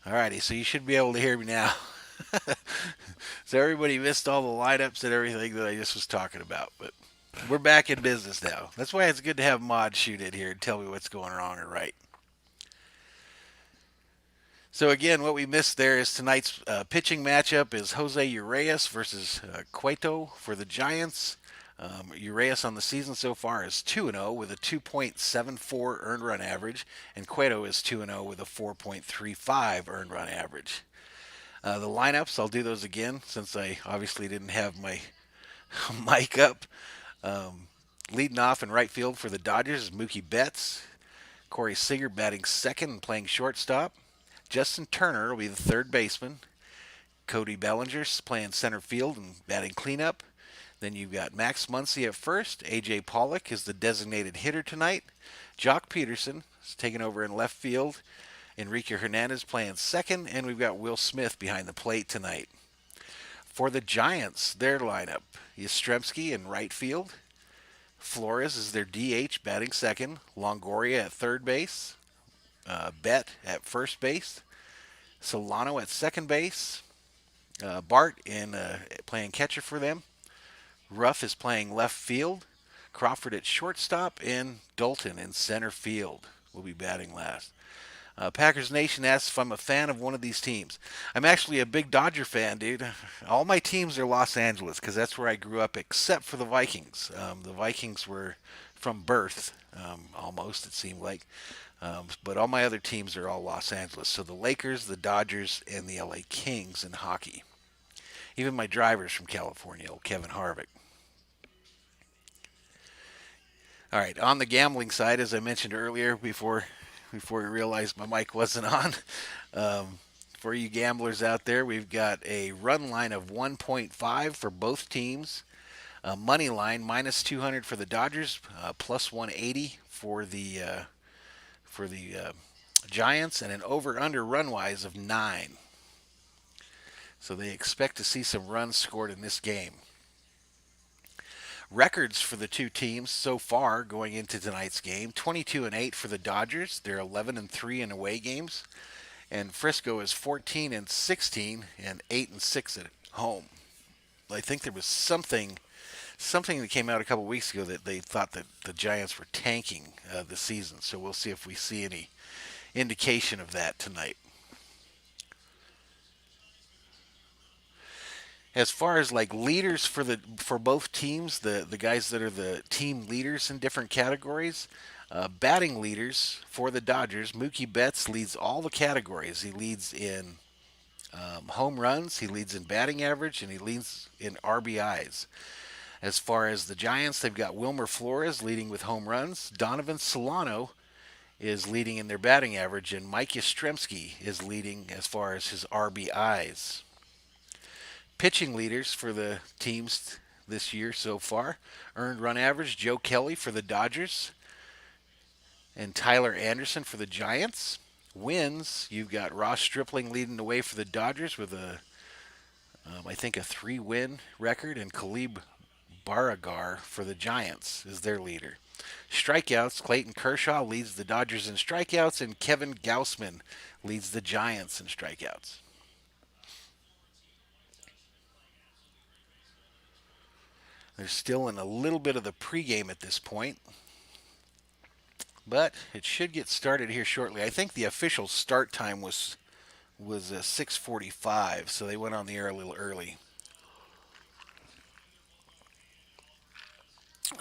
Alrighty, so you should be able to hear me now. So everybody missed all the lineups and everything that I just was talking about, but we're back in business now. That's why it's good to have Mod shoot in here and tell me what's going wrong or right. So again, what we missed there is tonight's pitching matchup is Jose Urias versus Cueto for the Giants. Urias on the season so far is 2-0 with a 2.74 earned run average, and Cueto is 2-0 with a 4.35 earned run average. The lineups, I'll do those again since I obviously didn't have my mic up. Um, Leading off in right field for the Dodgers is Mookie Betts. Corey Seager batting second and playing shortstop. Justin Turner will be the third baseman. Cody Bellinger's playing center field and batting cleanup. Then you've got Max Muncy at first. A.J. Pollock is the designated hitter tonight. Jock Peterson is taking over in left field. Enrique Hernandez playing second. And we've got Will Smith behind the plate tonight. For the Giants, their lineup, Yastrzemski in right field. Flores is their DH batting second. Longoria at third base. Bet at first base. Solano at second base. Bart in playing catcher for them. Ruff is playing left field. Crawford at shortstop, and Dalton in center field will be batting last. Packers Nation asks if I'm a fan of one of these teams. I'm actually a big Dodger fan, dude. All my teams are Los Angeles because that's where I grew up, except for the Vikings. The Vikings were from birth, almost, it seemed like. But all my other teams are all Los Angeles. So the Lakers, the Dodgers, and the LA Kings in hockey. Even my driver's from California, old Kevin Harvick. All right, on the gambling side, as I mentioned earlier, before we realized my mic wasn't on, for you gamblers out there, we've got a run line of 1.5 for both teams, a money line minus 200 for the Dodgers, plus 180 for the Giants, and an over/under run-wise of 9. So they expect to see some runs scored in this game. Records for the two teams so far going into tonight's game: 22-8 for the Dodgers. They're 11-3 in away games, and Frisco is 14-16 and 8-6 at home. I think there was something that came out a couple weeks ago that they thought that the Giants were tanking the season. So we'll see if we see any indication of that tonight. As far as like leaders for both teams, the guys that are the team leaders in different categories, batting leaders for the Dodgers, Mookie Betts leads all the categories. He leads in home runs, he leads in batting average, and he leads in RBIs. As far as the Giants, they've got Wilmer Flores leading with home runs. Donovan Solano is leading in their batting average, and Mike Yastrzemski is leading as far as his RBIs. Pitching leaders for the teams this year so far: earned run average, Joe Kelly for the Dodgers and Tyler Anderson for the Giants. Wins, you've got Ross Stripling leading the way for the Dodgers with I think a 3-win record, and Khalib Baragar for the Giants is their leader. Strikeouts, Clayton Kershaw leads the Dodgers in strikeouts, and Kevin Gausman leads the Giants in strikeouts. They're still in a little bit of the pregame at this point, but it should get started here shortly. I think the official start time was 6:45, so they went on the air a little early.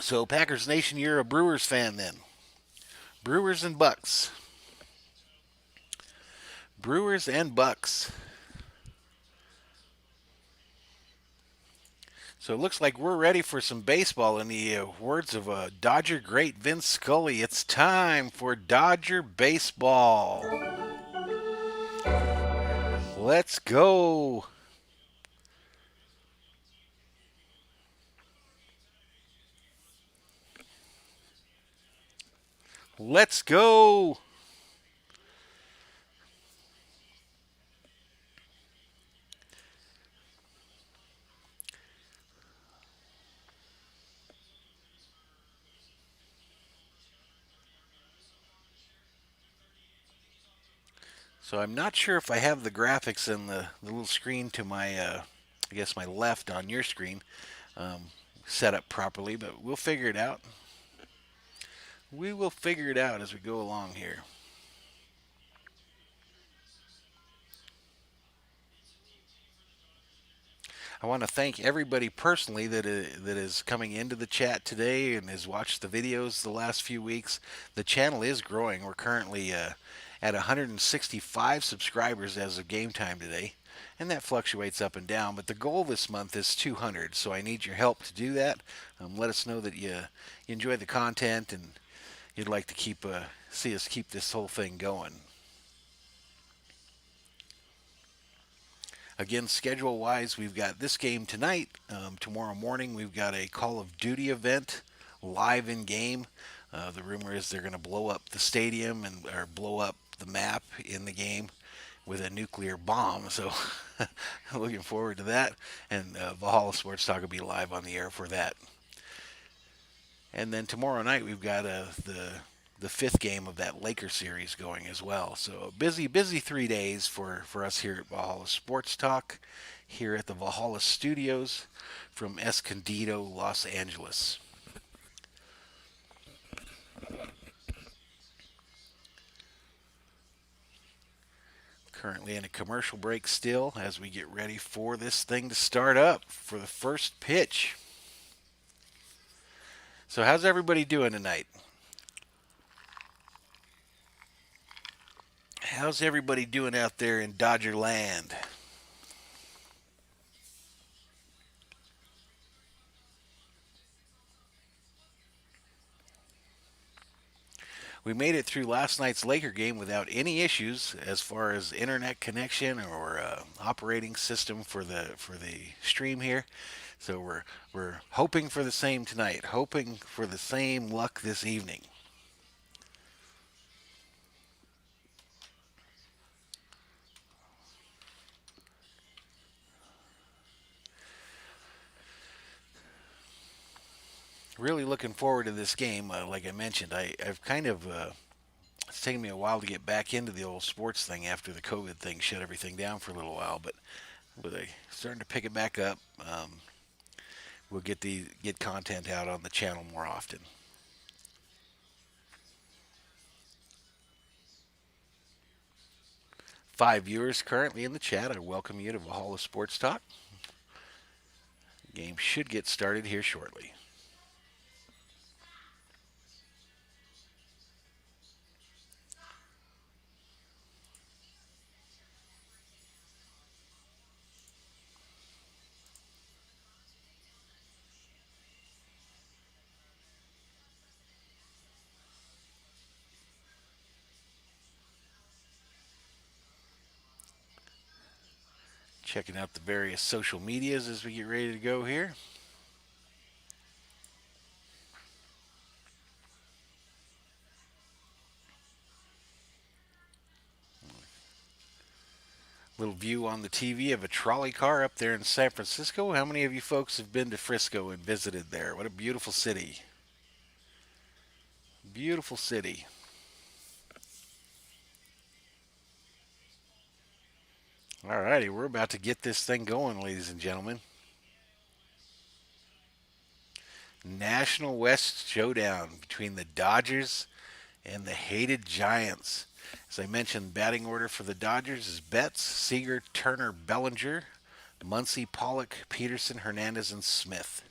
So Packers Nation, you're a Brewers fan then. Brewers and Bucks. Brewers and Bucks. So it looks like we're ready for some baseball. In the words of Dodger great Vince Scully, it's time for Dodger baseball. Let's go. Let's go. So I'm not sure if I have the graphics in the little screen to my, I guess my left on your screen, um, set up properly, but we'll figure it out. We will figure it out as we go along here. I want to thank everybody personally that is coming into the chat today and has watched the videos the last few weeks. The channel is growing. We're currently at 165 subscribers as of game time today, and that fluctuates up and down. But the goal this month is 200, so I need your help to do that. Let us know that you enjoy the content and you'd like to see us keep this whole thing going. Again, schedule wise, we've got this game tonight. Tomorrow morning, we've got a Call of Duty event live in game. The rumor is they're going to blow up the stadium or blow up the map in the game with a nuclear bomb. So, looking forward to that. And Valhalla Sports Talk will be live on the air for that. And then tomorrow night, we've got the fifth game of that Laker series going as well. So a busy 3 days for us here at Valhalla Sports Talk, here at the Valhalla Studios from Escondido, Los Angeles. Currently in a commercial break still as we get ready for this thing to start up for the first pitch. So how's everybody doing tonight? How's everybody doing out there in Dodger land? We made it through last night's Laker game without any issues as far as internet connection or operating system for the stream here. So we're hoping for the same tonight, hoping for the same luck this evening. Really looking forward to this game. Like I mentioned, I've kind of it's taken me a while to get back into the old sports thing after the COVID thing shut everything down for a little while, but with starting to pick it back up, we'll get content out on the channel more often. 5 viewers currently in the chat. I welcome you to Valhalla Sports Talk. The game should get started here shortly. Checking out the various social medias as we get ready to go here. Little view on the TV of a trolley car up there in San Francisco. How many of you folks have been to Frisco and visited there? What a beautiful city. Beautiful city. All righty, we're about to get this thing going, ladies and gentlemen. National West showdown between the Dodgers and the hated Giants. As I mentioned, batting order for the Dodgers is Betts, Seager, Turner, Bellinger, Muncy, Pollock, Peterson, Hernandez, and Smith.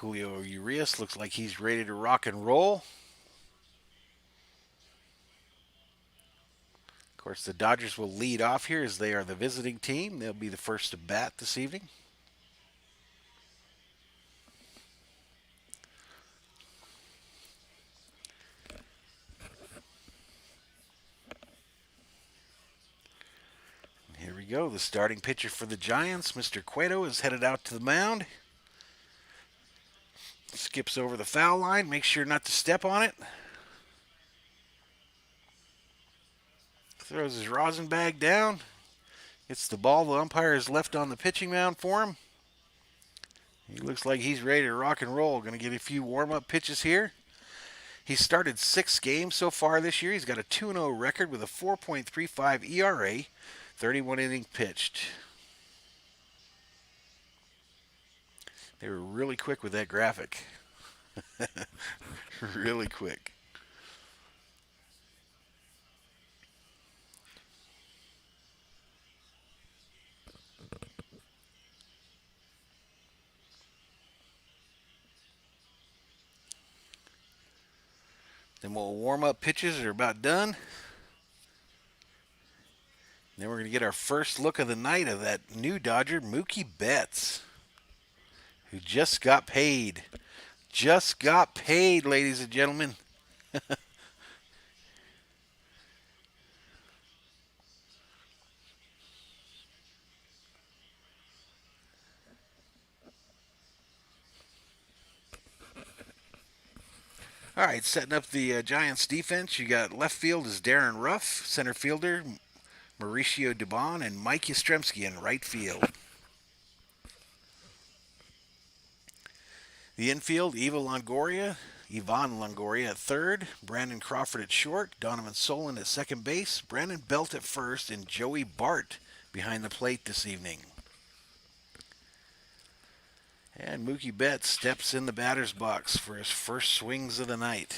Julio Urias looks like he's ready to rock and roll. Of course, the Dodgers will lead off here as they are the visiting team. They'll be the first to bat this evening. Here we go. The starting pitcher for the Giants, Mr. Cueto, is headed out to the mound. Skips over the foul line. Makes sure not to step on it. Throws his rosin bag down. It's the ball the umpire has left on the pitching mound for him. He looks like he's ready to rock and roll. Going to get a few warm-up pitches here. He's started 6 games so far this year. He's got a 2-0 record with a 4.35 ERA, 31 innings pitched. They were really quick with that graphic. Really quick. Then we'll warm up pitches are about done. Then we're going to get our first look of the night of that new Dodger, Mookie Betts, who just got paid. Just got paid, ladies and gentlemen. All right, setting up the Giants defense. You got left field is Darren Ruff, center fielder Mauricio Dubon, and Mike Yastrzemski in right field. The infield, Ivan Longoria at third, Brandon Crawford at short, Donovan Solon at second base, Brandon Belt at first, and Joey Bart behind the plate this evening. And Mookie Betts steps in the batter's box for his first swings of the night.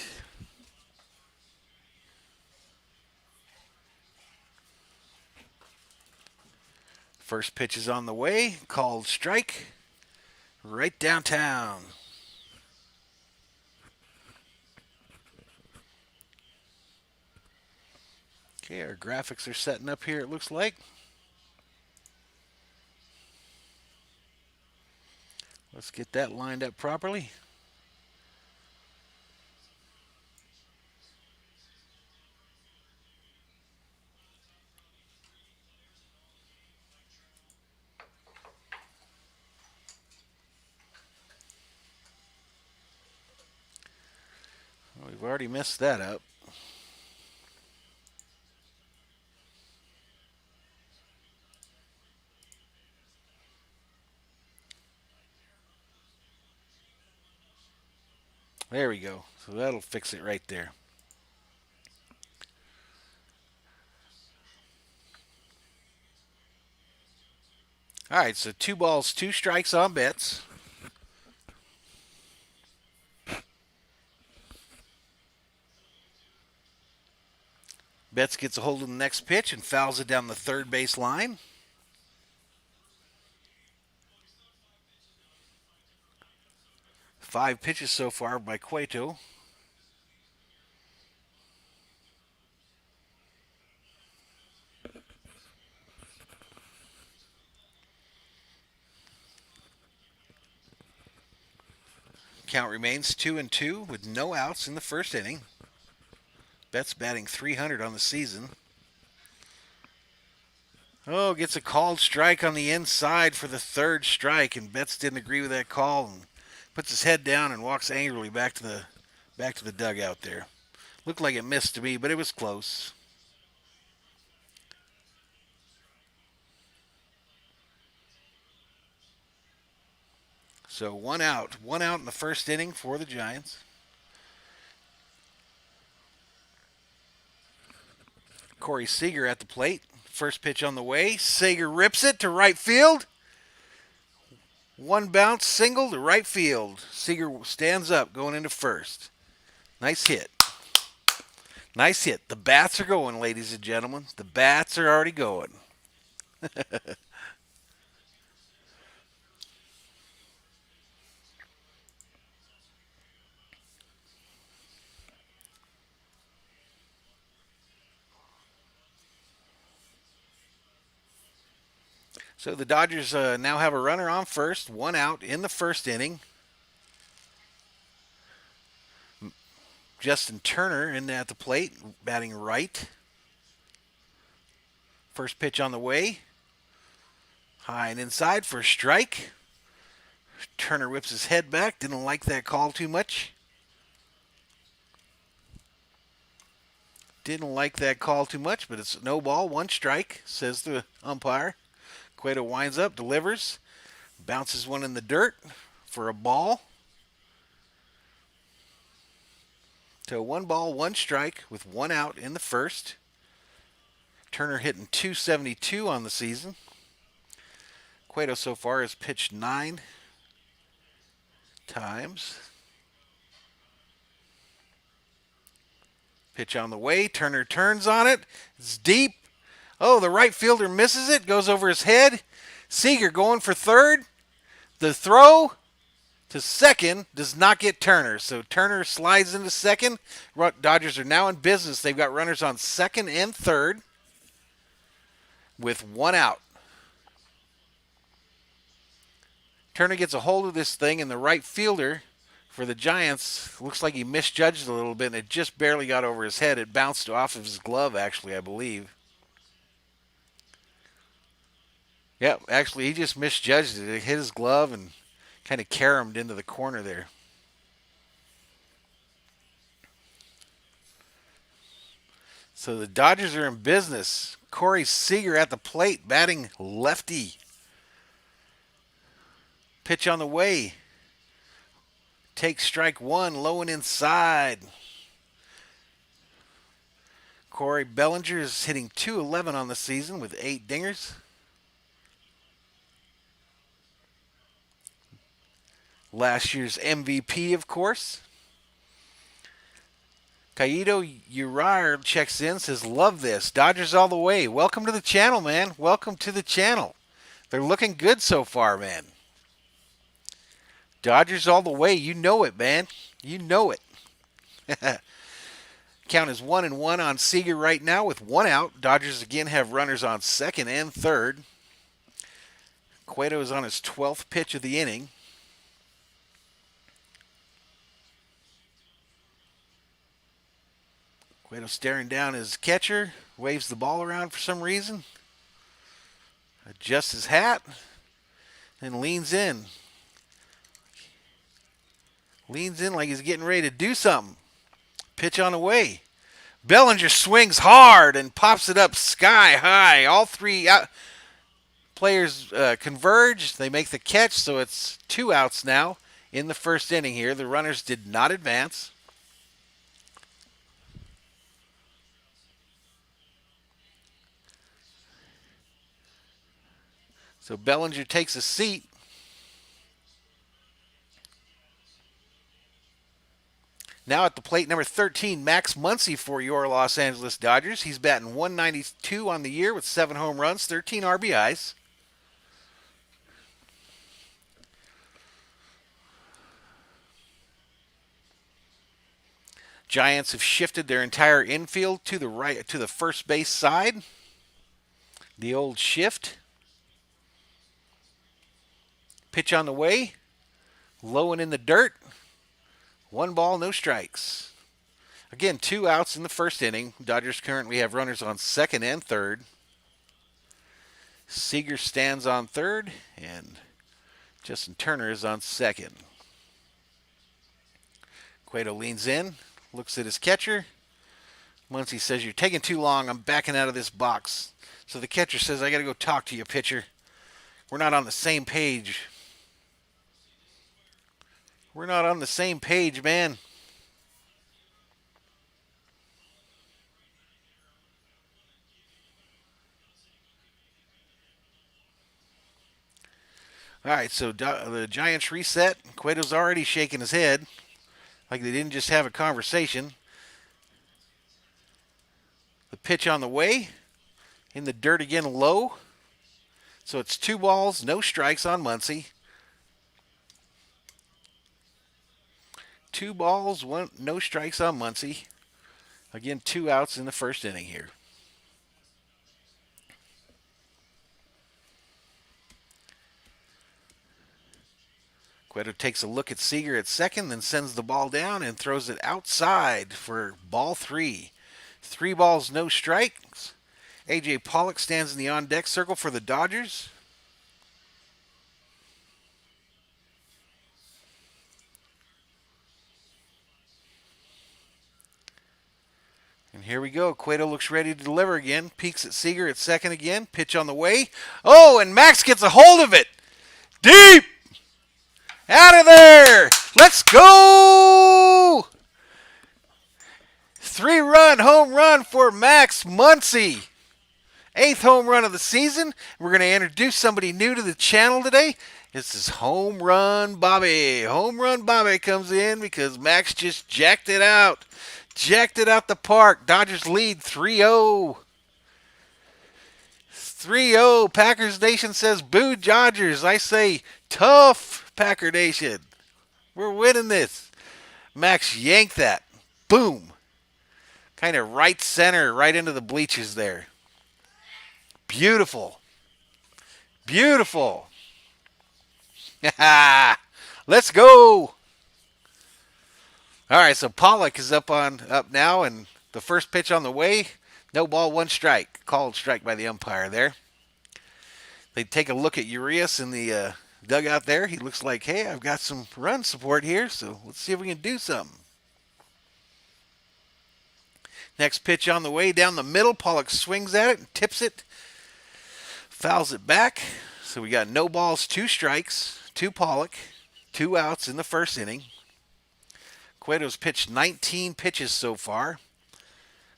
First pitch is on the way, called strike, right downtown. Okay, our graphics are setting up here, it looks like. Let's get that lined up properly. Well, we've already messed that up. There we go. So that'll fix it right there. All right, so 2 balls, 2 strikes on Betts. Betts gets a hold of the next pitch and fouls it down the third base line. Five pitches so far by Cueto. Count remains 2-2 with no outs in the first inning. Betts batting .300 on the season. Oh, gets a called strike on the inside for the third strike, and Betts didn't agree with that call and puts his head down and walks angrily back to the dugout there. Looked like it missed to me, but it was close. So one out in the first inning for the Giants. Corey Seager at the plate. First pitch on the way. Seager rips it to right field. One bounce single to right field. Seager stands up going into first. Nice hit. Nice hit. The bats are going, ladies and gentlemen. The bats are already going. So the Dodgers now have a runner on first, one out in the first inning. Justin Turner in at the plate, batting right. First pitch on the way. High and inside for a strike. Turner whips his head back. Didn't like that call too much. But it's no ball, 1 strike, says the umpire. Cueto winds up, delivers, bounces one in the dirt for a ball. So 1 ball, 1 strike with 1 out in the first. Turner hitting .272 on the season. Cueto so far has pitched 9 times. Pitch on the way. Turner turns on it. It's deep. Oh, the right fielder misses it. Goes over his head. Seager going for third. The throw to second does not get Turner. So Turner slides into second. Dodgers are now in business. They've got runners on second and third with 1 out. Turner gets a hold of this thing, and the right fielder for the Giants looks like he misjudged a little bit, and it just barely got over his head. It bounced off of his glove, actually, I believe. Yep, actually, he just misjudged it. It hit his glove and kind of caromed into the corner there. So the Dodgers are in business. Corey Seager at the plate, batting lefty. Pitch on the way. Takes strike one, low and inside. Corey Bellinger is hitting .211 on the season with 8 dingers. Last year's MVP, of course. Kaito Uriar checks in, says, love this. Dodgers all the way. Welcome to the channel, man. Welcome to the channel. They're looking good so far, man. Dodgers all the way. You know it, man. You know it. Count is 1-1 on Seager right now with 1 out. Dodgers again have runners on second and third. Cueto is on his 12th pitch of the inning. Cueto staring down his catcher, waves the ball around for some reason, adjusts his hat, and leans in. Leans in like he's getting ready to do something. Pitch on the way. Bellinger swings hard and pops it up sky high. All three players converge. They make the catch, so it's 2 outs now in the first inning here. The runners did not advance. So Bellinger takes a seat. Now at the plate, number 13, Max Muncy for your Los Angeles Dodgers. He's batting .192 on the year with 7 home runs, 13 RBIs. Giants have shifted their entire infield to the right, to the first base side. The old shift. Pitch on the way. Low and in the dirt. 1 ball, no strikes. Again, 2 outs in the first inning. Dodgers currently have runners on second and third. Seager stands on third, and Justin Turner is on second. Cueto leans in, looks at his catcher. Muncy says, you're taking too long. I'm backing out of this box. So the catcher says, I got to go talk to you, pitcher. We're not on the same page. We're not on the same page, man. All right, so the Giants reset. Cueto's already shaking his head like they didn't just have a conversation. The pitch on the way. In the dirt again, low. So it's 2 balls, no strikes on Muncy. 2 balls, no strikes on Muncy. Again, 2 outs in the first inning here. Cueto takes a look at Seager at second, then sends the ball down and throws it outside for ball 3. 3 balls, no strikes. A.J. Pollock stands in the on-deck circle for the Dodgers. And here we go. Cueto looks ready to deliver again. Peeks at Seager at second again. Pitch on the way. Oh, and Max gets a hold of it. Deep. Out of there. Let's go. 3-run home run for Max Muncy. 8th home run of the season. We're going to introduce somebody new to the channel today. This is Home Run Bobby. Home Run Bobby comes in because Max just jacked it out. Jacked it out the park. Dodgers lead 3-0. 3-0. Packers Nation says boo Dodgers. I say tough Packer Nation. We're winning this. Max yanked that. Boom. Kind of right center, right into the bleachers there. Beautiful. Beautiful. Let's go. All right, so Pollock is up now, and the first pitch on the way. No ball, one strike. Called strike by the umpire there. They take a look at Urias in the dugout there. He looks like, hey, I've got some run support here, so let's see if we can do something. Next pitch on the way down the middle. Pollock swings at it and tips it. Fouls it back. So we got no balls, two strikes, to Pollock, 2 outs in the first inning. Cueto's pitched 19 pitches so far.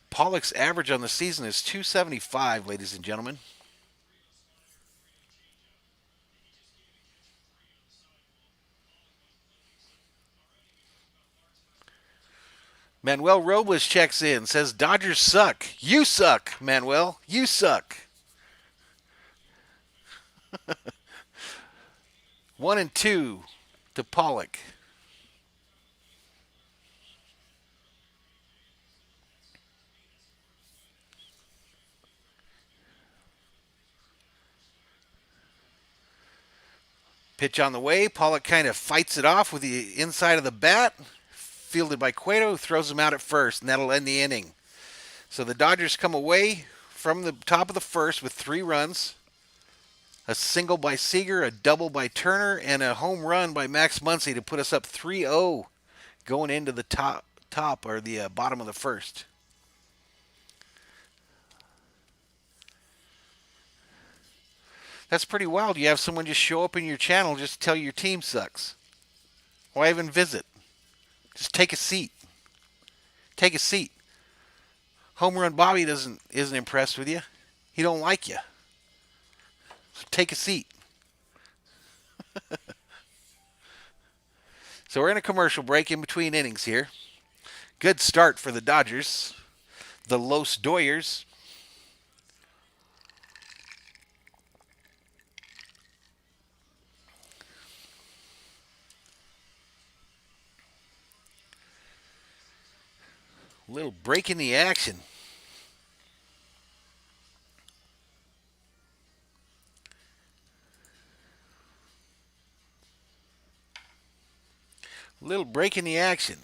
Pollock's average on the season is 275, ladies and gentlemen. Manuel Robles checks in, says Dodgers suck. You suck, Manuel. You suck. 1-2 to Pollock. Pitch on the way. Pollock kind of fights it off with the inside of the bat. Fielded by Cueto, throws him out at first, and that'll end the inning. So the Dodgers come away from the top of the first with 3 runs. A single by Seager, a double by Turner, and a home run by Max Muncy to put us up 3-0 going into the top or the bottom of the first. That's pretty wild. You have someone just show up in your channel just to tell you your team sucks. Why even visit? Just take a seat. Take a seat. Home Run Bobby isn't impressed with you. He don't like you. So take a seat. So we're in a commercial break in between innings here. Good start for the Dodgers. The Los Doyers. Little break in the action. Little break in the action.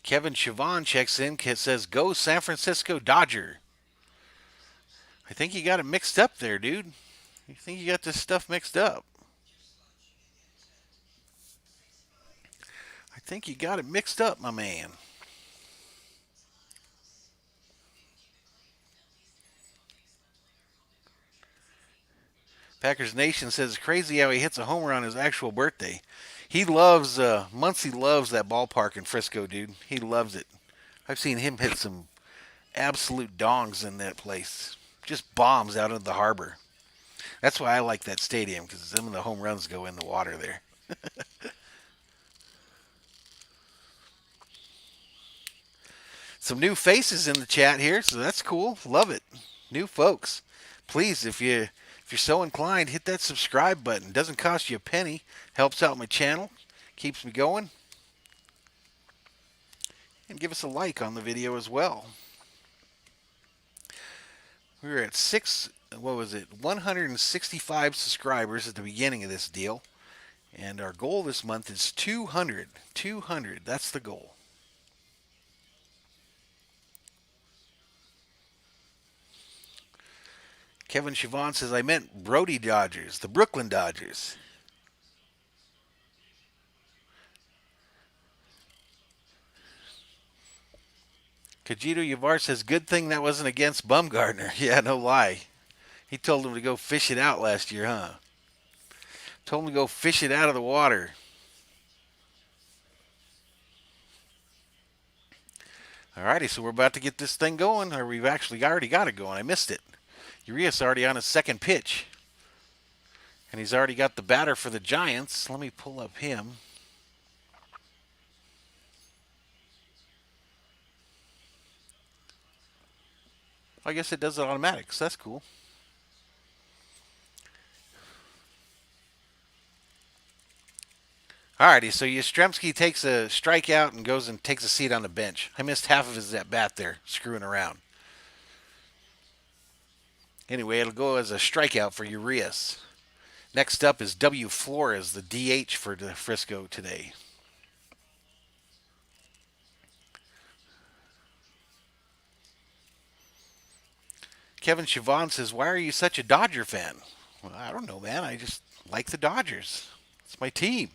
Kevin Chavon checks in, says, go San Francisco Dodger. I think you got it mixed up there, dude. You think you got this stuff mixed up. I think you got it mixed up, my man. Packers Nation says it's crazy how he hits a homer on his actual birthday. He loves, Muncy loves that ballpark in Frisco, dude. He loves it. I've seen him hit some absolute dongs in that place. Just bombs out of the harbor. That's why I like that stadium, because some of the home runs go in the water there. Some new faces in the chat here, so that's cool. Love it. New folks. Please, if you're so inclined, hit that subscribe button. Doesn't cost you a penny. Helps out my channel. Keeps me going. And give us a like on the video as well. We were at 165 subscribers at the beginning of this deal. And our goal this month is 200. 200, that's the goal. Kevin Chavon says, I meant Brody Dodgers, the Brooklyn Dodgers. Kajito Yavar says, good thing that wasn't against Bumgardner. Yeah, no lie. He told him to go fish it out last year, huh? Told him to go fish it out of the water. Alrighty, so we're about to get this thing going, or we've actually already got it going. I missed it. Urias already on his second pitch. And he's already got the batter for the Giants. Let me pull up him. I guess it does it automatic, so that's cool. Alrighty, so Yastrzemski takes a strikeout and goes and takes a seat on the bench. I missed half of his at bat there, screwing around. Anyway, it'll go as a strikeout for Urias. Next up is W. Flores, the DH for the Frisco today. Kevin Chavon says, why are you such a Dodger fan? Well, I don't know, man. I just like the Dodgers. It's my team.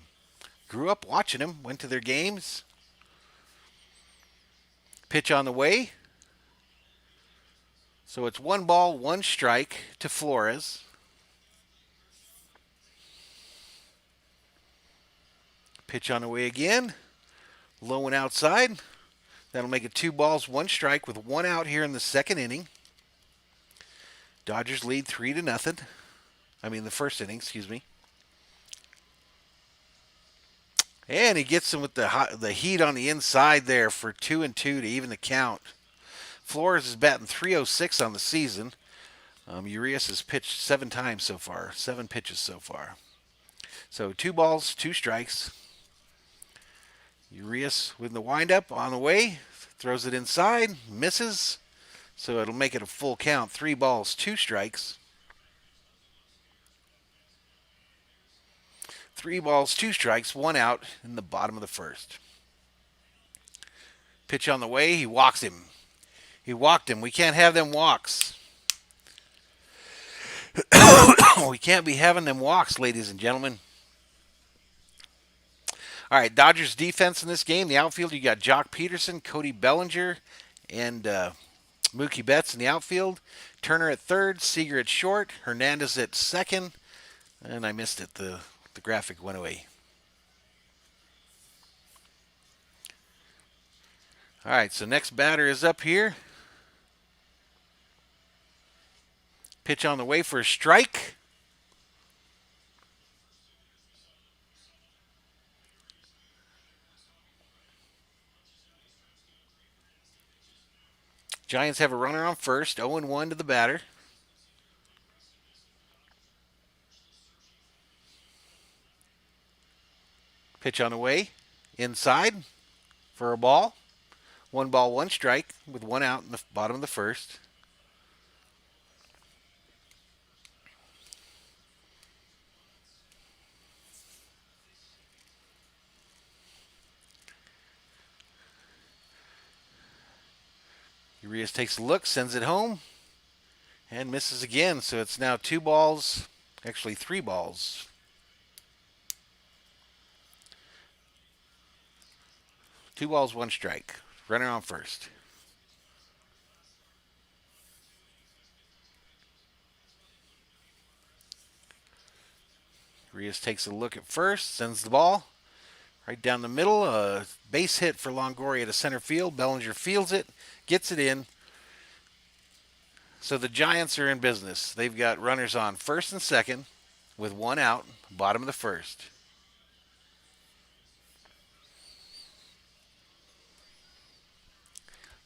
Grew up watching them, went to their games. Pitch on the way. So it's 1 ball, 1 strike to Flores. Pitch on the way again. Low and outside. That'll make it 2 balls, 1 strike with 1 out here in the second inning. Dodgers lead 3-0. The first inning, excuse me. And he gets him with the heat on the inside there for 2-2 to even the count. Flores is batting .306 on the season. Urias has pitched 7 times so far, 7 pitches so far. So 2 balls, 2 strikes. Urias with the windup on the way, throws it inside, misses. So it'll make it a full count, 3 balls, 2 strikes. 3 balls, 2 strikes, 1 out in the bottom of the first. Pitch on the way, he walks him. He walked him. We can't have them walks. We can't be having them walks, ladies and gentlemen. All right, Dodgers defense in this game. The outfield, you got Jock Peterson, Cody Bellinger, and Mookie Betts in the outfield. Turner at third, Seager at short, Hernandez at second, and I missed it. The graphic went away. All right, so next batter is up here. Pitch on the way for a strike. Giants have a runner on first, 0-1 to the batter. Pitch on the way, inside for a ball. 1 ball, 1 strike with 1 out in the bottom of the first. Urias takes a look, sends it home, and misses again. So it's now 2 balls, actually 3 balls. Two balls, 1 strike. Runner on first. Urias takes a look at first, sends the ball right down the middle. A base hit for Longoria to center field. Bellinger fields it, gets it in. So the Giants are in business. They've got runners on first and second with 1 out, bottom of the first.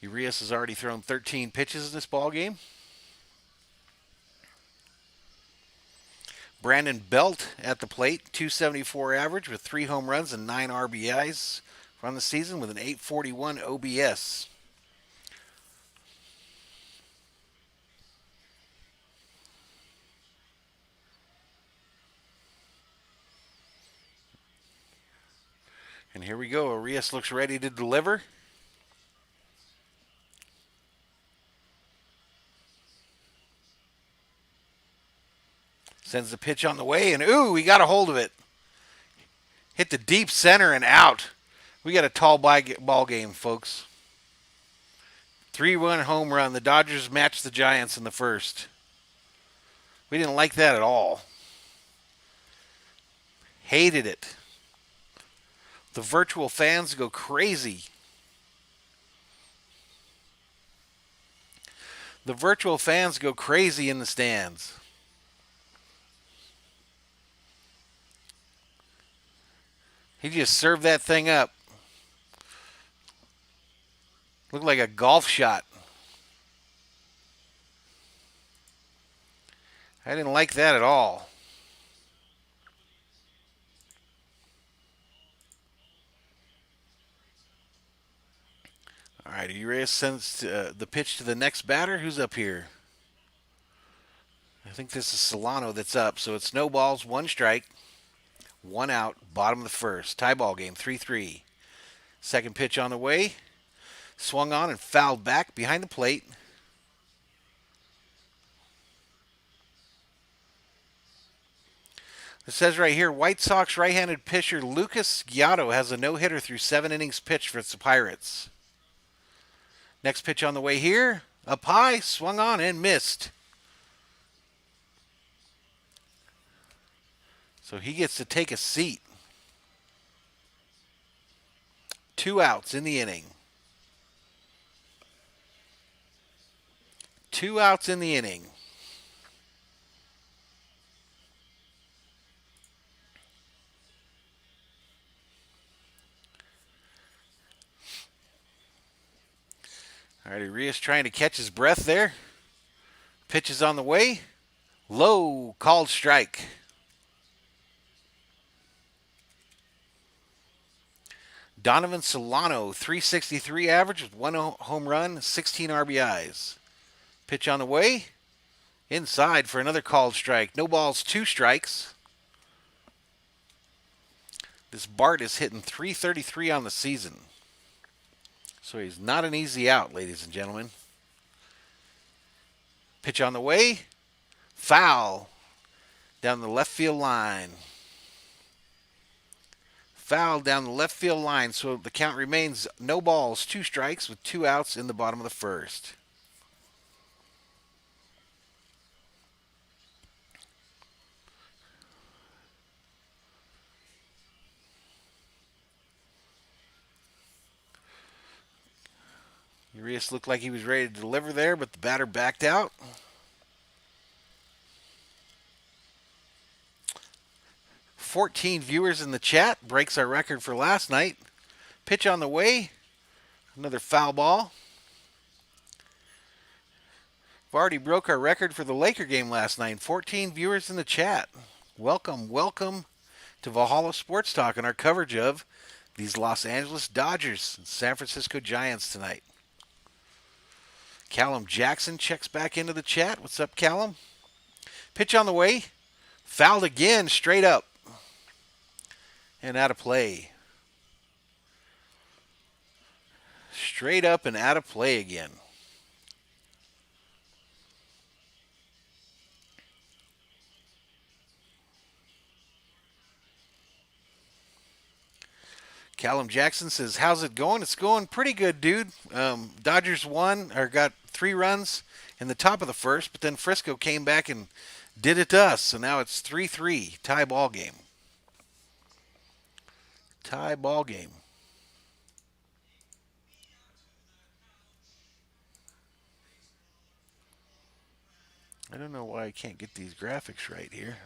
Urias has already thrown 13 pitches in this ball game. Brandon Belt at the plate, .274 average with 3 home runs and 9 RBIs on the season with an .841 OBS. And here we go. Urias looks ready to deliver. Sends the pitch on the way, and ooh, we got a hold of it. Hit the deep center and out. We got a tall ball game, folks. 3-1 home run. The Dodgers matched the Giants in the first. We didn't like that at all. Hated it. The virtual fans go crazy. The virtual fans go crazy in the stands. He just served that thing up. Looked like a golf shot. I didn't like that at all. All right, Urias sends the pitch to the next batter. Who's up here? I think this is Solano that's up. So it's no balls, one strike, one out, bottom of the first. Tie ball game, 3-3. Second pitch on the way. Swung on and fouled back behind the plate. It says right here, White Sox right-handed pitcher Lucas Giotto has a no-hitter through 7 innings pitched for the Pirates. Next pitch on the way here. Up high, swung on and missed. So he gets to take a seat. 2 outs in the inning. 2 outs in the inning. All right, Urias trying to catch his breath there. Pitch is on the way. Low, called strike. Donovan Solano, 363 average with 1 home run, 16 RBIs. Pitch on the way. Inside for another called strike. No balls, 2 strikes. This Bart is hitting .333 on the season. So he's not an easy out, ladies and gentlemen. Pitch on the way. Foul down the left field line. Foul down the left field line. So the count remains no balls, 2 strikes with 2 outs in the bottom of the first. Urias looked like he was ready to deliver there, but the batter backed out. "14 viewers in the chat, breaks our record for last night. Pitch on the way. Another foul ball. We've already broke our record for the Laker game last night. 14 viewers in the chat. Welcome, welcome to Valhalla Sports Talk and our coverage of these Los Angeles Dodgers and San Francisco Giants tonight. Callum Jackson checks back into the chat. What's up, Callum? Pitch on the way. Fouled again, straight up. And out of play. Straight up and out of play again. Callum Jackson says, "How's it going?" It's going pretty good, dude. Dodgers got 3 runs in the top of the first, but then Frisco came back and did it to us. So now it's 3-3, tie ball game. Tie ball game. I don't know why I can't get these graphics right here.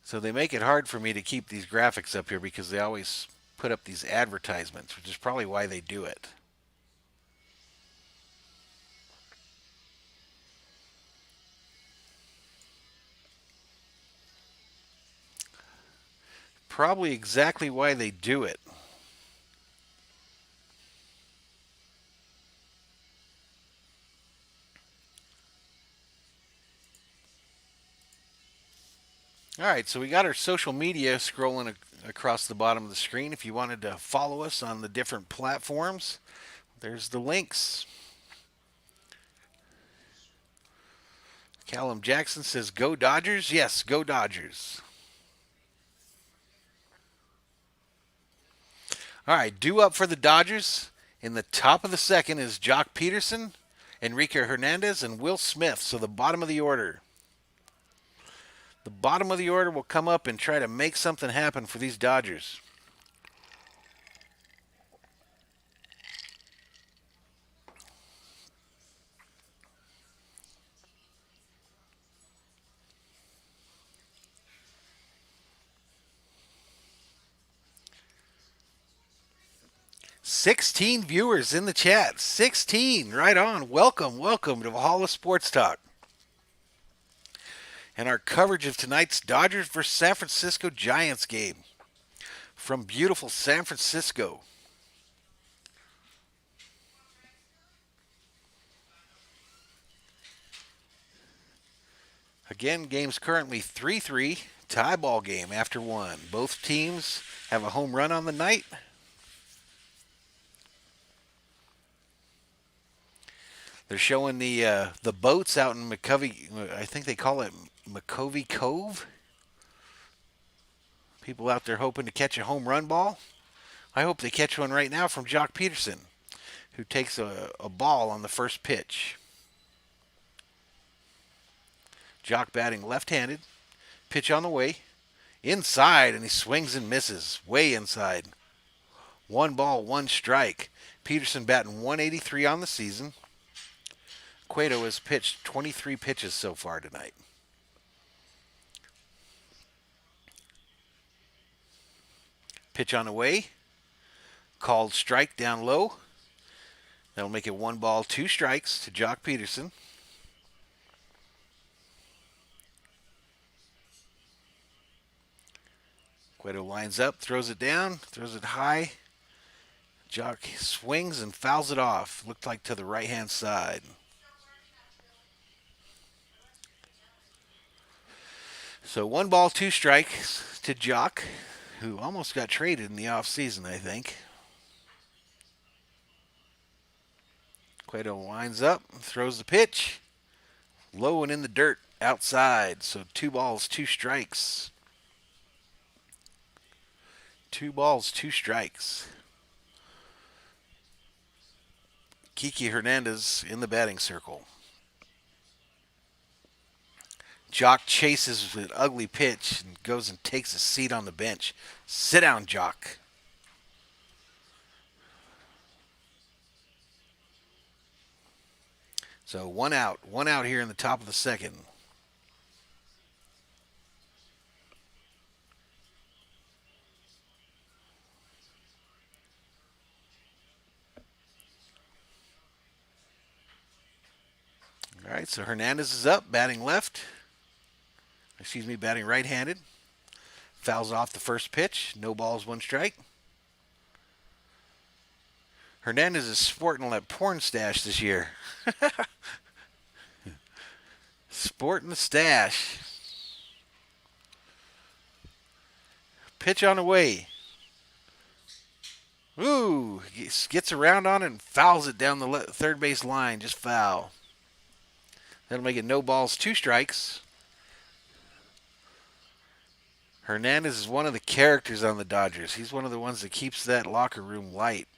So they make it hard for me to keep these graphics up here because they always put up these advertisements, which is probably why they do it. Probably exactly why they do it. All right, so we got our social media scrolling across the bottom of the screen. If you wanted to follow us on the different platforms, there's the links. Callum Jackson says, go Dodgers. Yes, go Dodgers. All right, due up for the Dodgers in the top of the second is Jock Peterson, Enrique Hernandez, and Will Smith. So the bottom of the order. The bottom of the order will come up and try to make something happen for these Dodgers. "16 viewers in the chat. 16, right on. Welcome to Valhalla Sports Talk. And our coverage of tonight's Dodgers versus San Francisco Giants game from beautiful San Francisco. Again, game's currently 3-3, tie ball game after one. Both teams have a home run on the night. They're showing the boats out in McCovey. I think they call it McCovey Cove. People out there hoping to catch a home run ball. I hope they catch one right now from Jock Peterson, who takes a ball on the first pitch. Jock batting left-handed. Pitch on the way. Inside, and he swings and misses. Way inside. 1-1 strike. Peterson batting 183 on the season. Cueto has pitched 23 pitches so far tonight. Pitch on the way. Called strike down low. That'll make it 1-2 strikes to Jock Peterson. Cueto lines up, throws it down, throws it high. Jock swings and fouls it off. Looked like to the right-hand side. So 1-2 strikes to Jock, who almost got traded in the offseason, I think. Cueto lines up, throws the pitch. Low and in the dirt, outside. So 2 strikes. 2 strikes. Kiki Hernandez in the batting circle. Jock chases with an ugly pitch and goes and takes a seat on the bench. Sit down, Jock. So one out here in the top of the second. All right, so Hernandez is up, batting batting right-handed. Fouls off the first pitch. No balls, 1 strike. Hernandez is sporting that porn stash this year. Sporting the stash. Pitch on the way. Ooh, gets around on it and fouls it down the third base line. Just foul. That'll make it 2 strikes. Hernandez is one of the characters on the Dodgers. He's one of the ones that keeps that locker room light.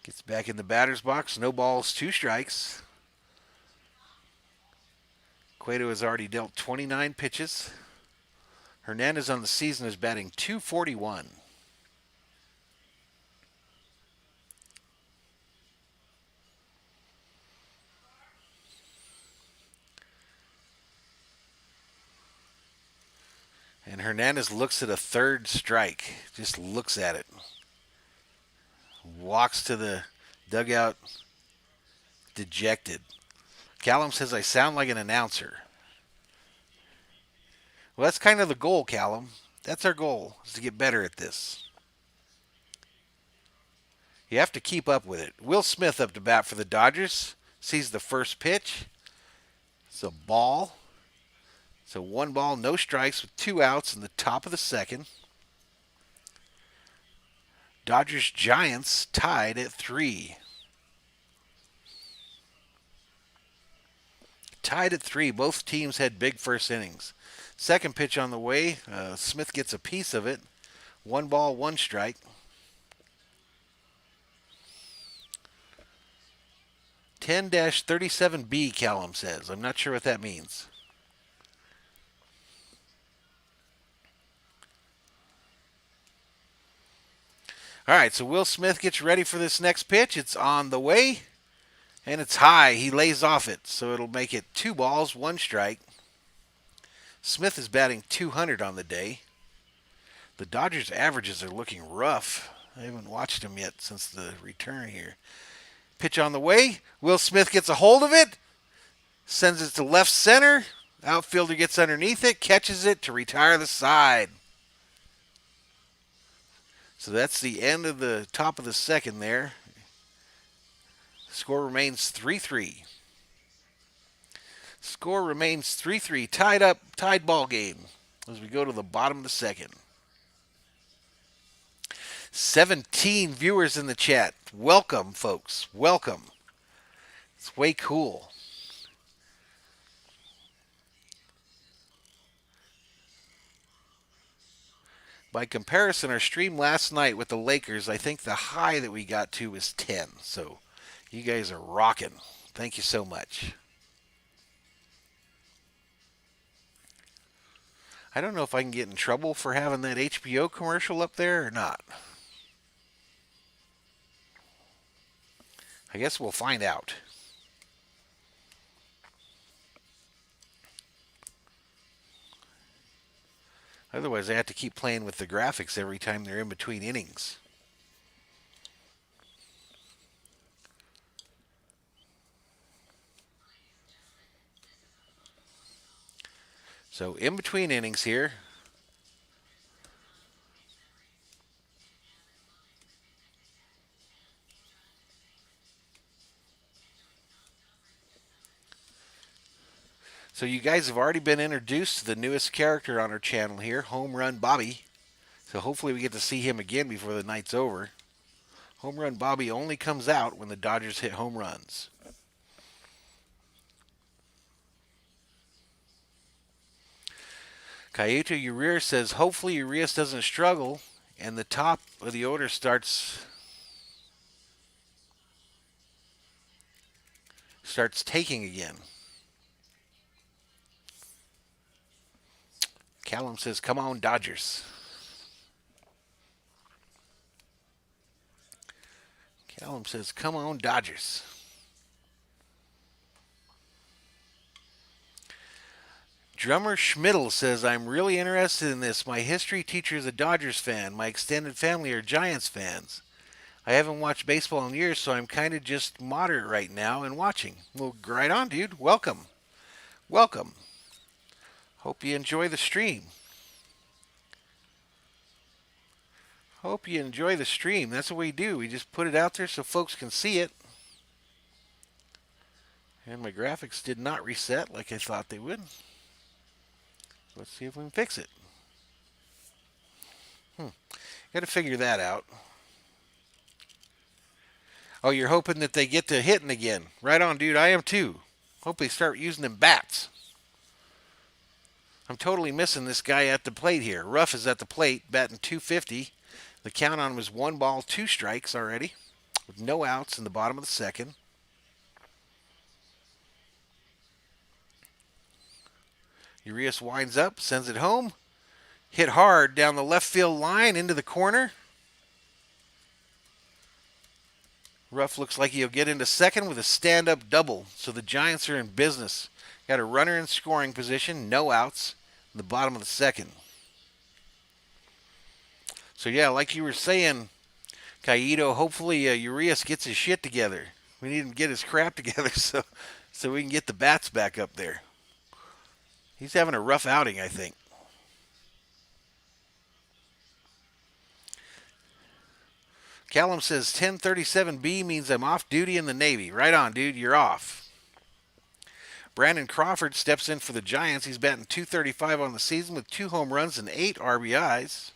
Gets back in the batter's box. 2 strikes. Cueto has already dealt 29 pitches. Hernandez on the season is batting .241. And Hernandez looks at a third strike. Just looks at it. Walks to the dugout dejected. Callum says I sound like an announcer. Well, that's kind of the goal, Callum. That's our goal, is to get better at this. You have to keep up with it. Will Smith up to bat for the Dodgers. Sees the first pitch. It's a ball. So 1 ball, no strikes with 2 outs in the top of the second. Dodgers Giants tied at 3. tied at 3. Both teams had big first innings. Second pitch on the way. Smith gets a piece of it. 1 ball, 1 strike. 10-37B, Callum says. I'm not sure what that means. All right, so Will Smith gets ready for this next pitch. It's on the way, and it's high. He lays off it, so it'll make it 2 balls, 1 strike. Smith is batting 200 on the day. The Dodgers' averages are looking rough. I haven't watched them yet since the return here. Pitch on the way. Will Smith gets a hold of it, sends it to left center. Outfielder gets underneath it, catches it to retire the side. So that's the end of the top of the second there. Score remains 3-3. Score remains 3-3. Tied ball game as we go to the bottom of the second. 17 viewers in the chat. Welcome, folks. Welcome. It's way cool. By comparison, our stream last night with the Lakers, I think the high that we got to was 10. So you guys are rocking. Thank you so much. I don't know if I can get in trouble for having that HBO commercial up there or not. I guess we'll find out. Otherwise, I have to keep playing with the graphics every time they're in between innings. So, in between innings here. So you guys have already been introduced to the newest character on our channel here, Home Run Bobby. So hopefully we get to see him again before the night's over. Home Run Bobby only comes out when the Dodgers hit home runs. Cayuta Urias says, hopefully Urias doesn't struggle and the top of the order starts taking again. Callum says, come on, Dodgers. Callum says, come on, Dodgers. Drummer Schmidl says, I'm really interested in this. My history teacher is a Dodgers fan. My extended family are Giants fans. I haven't watched baseball in years, so I'm kind of just moderate right now and watching. Well, right on, dude. Welcome. Welcome. Hope you enjoy the stream. Hope you enjoy the stream. That's what we do. We just put it out there so folks can see it. And my graphics did not reset like I thought they would. Let's see if we can fix it. Got to figure that out. Oh, you're hoping that they get to hitting again. Right on, dude. I am too. Hope they start using them bats. I'm totally missing this guy at the plate here. Ruff is at the plate, batting .250. The count on him was 1 ball, 2 strikes already, with no outs in the bottom of the second. Urias winds up, sends it home. Hit hard down the left field line into the corner. Ruff looks like he'll get into second with a stand-up double. So the Giants are in business. Got a runner in scoring position, no outs in the bottom of the second. So yeah, like you were saying, Caíto, hopefully Urias gets his shit together. We need him to get his crap together so we can get the bats back up there. He's having a rough outing, I think. Callum says 1037B means I'm off duty in the Navy. Right on, dude. You're off. Brandon Crawford steps in for the Giants. He's batting .235 on the season with 2 home runs and 8 RBIs.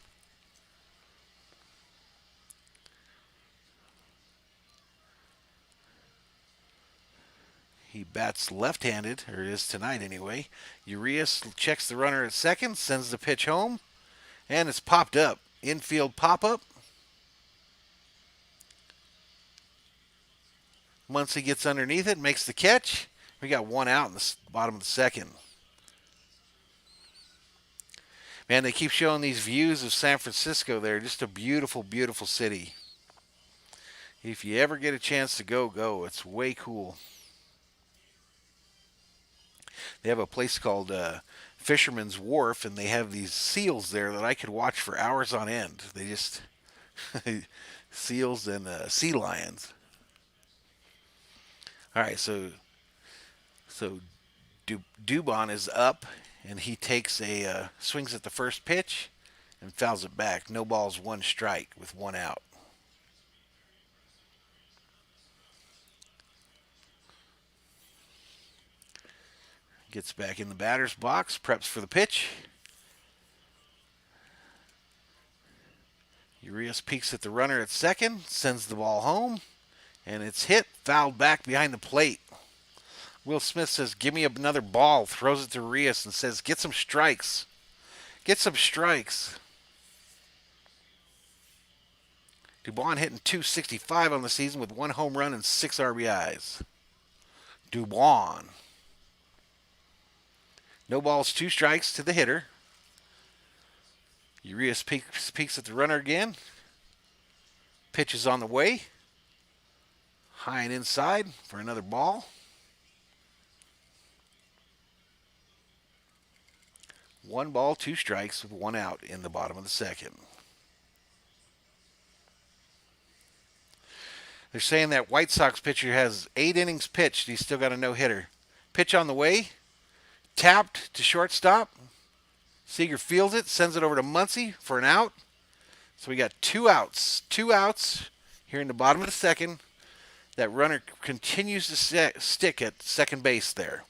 He bats left-handed, or is tonight anyway. Urias checks the runner at second, sends the pitch home, and it's popped up. Infield pop-up. Muncy gets underneath it, makes the catch. We got one out in the bottom of the second. Man, they keep showing these views of San Francisco there. Just a beautiful, beautiful city. If you ever get a chance to go. It's way cool. They have a place called Fisherman's Wharf, and they have these seals there that I could watch for hours on end. They just seals and sea lions. All right, so Dubon is up, and he takes a swings at the first pitch and fouls it back. No balls, one strike with one out. Gets back in the batter's box, preps for the pitch. Urias peeks at the runner at second, sends the ball home, and it's hit, fouled back behind the plate. Will Smith says, "Give me another ball," throws it to Urias and says, "Get some strikes. Get some strikes." Dubon hitting .265 on the season with 1 home run and 6 RBIs. Dubon. No balls, 2 strikes to the hitter. Urias peeks at the runner again. Pitch is on the way. High and inside for another ball. 1 ball, 2 strikes with 1 out in the bottom of the second. They're saying that White Sox pitcher has 8 innings pitched. He's still got a no-hitter. Pitch on the way. Tapped to shortstop. Seager fields it, sends it over to Muncy for an out. So we got 2 outs. 2 outs here in the bottom of the second. That runner continues to stick at second base there.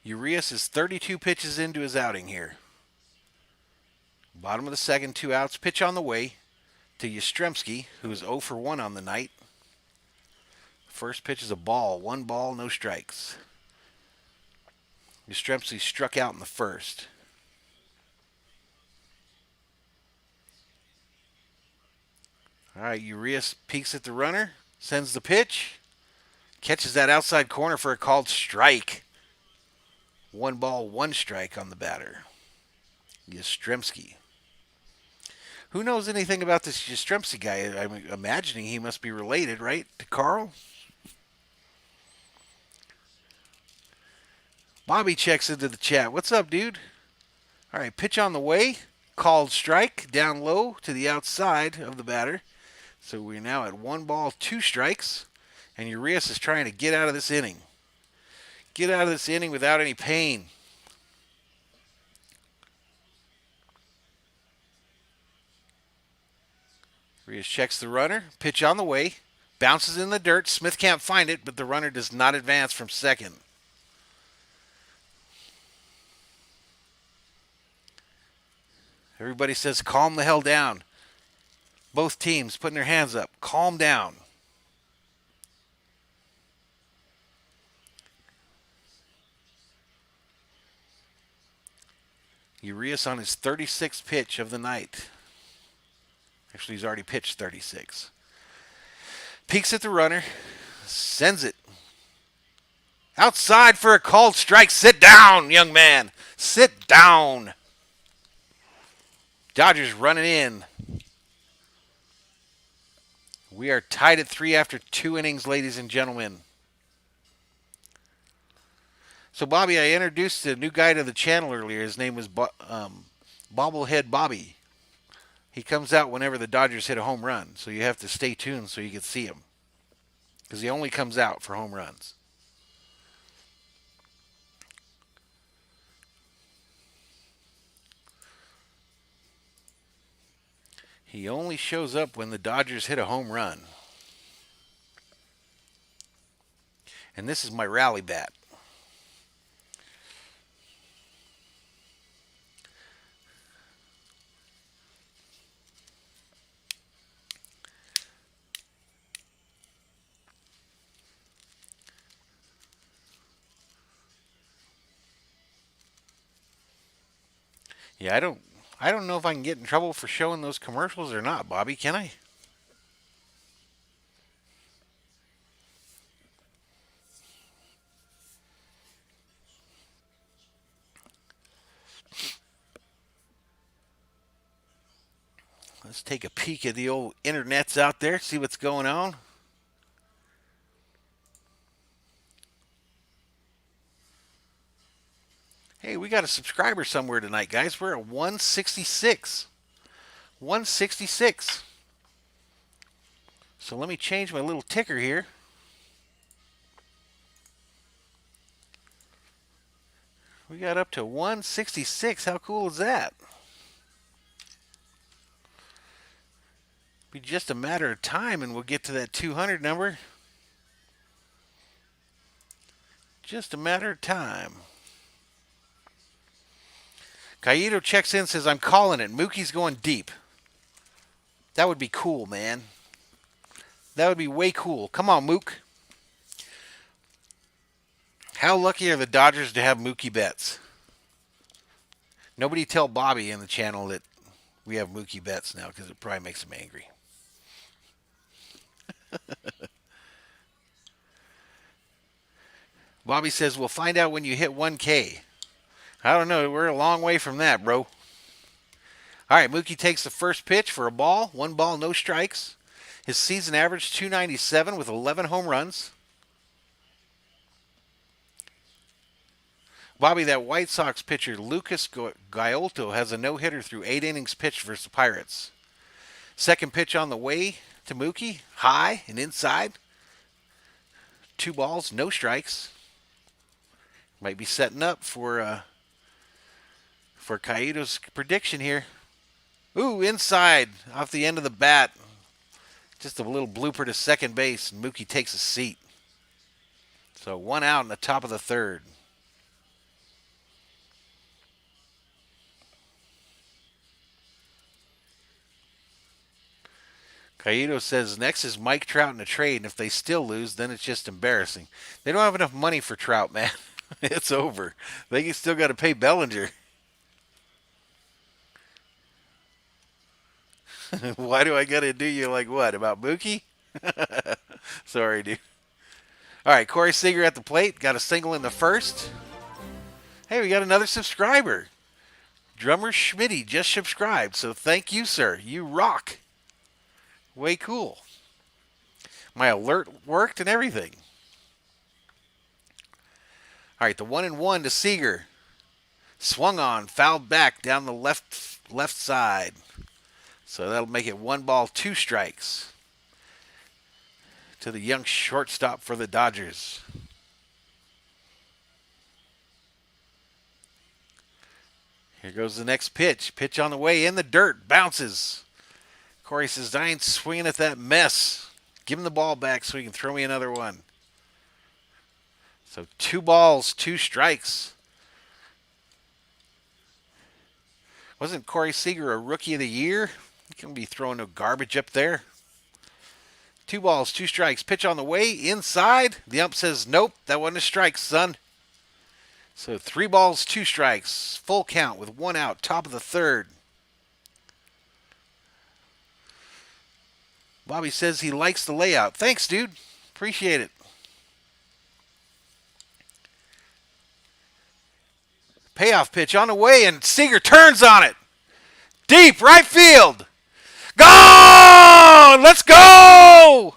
Urias is 32 pitches into his outing here. Bottom of the second, 2 outs. Pitch on the way to Yastrzemski, who is 0 for 1 on the night. First pitch is a ball. 1 ball, no strikes. Yastrzemski struck out in the first. All right, Urias peeks at the runner, sends the pitch, catches that outside corner for a called strike. 1 ball, 1 strike on the batter. Yastrzemski. Who knows anything about this Yastrzemski guy? I'm imagining he must be related, right, to Carl? Bobby checks into the chat. What's up, dude? All right, pitch on the way. Called strike, down low to the outside of the batter. So we're now at 1 ball, 2 strikes. And Urias is trying to get out of this inning. Get out of this inning without any pain. Urias checks the runner. Pitch on the way. Bounces in the dirt. Smith can't find it, but the runner does not advance from second. Everybody says, calm the hell down. Both teams putting their hands up. Calm down. Urias on his 36th pitch of the night. Actually, he's already pitched 36. Peeks at the runner. Sends it. Outside for a called strike. Sit down, young man. Sit down. Dodgers running in. We are tied at 3 after 2 innings, ladies and gentlemen. So, Bobby, I introduced a new guy to the channel earlier. His name was Bobblehead Bobby. He comes out whenever the Dodgers hit a home run, so you have to stay tuned so you can see him. Because he only comes out for home runs. He only shows up when the Dodgers hit a home run. And this is my rally bat. Yeah, I don't know if I can get in trouble for showing those commercials or not, Bobby, can I? Let's take a peek at the old internets out there, see what's going on. Hey, we got a subscriber somewhere tonight, guys. We're at 166. 166. So let me change my little ticker here. We got up to 166. How cool is that? Be just a matter of time and we'll get to that 200 number. Just a matter of time. Kaito checks in, says, I'm calling it. Mookie's going deep. That would be cool, man. That would be way cool. Come on, Mook. How lucky are the Dodgers to have Mookie Betts? Nobody tell Bobby in the channel that we have Mookie Betts now because it probably makes him angry. Bobby says, we'll find out when you hit 1K. I don't know. We're a long way from that, bro. All right, Mookie takes the first pitch for a ball. 1 ball, no strikes. His season average, 297 with 11 home runs. Bobby, that White Sox pitcher, Lucas Giolito, has a no-hitter through 8 innings pitched versus the Pirates. Second pitch on the way to Mookie, high and inside. 2 balls, no strikes. Might be setting up for Kaito's prediction here. Ooh, inside, off the end of the bat. Just a little blooper to second base, and Mookie takes a seat. So 1 out in the top of the 3rd. Kaito says next is Mike Trout in a trade, and if they still lose, then it's just embarrassing. They don't have enough money for Trout, man. It's over. They still got to pay Bellinger. Why do I got to do you like what? About Mookie? Sorry, dude. All right, Corey Seager at the plate. Got a single in the first. Hey, we got another subscriber. Drummer Schmitty just subscribed, so thank you, sir. You rock. Way cool. My alert worked and everything. All right, the 1-1 to Seager. Swung on, fouled back down the left side. So that'll make it 1 ball, 2 strikes to the young shortstop for the Dodgers. Here goes the next pitch. Pitch on the way in the dirt. Bounces. Corey says, I ain't swinging at that mess. Give him the ball back so he can throw me another one. So 2 balls, 2 strikes. Wasn't Corey Seager a rookie of the year? He can be throwing no garbage up there. 2 balls, 2 strikes. Pitch on the way, inside. The ump says, nope, that wasn't a strike, son. So 3 balls, 2 strikes. Full count with 1 out, top of the 3rd. Bobby says he likes the layout. Thanks, dude. Appreciate it. Payoff pitch on the way, and Seager turns on it. Deep right field. Gone! Let's go!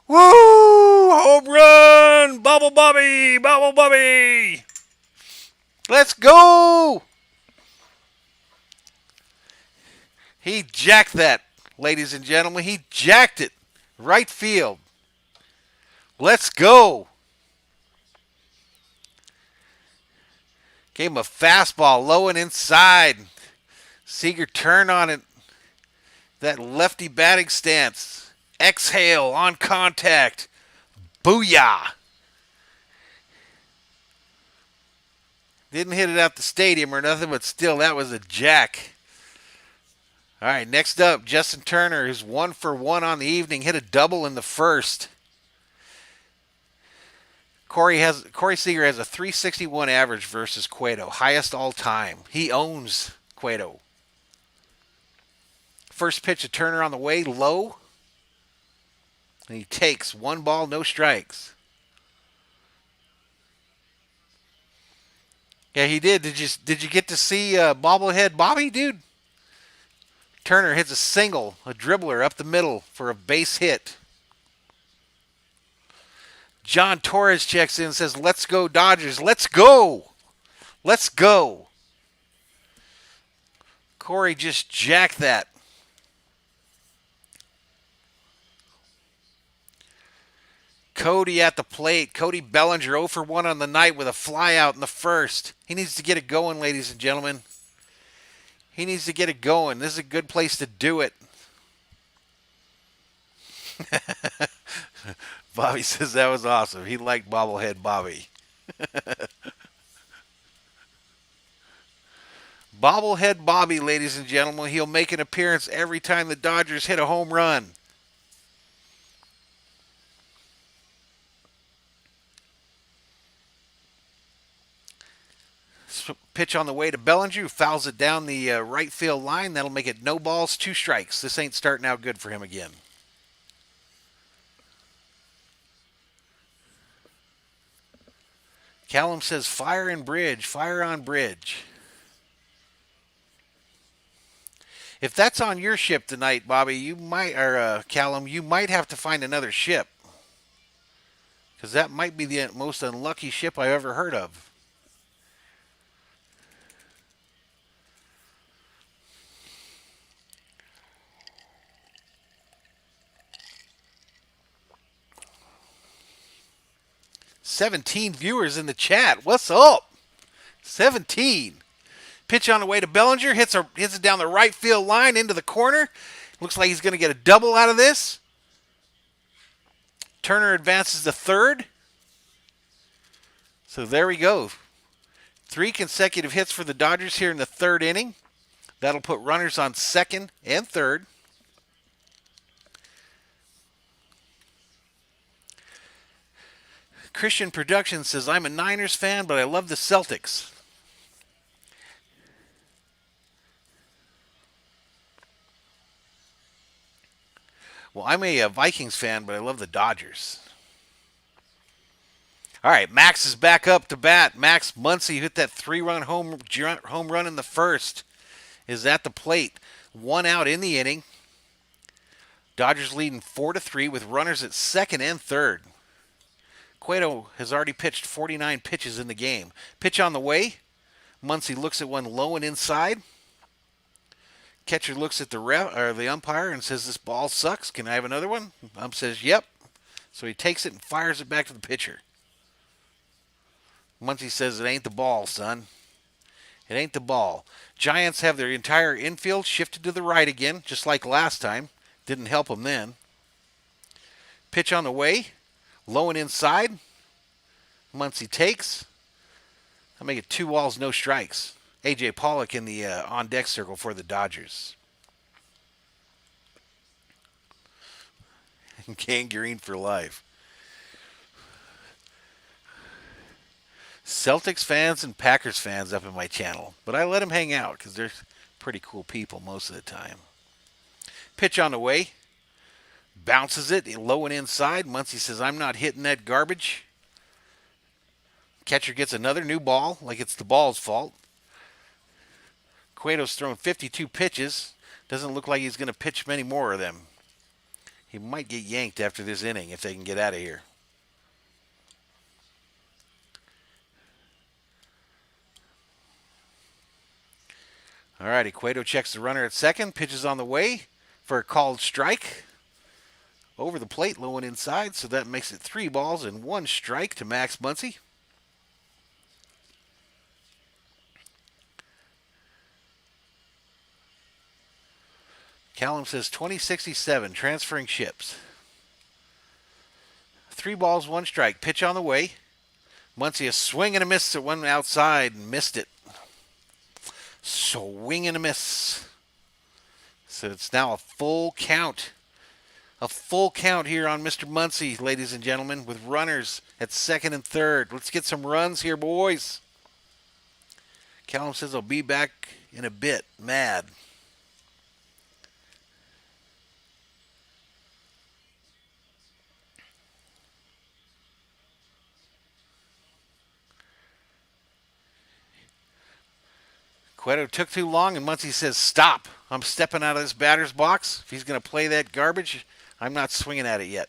Woo! Home run! Bubble Bobby! Bubble Bobby! Let's go! He jacked that, ladies and gentlemen. He jacked it. Right field. Let's go. Gave him a fastball low and inside. Seager turned on it. That lefty batting stance. Exhale on contact. Booyah. Didn't hit it out the stadium or nothing, but still, that was a jack. All right, next up, Justin Turner is 1-for-1 on the evening. Hit a double in the first. Corey Seager has a 361 average versus Cueto, highest all time. He owns Cueto. First pitch of Turner on the way, low. And he takes 1 ball, no strikes. Yeah, he did. Did you get to see bobblehead Bobby, dude? Turner hits a single, a dribbler up the middle for a base hit. John Torres checks in and says, "Let's go Dodgers. Let's go. Let's go." Corey just jacked that. Cody at the plate. Cody Bellinger 0-for-1 on the night with a flyout in the first. He needs to get it going, ladies and gentlemen. He needs to get it going. This is a good place to do it. Bobby says that was awesome. He liked bobblehead Bobby. Bobblehead Bobby, ladies and gentlemen. He'll make an appearance every time the Dodgers hit a home run. Pitch on the way to Bellinger, who fouls it down the right field line. That'll make it no balls, 2 strikes. This ain't starting out good for him again. Callum says, "Fire in Bridge, fire on Bridge." If that's on your ship tonight, Bobby, you might, or Callum, you might have to find another ship. Because that might be the most unlucky ship I've ever heard of. "17 viewers in the chat. What's up? 17. Pitch on the way to Bellinger. Hits it down the right field line into the corner. Looks like he's going to get a double out of this. Turner advances to third. So there we go. 3 consecutive hits for the Dodgers here in the 3rd inning. That'll put runners on 2nd and 3rd. Christian Production says, "I'm a Niners fan, but I love the Celtics." Well, I'm a Vikings fan, but I love the Dodgers. All right, Max is back up to bat. Max Muncy hit that 3-run home run in the first. Is at the plate. 1 out in the inning. Dodgers leading 4-3 with runners at 2nd and 3rd. Cueto has already pitched 49 pitches in the game. Pitch on the way. Muncy looks at one low and inside. Catcher looks at the umpire and says, "This ball sucks. Can I have another one?" Ump says, "Yep." So he takes it and fires it back to the pitcher. Muncy says, "It ain't the ball, son. It ain't the ball." Giants have their entire infield shifted to the right again, just like last time. Didn't help them then. Pitch on the way. Low and inside. Muncy takes. I'll make it 2 balls, no strikes. A.J. Pollock in the on-deck circle for the Dodgers. Gangrene for life. Celtics fans and Packers fans up in my channel. But I let them hang out because they're pretty cool people most of the time. Pitch on the way. Bounces it low and inside. Muncy says, "I'm not hitting that garbage." Catcher gets another new ball, like it's the ball's fault. Cueto's thrown 52 pitches. Doesn't look like he's going to pitch many more of them. He might get yanked after this inning if they can get out of here. All righty, Cueto checks the runner at 2nd. Pitches on the way for a called strike. Over the plate, low and inside, so that makes it 3 balls and 1 strike to Max Muncy. Callum says 2067, transferring ships. 3 balls, 1 strike. Pitch on the way. Muncy a swing and a miss at one outside and missed it. Swing and a miss. So it's now a full count. A full count here on Mr. Muncy, ladies and gentlemen, with runners at second and third. Let's get some runs here, boys. Callum says I'll be back in a bit. Mad. Cueto took too long, and Muncy says, stop. I'm stepping out of this batter's box. If he's going to play that garbage, I'm not swinging at it yet.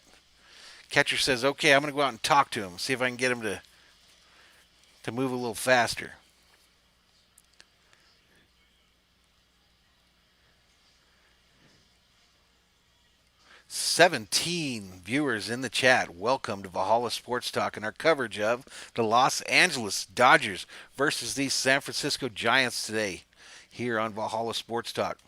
Catcher says, okay, I'm going to go out and talk to him, see if I can get him to move a little faster. "17 viewers in the chat. Welcome to Valhalla Sports Talk and our coverage of the Los Angeles Dodgers versus the San Francisco Giants today here on Valhalla Sports Talk.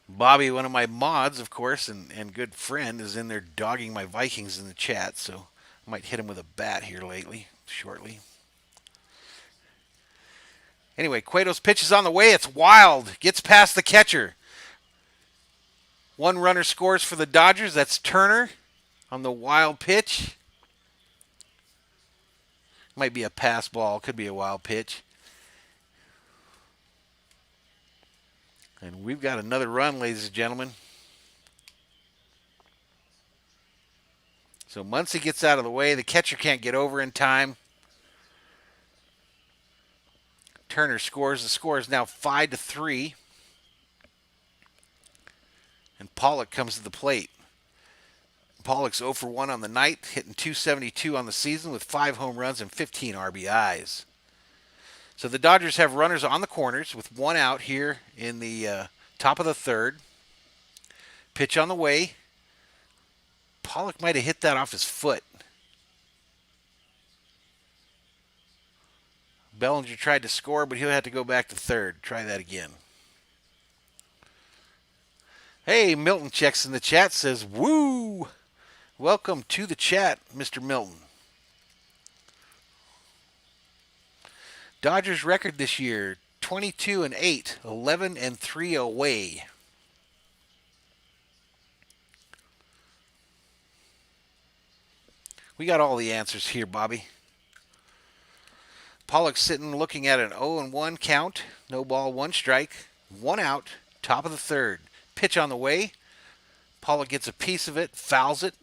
Bobby, one of my mods, of course, and good friend, is in there dogging my Vikings in the chat, so I might hit him with a bat here shortly. Anyway, Cueto's pitch is on the way. It's wild. Gets past the catcher. 1 runner scores for the Dodgers. That's Turner on the wild pitch. Might be a pass ball. Could be a wild pitch. And we've got another run, ladies and gentlemen. So Muncy gets out of the way. The catcher can't get over in time. Turner scores. The score is now 5-3. And Pollock comes to the plate. Pollock's 0 for 1 on the night, hitting .272 on the season with 5 home runs and 15 RBIs. So the Dodgers have runners on the corners with 1 out here in the top of the third. Pitch on the way. Pollock might have hit that off his foot. Bellinger tried to score, but he'll have to go back to third. Try that again. Hey, Milton checks in the chat, says, woo! Welcome to the chat, Mr. Milton. Dodgers record this year, 22-8, 11-3 away. We got all the answers here, Bobby. Pollock sitting looking at an 0-1 count. No ball, 1 strike. 1 out, top of the third. Pitch on the way. Pollock gets a piece of it, fouls it.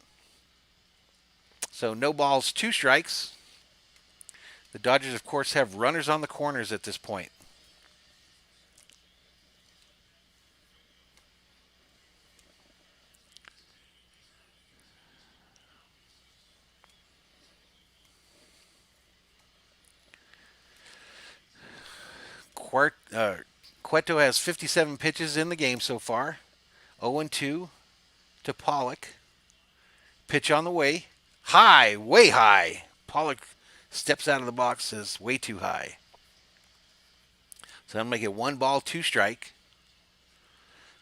So no balls, 2 strikes. The Dodgers, of course, have runners on the corners at this point. Cueto has 57 pitches in the game so far. 0-2 to Pollock. Pitch on the way. High, way high. Pollock steps out of the box, says way too high. So that'll make it 1 ball, 2 strike.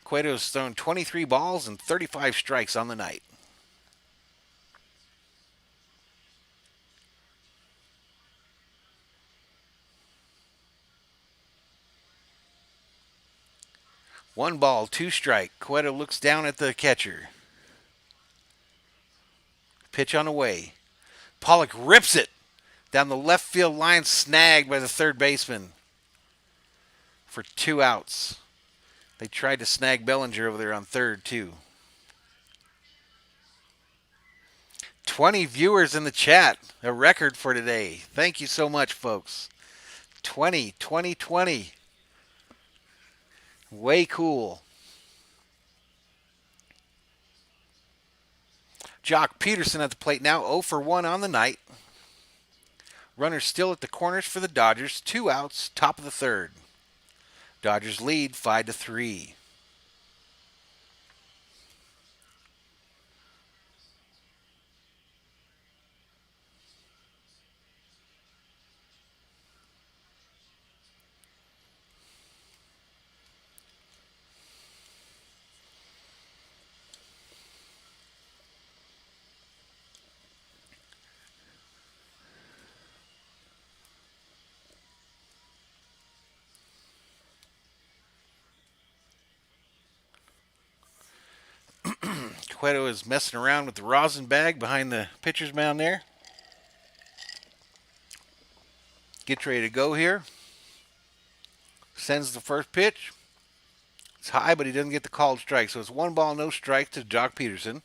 Cueto's thrown 23 balls and 35 strikes on the night. One ball, 2 strike. Cueto looks down at the catcher. Pitch on the way. Pollock rips it down the left field line, snagged by the third baseman for 2 outs. They tried to snag Bellinger over there on third, too. 20 viewers in the chat, a record for today. Thank you so much, folks. 20. Way cool. Jock Peterson at the plate now, 0 for 1 on the night. Runners still at the corners for the Dodgers. 2 outs, top of the third. Dodgers lead 5-3. Cueto is messing around with the rosin bag behind the pitcher's mound there. Gets ready to go here. Sends the first pitch. It's high, but he doesn't get the called strike. So it's 1 ball, no strike to Jock Peterson.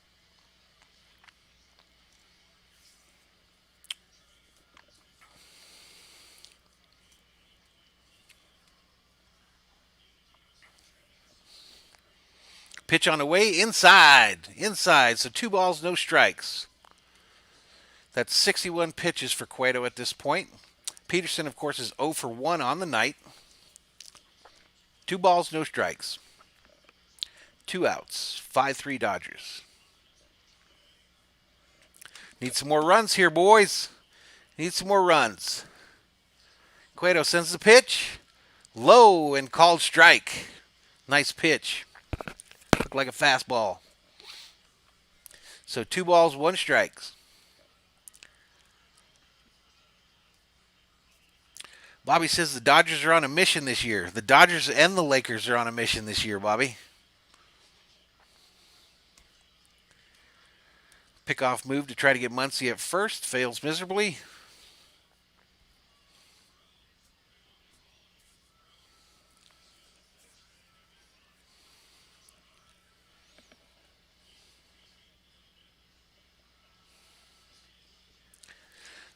Pitch on the way, inside. So 2 balls, no strikes. That's 61 pitches for Cueto at this point. Peterson, of course, is 0 for 1 on the night. 2 balls, no strikes. 2 outs. 5-3 Dodgers. Need some more runs here, boys. Need some more runs. Cueto sends the pitch. Low and called strike. Nice pitch. Looked like a fastball. So 2 balls, 1 strike. Bobby says the Dodgers are on a mission this year. The Dodgers and the Lakers are on a mission this year, Bobby. Pickoff move to try to get Muncy at first. Fails miserably.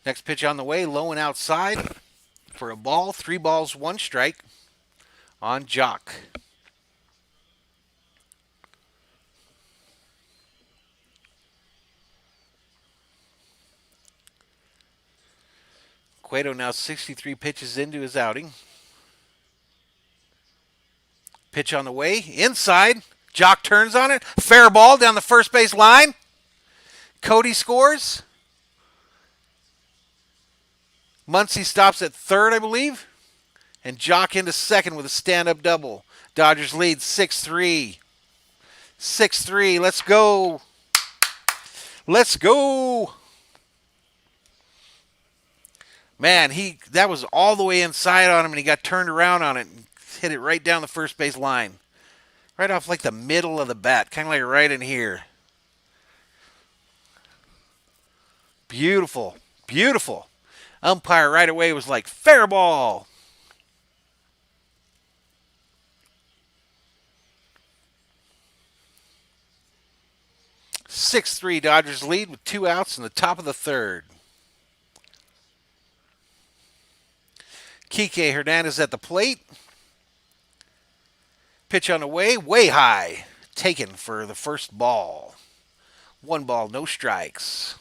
Next pitch on the way, low and outside for a ball. 3 balls, 1 strike on Jock. Cueto now 63 pitches into his outing. Pitch on the way, inside. Jock turns on it. Fair ball down the first base line. Cody scores. Muncy stops at third, I believe. And Jock into second with a stand-up double. Dodgers lead 6-3. 6-3. Let's go. Let's go. Man, that was all the way inside on him, and he got turned around on it and hit it right down the first base line. Right off like the middle of the bat, kind of like right in here. Beautiful. Beautiful. Umpire right away was like, fair ball. "6-3 Dodgers lead with 2 outs in the top of the third. Kike Hernandez at the plate. Pitch on the way high. Taken for the first ball. 1 ball, no strikes.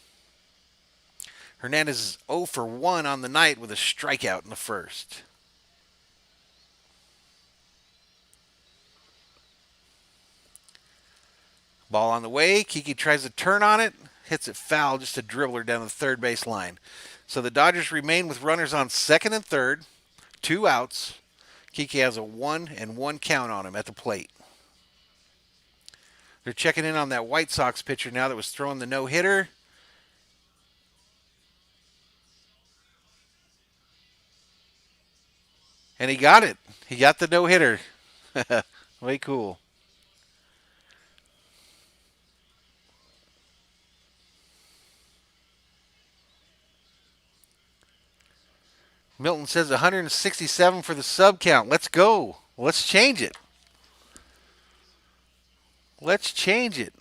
Hernandez is 0 for 1 on the night with a strikeout in the first. Ball on the way. Kike tries to turn on it. Hits it foul, just a dribbler down the third base line. So the Dodgers remain with runners on second and third. 2 outs. Kike has a 1-1 count on him at the plate. They're checking in on that White Sox pitcher now that was throwing the no-hitter. And he got it. He got the no-hitter. Way cool. Milton says 167 for the sub count. Let's go. Let's change it. Let's change it.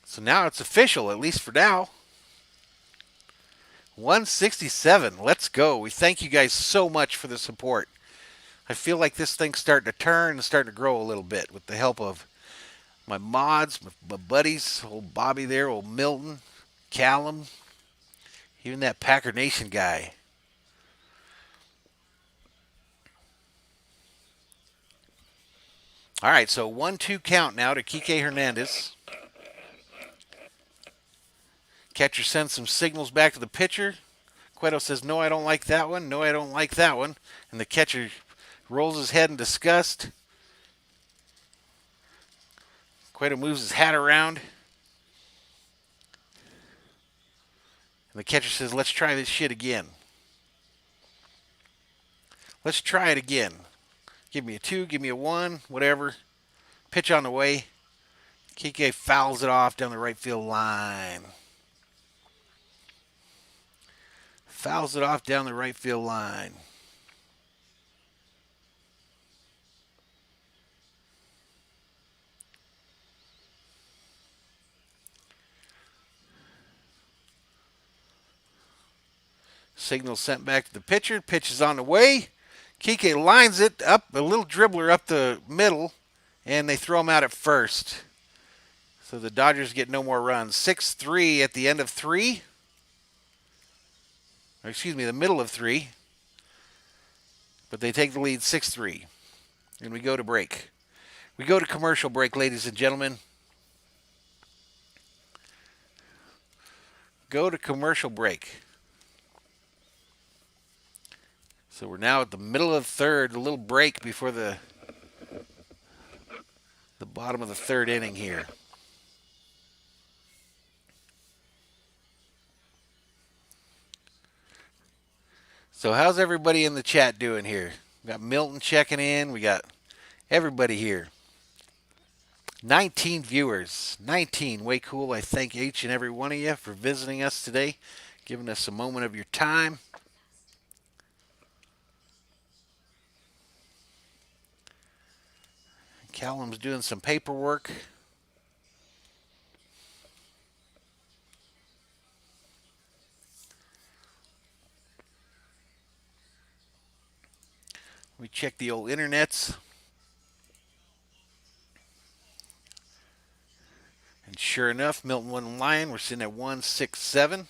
So now it's official, at least for now. 167. Let's go. We thank you guys so much for the support. I feel like this thing's starting to turn and starting to grow a little bit with the help of my mods, my buddies, old Bobby there, old Milton, Callum, even that Packer Nation guy. All right, so 1-2 count now to Kike Hernandez. Catcher sends some signals back to the pitcher. Cueto says, no, I don't like that one. No, I don't like that one. And the catcher rolls his head in disgust. Cueto moves his hat around. And the catcher says, let's try this shit again. Let's try it again. Give me a 2, give me a 1, whatever. Pitch on the way. Kike fouls it off down the right field line. Fouls it off down the right field line. Signal sent back to the pitcher. Pitch is on the way. Kike lines it up, a little dribbler up the middle, and they throw him out at first. So the Dodgers get no more runs. 6-3 at the end of 3. Or excuse me, the middle of 3. But they take the lead 6-3. And we go to break. We go to commercial break, ladies and gentlemen. Go to commercial break. So we're now at the middle of the third, a little break before the bottom of the third inning here. So how's everybody in the chat doing here? We got Milton checking in. We got everybody here. 19 viewers. 19. Way cool. I thank each and every one of you for visiting us today, giving us a moment of your time. Callum's doing some paperwork. We check the old internets. And sure enough, Milton won line. We're sitting at 167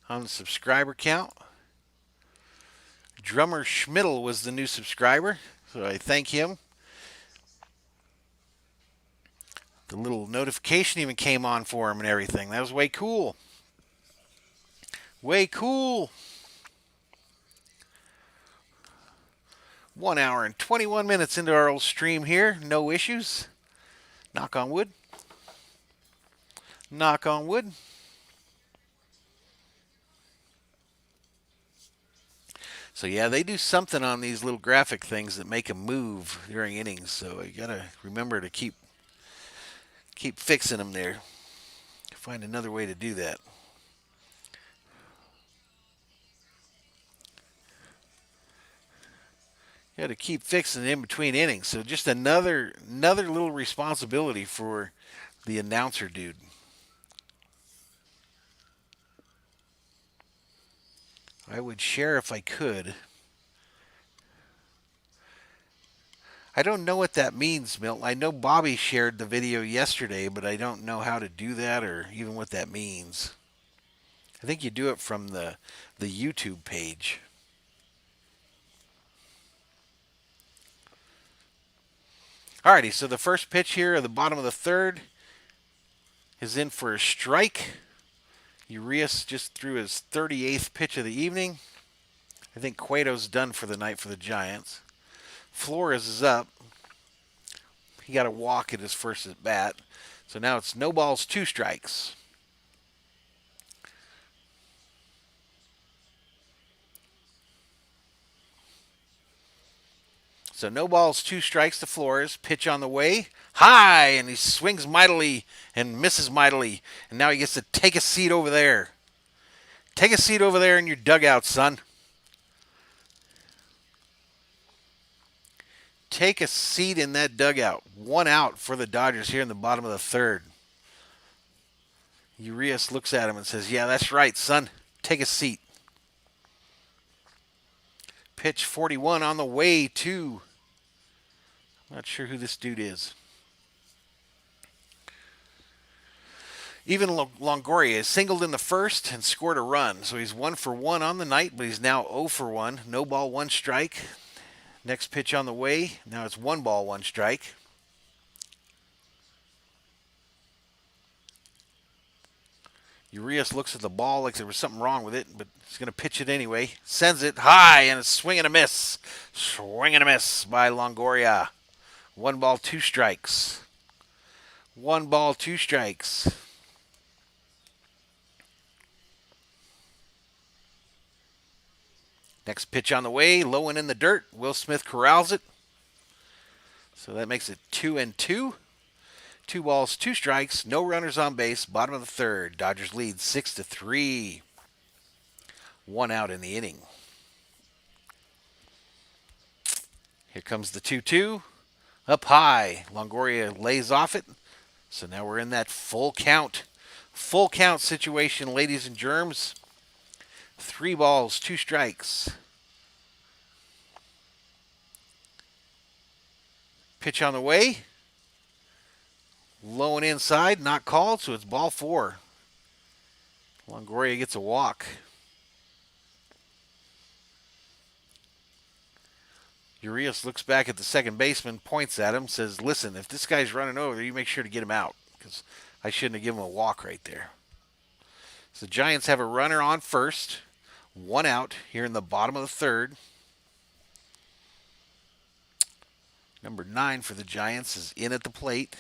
on the subscriber count. Drummer Schmidl was the new subscriber, so I thank him. The little notification even came on for him and everything. That was way cool. Way cool. 1 hour and 21 minutes into our old stream here. No issues. Knock on wood. Knock on wood. So yeah, they do something on these little graphic things that make them move during innings. So you gotta remember to keep fixing them there. Find another way to do that. You got to keep fixing it in between innings. So just another little responsibility for the announcer dude. I would share if I could. I don't know what that means, Milt. I know Bobby shared the video yesterday, but I don't know how to do that or even what that means. I think you do it from the YouTube page. Alrighty, so the first pitch here at the bottom of the third is in for a strike. Urias just threw his 38th pitch of the evening. I think Cueto's done for the night for the Giants. Flores is up. He got a walk at his first at bat. So now it's no balls, 2 strikes. So no balls, 2 strikes to Flores. Pitch on the way. High, and he swings mightily and misses mightily. And now he gets to take a seat over there. Take a seat over there in your dugout, son. Take a seat in that dugout. 1 out for the Dodgers here in the bottom of the third. Urias looks at him and says, yeah, that's right, son. Take a seat. Pitch 41 on the way to. I'm not sure who this dude is. Even Longoria singled in the first and scored a run. So he's 1 for 1 on the night, but he's now 0 for 1. No ball, 1 strike. Next pitch on the way. Now it's 1 ball, 1 strike. Urias looks at the ball like there was something wrong with it, but he's going to pitch it anyway. Sends it high, and it's swing and a miss. Swing and a miss by Longoria. 1 ball, 2 strikes. 1 ball, 2 strikes. Next pitch on the way, low and in the dirt. Will Smith corrals it. So that makes it 2-2. 2 balls, 2 strikes, no runners on base. Bottom of the third. Dodgers lead 6-3. 1 out in the inning. Here comes the 2-2. Up high. Longoria lays off it. So now we're in that full count. Full count situation, ladies and germs. 3 balls, 2 strikes. Pitch on the way. Low and inside, not called, so it's ball 4. Longoria gets a walk. Urias looks back at the second baseman, points at him, says, listen, if this guy's running over, you make sure to get him out, because I shouldn't have given him a walk right there. So the Giants have a runner on first. 1 out here in the bottom of the third. Number 9 for the Giants is in at the plate.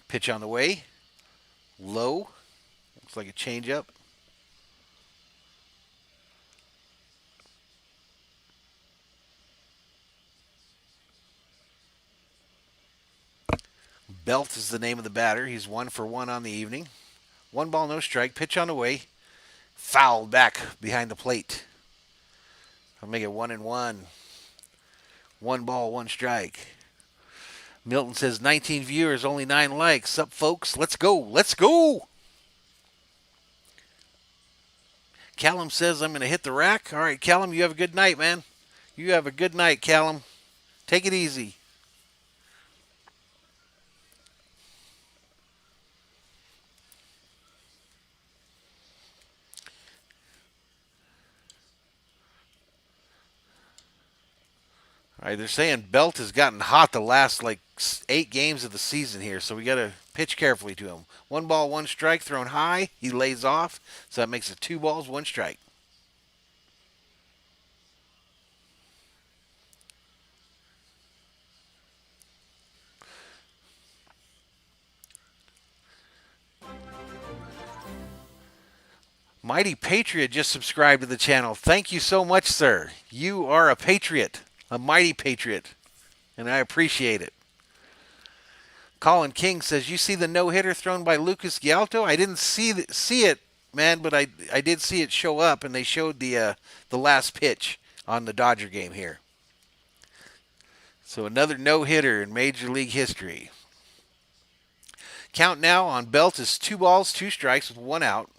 Pitch on the way. Low. Looks like a changeup. Belt is the name of the batter. He's 1 for 1 on the evening. 1 ball, no strike. Pitch on the way. Fouled back behind the plate. I'll make it 1-1. 1 ball, 1 strike. Milton says 19 viewers, only 9 likes. Up, folks. Let's go. Let's go. Callum says I'm going to hit the rack. All right, Callum, you have a good night, man. You have a good night, Callum. Take it easy. All right, they're saying Belt has gotten hot the last 8 games of the season here, so we got to pitch carefully to him. 1 ball, 1 strike, thrown high. He lays off, so that makes it 2 balls, 1 strike. Mighty Patriot just subscribed to the channel. Thank you so much, sir. You are a patriot, a mighty patriot, and I appreciate it. Colin King says, you see the no-hitter thrown by Lucas Gialto? I didn't see it, man, but I did see it show up, and they showed the last pitch on the Dodger game here. So another no-hitter in Major League history. Count now on Belt is 2 balls, 2 strikes with 1 out.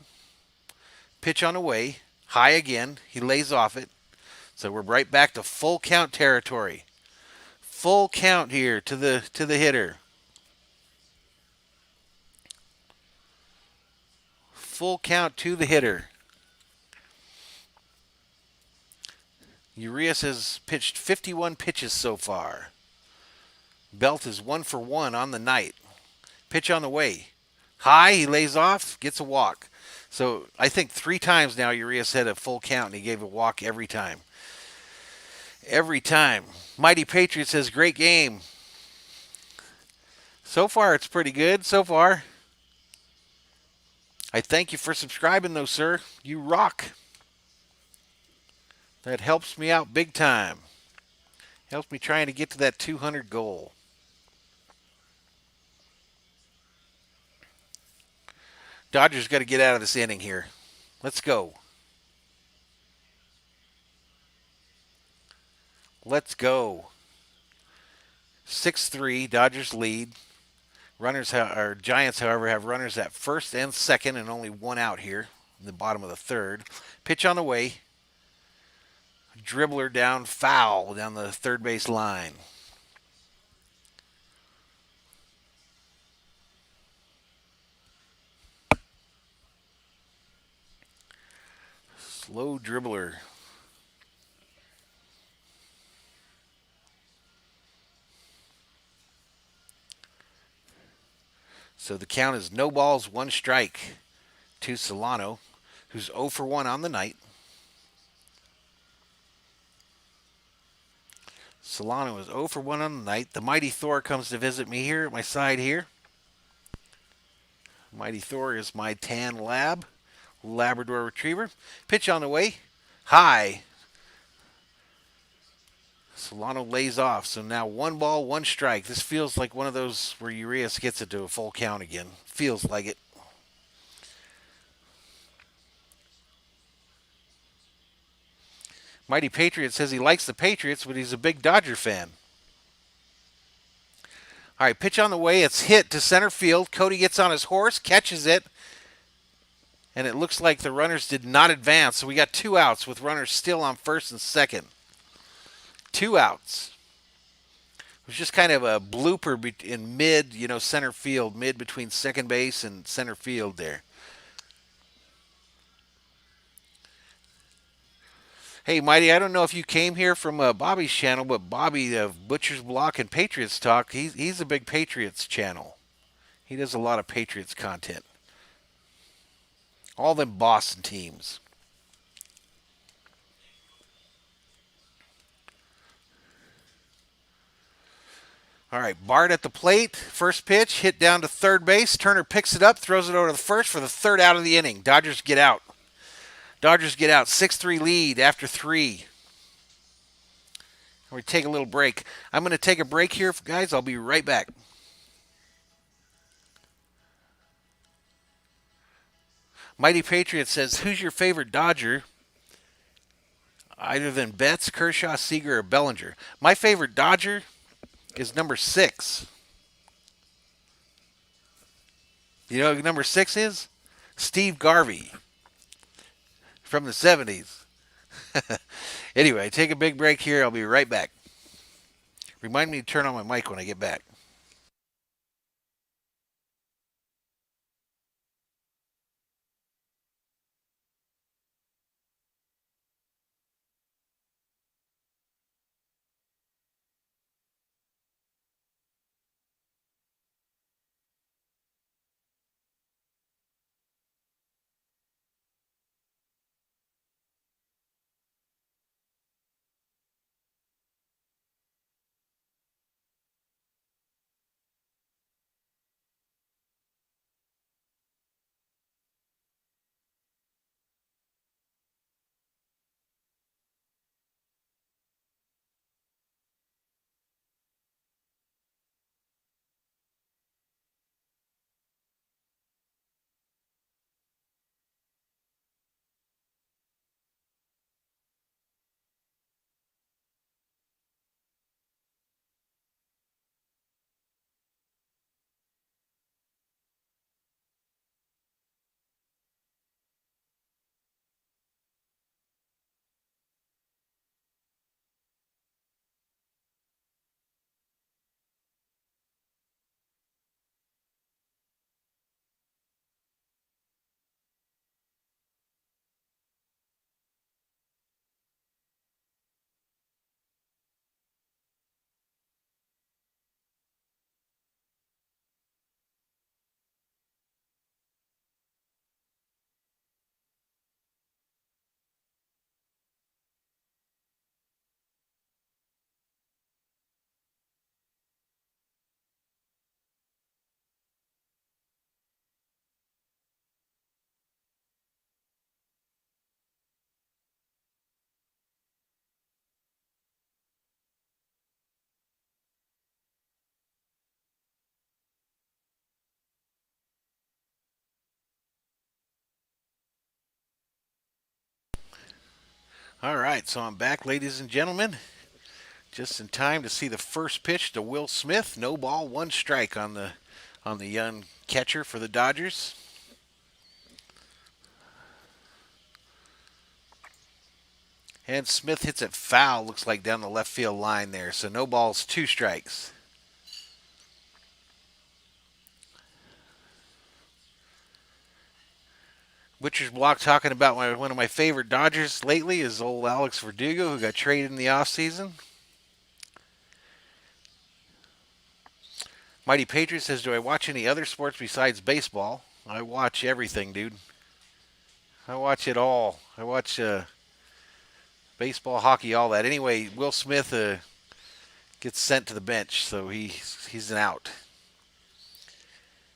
Pitch on the way, high again. He lays off it. So we're right back to full count territory. Full count here to the hitter. Full count to the hitter. Urias has pitched 51 pitches so far. Belt is 1 for 1 on the night. Pitch on the way. High, he lays off, gets a walk. So I think 3 times now Urias had a full count, and he gave a walk every time. Every time. Mighty Patriot says, great game. So far, it's pretty good. So far. I thank you for subscribing, though, sir. You rock. That helps me out big time. Helps me trying to get to that 200 goal. Dodgers got to get out of this inning here. Let's go. Let's go. 6-3, Dodgers lead. Giants, however, have runners at first and second and only 1 out here in the bottom of the third. Pitch on the way. Dribbler down, foul down the third base line. Slow dribbler. So the count is no balls, 1 strike to Solano, who's 0 for 1 on the night. Solano is 0 for 1 on the night. The Mighty Thor comes to visit me here at my side here. Mighty Thor is my tan Labrador Retriever. Pitch on the way. high. Solano lays off. So now 1 ball, 1 strike. This feels like one of those where Urias gets it to a full count again. Feels like it. Mighty Patriot says he likes the Patriots, but he's a big Dodger fan. All right, pitch on the way. It's hit to center field. Cody gets on his horse, catches it, and it looks like the runners did not advance. So we got 2 outs with runners still on first and second. 2 outs. It was just kind of a blooper in mid, center field, mid between second base and center field there. Hey, Mighty, I don't know if you came here from Bobby's channel, but Bobby of Butcher's Block and Patriots Talk, he's a big Patriots channel. He does a lot of Patriots content. All them Boston teams. All right, Bart at the plate. First pitch, hit down to third base. Turner picks it up, throws it over to the first for the third out of the inning. Dodgers get out. 6-3 lead after 3. We take a little break. I'm going to take a break here, guys. I'll be right back. Mighty Patriot says, who's your favorite Dodger? Either than Betts, Kershaw, Seager, or Bellinger. My favorite Dodger is number 6. You know who number 6 is? Steve Garvey from the 70s. Anyway, take a big break here. I'll be right back. Remind me to turn on my mic when I get back. All right, so I'm back, ladies and gentlemen. Just in time to see the first pitch to Will Smith. No ball, 1 strike on the young catcher for the Dodgers. And Smith hits it foul, looks like down the left field line there. So no balls, 2 strikes. Butcher's Block talking about one of my favorite Dodgers lately is old Alex Verdugo, who got traded in the offseason. Mighty Patriot says, do I watch any other sports besides baseball? I watch everything, dude. I watch it all. I watch baseball, hockey, all that. Anyway, Will Smith gets sent to the bench, so he's an out.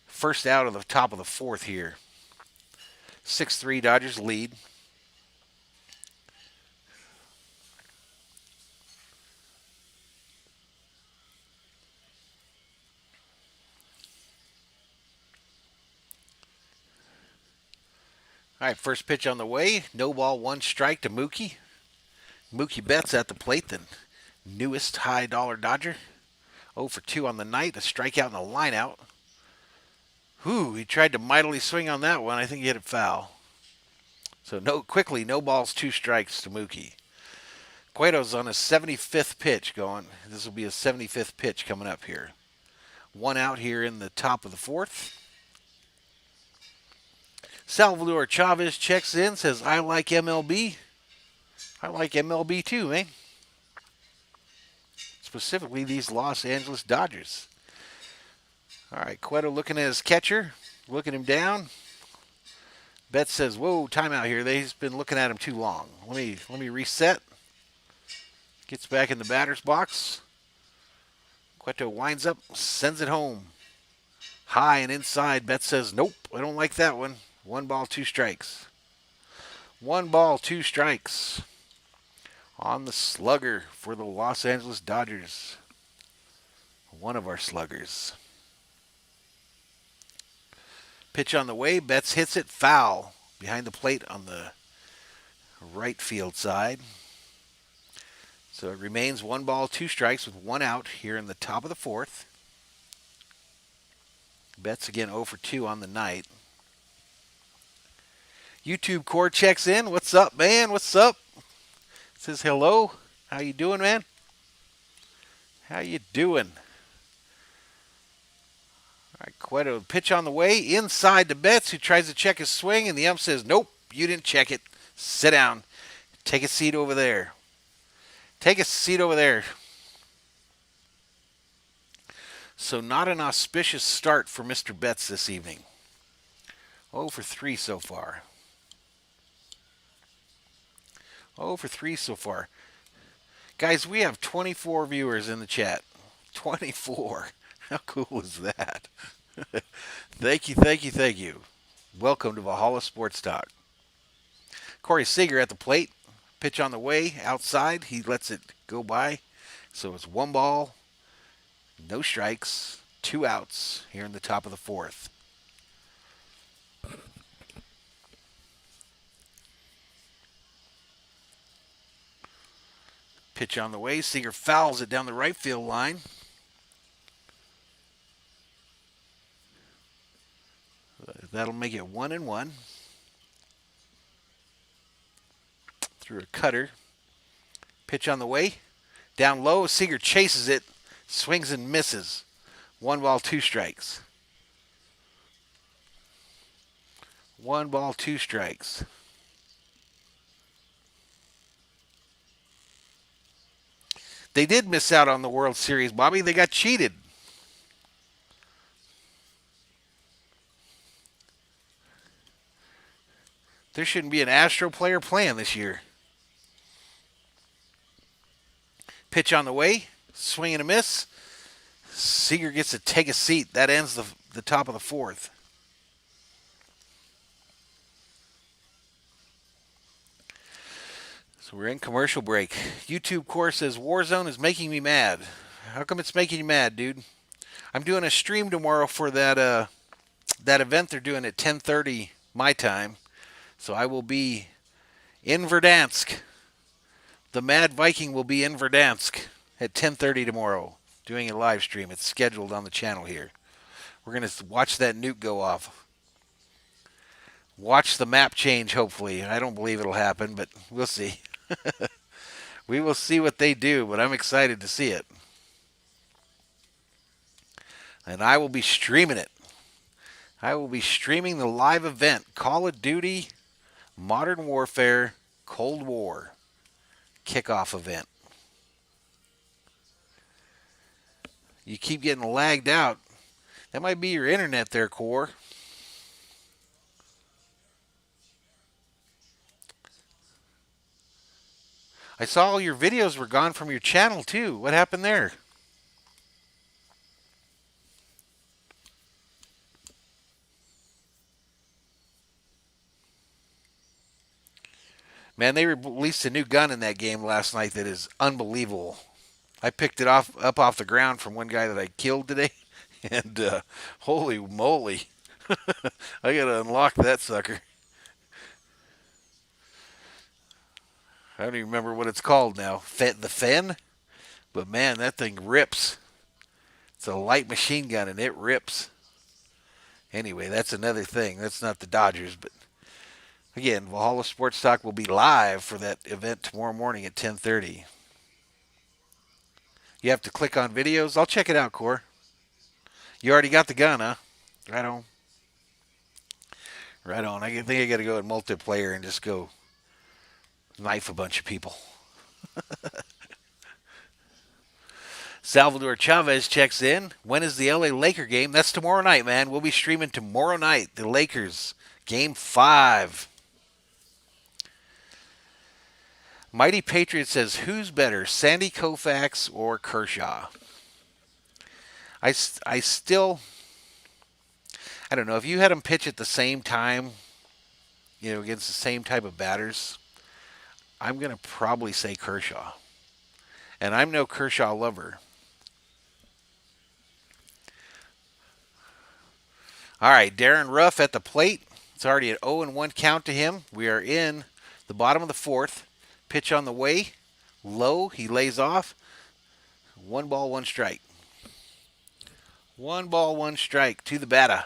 First out of the top of the 4th here. 6-3 Dodgers lead. All right, first pitch on the way. No ball, one strike to Mookie. Mookie Betts at the plate, the newest high dollar Dodger. 0 for 2 on the night, a strikeout and a lineout. Whew, he tried to mightily swing on that one. I think he hit it foul. So no balls, two strikes to Mookie. Cueto's on his 75th pitch going. This will be his 75th pitch coming up here. One out here in the top of the fourth. Salvador Chavez checks in, says, I like MLB. I like MLB too, man. Specifically these Los Angeles Dodgers. All right, Cueto looking at his catcher, looking him down. Betts says, whoa, timeout here. They've been looking at him too long. Let me reset. Gets back in the batter's box. Cueto winds up, sends it home. High and inside. Betts says, nope, I don't like that one. 1 ball, 2 strikes. 1 ball, 2 strikes on the slugger for the Los Angeles Dodgers. One of our sluggers. Pitch on the way. Betts hits it foul behind the plate on the right field side. So it remains 1 ball, 2 strikes with 1 out here in the top of the fourth. Betts again 0 for 2 on the night. YouTube Core checks in. What's up, man? What's up? Says hello. How you doing, man? How you doing? All right, Cueto, pitch on the way. Inside to Betts, who tries to check his swing, and the ump says, nope, you didn't check it. Sit down. Take a seat over there. Take a seat over there. So not an auspicious start for Mr. Betts this evening. 0 for 3 so far. 0 for 3 so far. Guys, we have 24 viewers in the chat. 24. How cool is that? Thank you, thank you, thank you. Welcome to Valhalla Sports Talk. Corey Seager at the plate. Pitch on the way. Outside. He lets it go by. So it's 1 ball, no strikes, 2 outs here in the top of the fourth. Pitch on the way. Seager fouls it down the right field line. That'll make it 1-1. Through a cutter. Pitch on the way. Down low. Seager chases it. Swings and misses. 1 ball, 2 strikes. 1 ball, 2 strikes. They did miss out on the World Series, Bobby. They got cheated. There shouldn't be an Astro player playing this year. Pitch on the way. Swing and a miss. Seager gets to take a seat. That ends the top of the fourth. So we're in commercial break. YouTube Core says, Warzone is making me mad. How come it's making you mad, dude? I'm doing a stream tomorrow for that event they're doing at 10:30 my time. So I will be in Verdansk. The Mad Viking will be in Verdansk at 10:30 tomorrow doing a live stream. It's scheduled on the channel here. We're going to watch that nuke go off. Watch the map change, hopefully. I don't believe it'll happen, but we'll see. We will see what they do, but I'm excited to see it. And I will be streaming it. I will be streaming the live event, Call of Duty Modern Warfare Cold War kickoff event. You keep getting lagged out. That might be your internet there, Core. I saw all your videos were gone from your channel, too. What happened there? Man, they released a new gun in that game last night that is unbelievable. I picked it up off the ground from one guy that I killed today, and holy moly, I gotta unlock that sucker. I don't even remember what it's called now. The Fen? But man, that thing rips. It's a light machine gun and it rips. Anyway, that's another thing. That's not the Dodgers, but again, Valhalla Sports Talk will be live for that event tomorrow morning at 10:30. You have to click on videos. I'll check it out, Core. You already got the gun, huh? Right on. Right on. I think I got to go in multiplayer and just go knife a bunch of people. Salvador Chavez checks in. When is the LA Laker game? That's tomorrow night, man. We'll be streaming tomorrow night. The Lakers, Game 5. Mighty Patriot says, who's better, Sandy Koufax or Kershaw? I still, I don't know. If you had them pitch at the same time, against the same type of batters, I'm going to probably say Kershaw. And I'm no Kershaw lover. All right, Darren Ruff at the plate. It's already an 0-1 count to him. We are in the bottom of the fourth. Pitch on the way. Low. He lays off. 1 ball, 1 strike. 1 ball, 1 strike to the batter.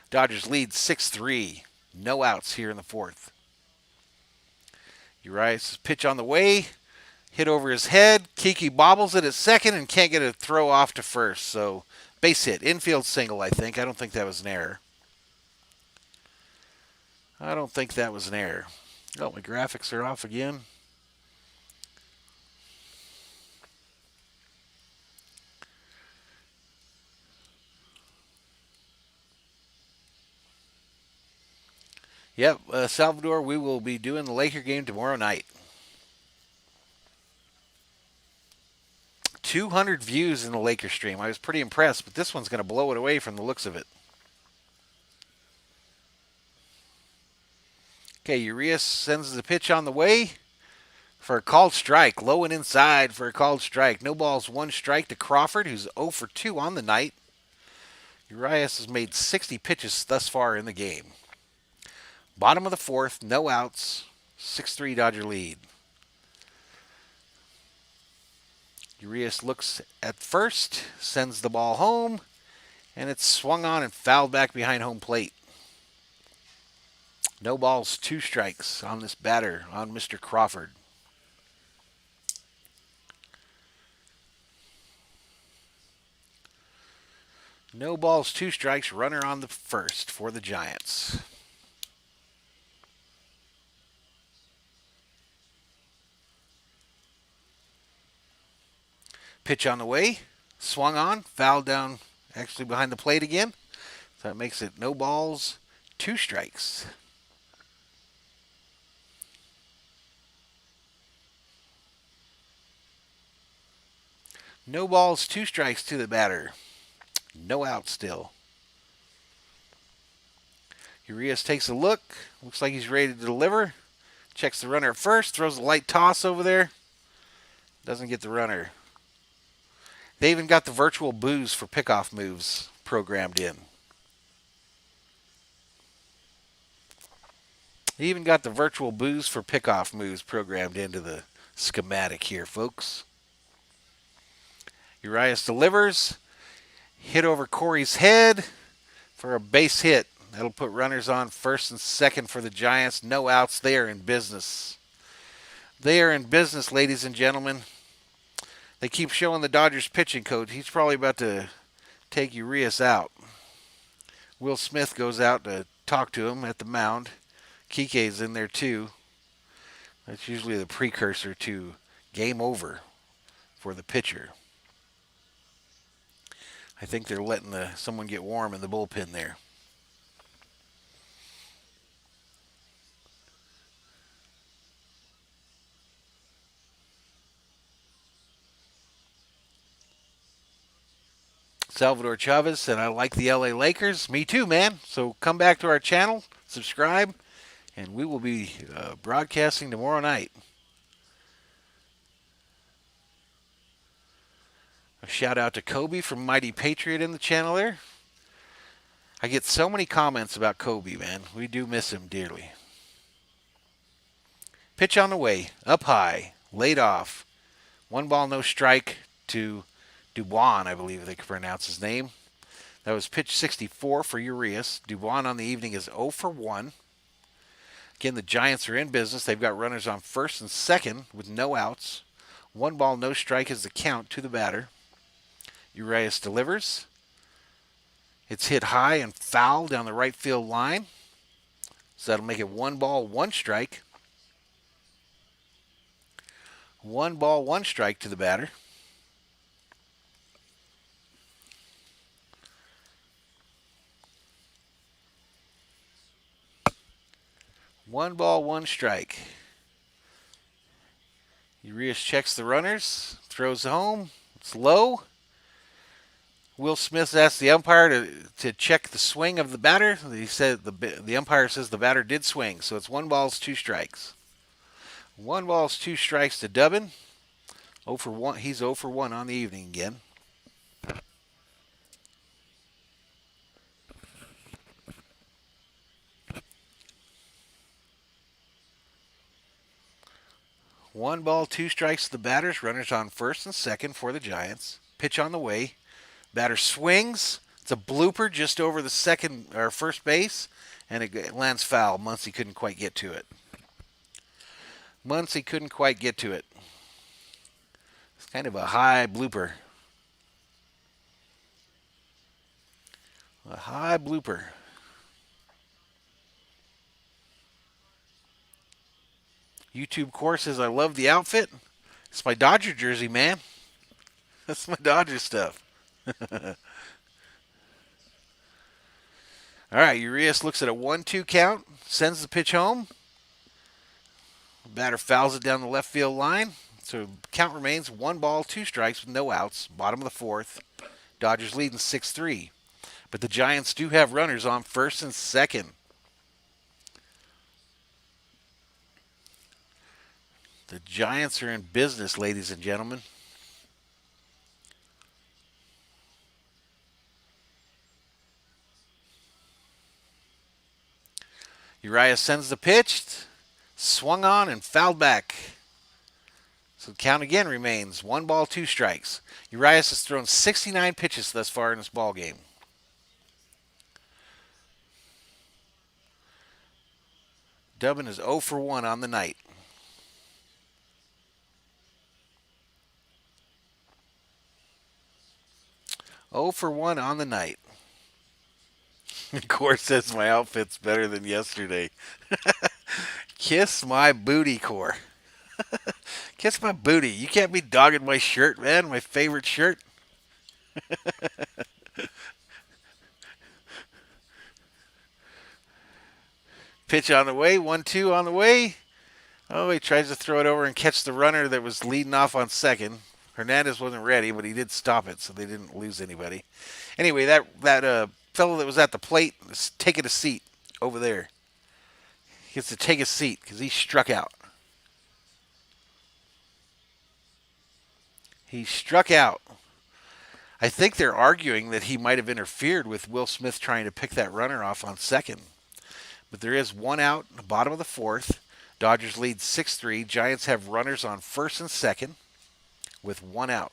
Dodgers lead 6-3. No outs here in the fourth. Urias pitch on the way. Hit over his head. Kiki bobbles it at second and can't get a throw off to first. So base hit. Infield single, I think. I don't think that was an error. Oh, my graphics are off again. Yep, Salvador, we will be doing the Laker game tomorrow night. 200 views in the Laker stream. I was pretty impressed, but this one's going to blow it away from the looks of it. Okay, Urias sends the pitch on the way for a called strike. Low and inside for a called strike. No balls, 1 strike to Crawford, who's 0 for 2 on the night. Urias has made 60 pitches thus far in the game. Bottom of the fourth, no outs, 6-3 Dodger lead. Urias looks at first, sends the ball home, and it's swung on and fouled back behind home plate. No balls, 2 strikes on this batter, on Mr. Crawford. No balls, 2 strikes, runner on the first for the Giants. Pitch on the way, swung on, fouled down, actually behind the plate again. So that makes it no balls, 2 strikes. No balls, 2 strikes to the batter. No out still. Urias takes a look. Looks like he's ready to deliver. Checks the runner at first. Throws a light toss over there. Doesn't get the runner. They even got the virtual boos for pickoff moves programmed in. They even got the virtual boos for pickoff moves programmed into the schematic here, folks. Urias delivers. Hit over Corey's head for a base hit. That'll put runners on first and second for the Giants. No outs. They are in business. They are in business, ladies and gentlemen. They keep showing the Dodgers pitching coach. He's probably about to take Urias out. Will Smith goes out to talk to him at the mound. Kike's in there too. That's usually the precursor to game over for the pitcher. I think they're letting someone get warm in the bullpen there. Salvador Chavez said, I like the LA Lakers. Me too, man. So come back to our channel, subscribe, and we will be broadcasting tomorrow night. A shout out to Kobe from Mighty Patriot in the channel there. I get so many comments about Kobe, man. We do miss him dearly. Pitch on the way, up high, laid off. 1 ball, no strike to Dubois, I believe they can pronounce his name. That was pitch 64 for Urias. Dubois on the evening is 0 for 1. Again, the Giants are in business. They've got runners on first and second with no outs. 1 ball, no strike is the count to the batter. Urias delivers. It's hit high and foul down the right field line. So that'll make it 1 ball, 1 strike. 1 ball, 1 strike to the batter. One ball, 1 strike. Urias checks the runners, throws home. It's low. Will Smith asked the umpire to check the swing of the batter. He said the umpire says the batter did swing, so it's 1 ball, 2 strikes. 1 ball, 2 strikes to Dubbin. 0 for 1. He's 0 for 1 on the evening again. One ball, 2 strikes to the batters. Runners on first and second for the Giants. Pitch on the way. Batter swings. It's a blooper just over the second or first base, and it lands foul. Muncy couldn't quite get to it. It's kind of a high blooper. A high blooper. YouTube Core says, I love the outfit. It's my Dodger jersey, man. That's my Dodger stuff. All right, Urias looks at a 1-2 count, sends the pitch home. Batter fouls it down the left field line. So count remains 1 ball, 2 strikes with no outs. Bottom of the fourth. Dodgers leading 6-3. But the Giants do have runners on first and second. The Giants are in business, ladies and gentlemen. Urias sends the pitch, swung on and fouled back. So the count again remains 1 ball, 2 strikes. Urias has thrown 69 pitches thus far in this ball game. Dubbin is 0 for 1 on the night. Core says my outfit's better than yesterday. Kiss my booty, Core. Kiss my booty. You can't be dogging my shirt, man. My favorite shirt. Pitch on the way. 1-2 on the way. Oh, he tries to throw it over and catch the runner that was leading off on second. Hernandez wasn't ready, but he did stop it, so they didn't lose anybody. Anyway, that fellow that was at the plate is taking a seat over there. He gets to take a seat because he struck out. I think they're arguing that he might have interfered with Will Smith trying to pick that runner off on second. But there is 1 out in the bottom of the fourth. Dodgers lead 6-3. Giants have runners on first and second with 1 out.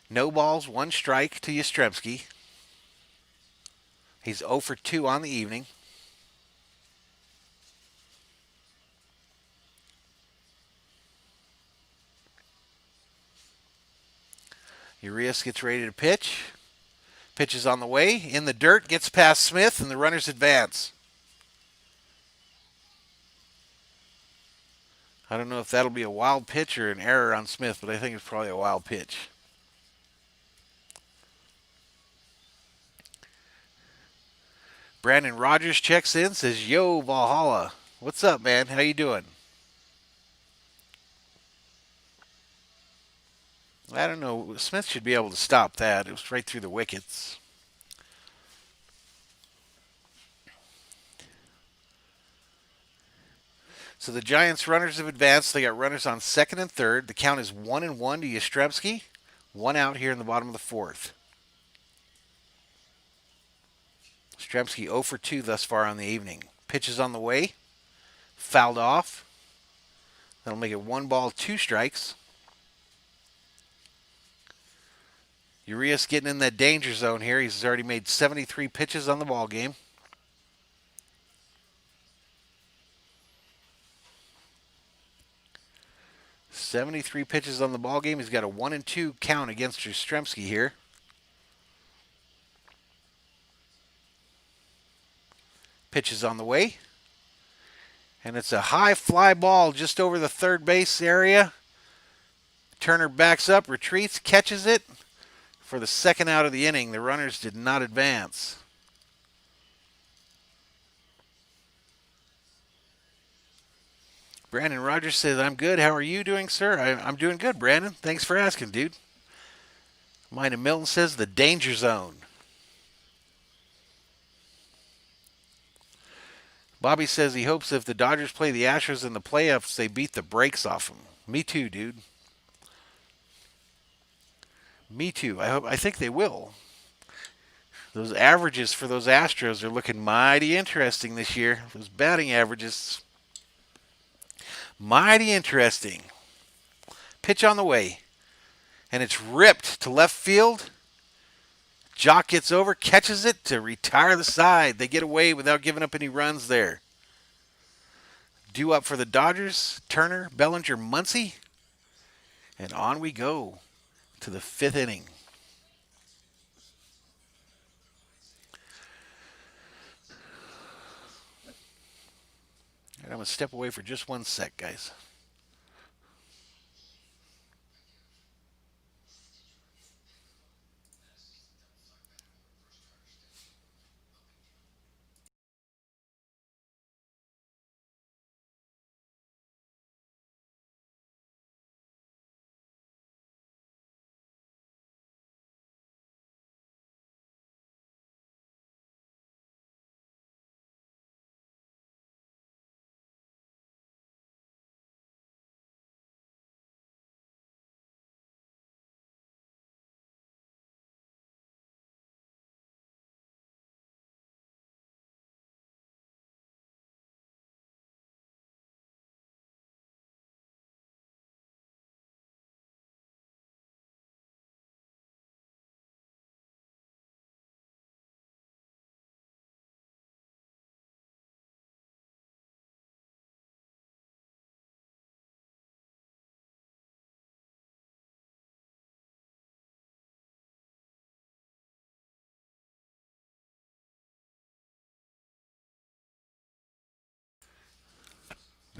No balls, 1 strike to Yastrzemski. He's 0 for 2 on the evening. Urias gets ready to pitch. Pitch is on the way. In the dirt, gets past Smith, and the runners advance. I don't know if that'll be a wild pitch or an error on Smith, but I think it's probably a wild pitch. Brandon Rogers checks in, says, Yo, Valhalla. What's up, man? How you doing? I don't know. Smith should be able to stop that. It was right through the wickets. So the Giants runners have advanced. They got runners on second and third. The count is 1-1 to Yastrzemski. One out here in the bottom of the fourth. Yastrzemski 0 for 2 thus far on the evening. Pitches on the way. Fouled off. That'll make it 1-2 strikes. Urias getting in that danger zone here. He's already made 73 pitches on the ball game. .73 pitches on the ball game. He's got a 1-2 count against Yastrzemski here. Pitches on the way. And it's a high fly ball just over the third base area. Turner backs up, retreats, catches it. For the second out of the inning, the runners did not advance. Brandon Rogers says, I'm good. How are you doing, sir? I'm doing good, Brandon. Thanks for asking, dude. Mina Milton says, the danger zone. Bobby says he hopes if the Dodgers play the Astros in the playoffs, they beat the brakes off them. Me too, dude. Me too. I think they will. Those averages for those Astros are looking mighty interesting this year. Those batting averages, mighty interesting. Pitch on the way. And it's ripped to left field. Jock gets over, catches it to retire the side. They get away without giving up any runs there. Due up for the Dodgers, Turner, Bellinger, Muncy. And on we go to the fifth inning. And I'm going to step away for just 1 sec, guys.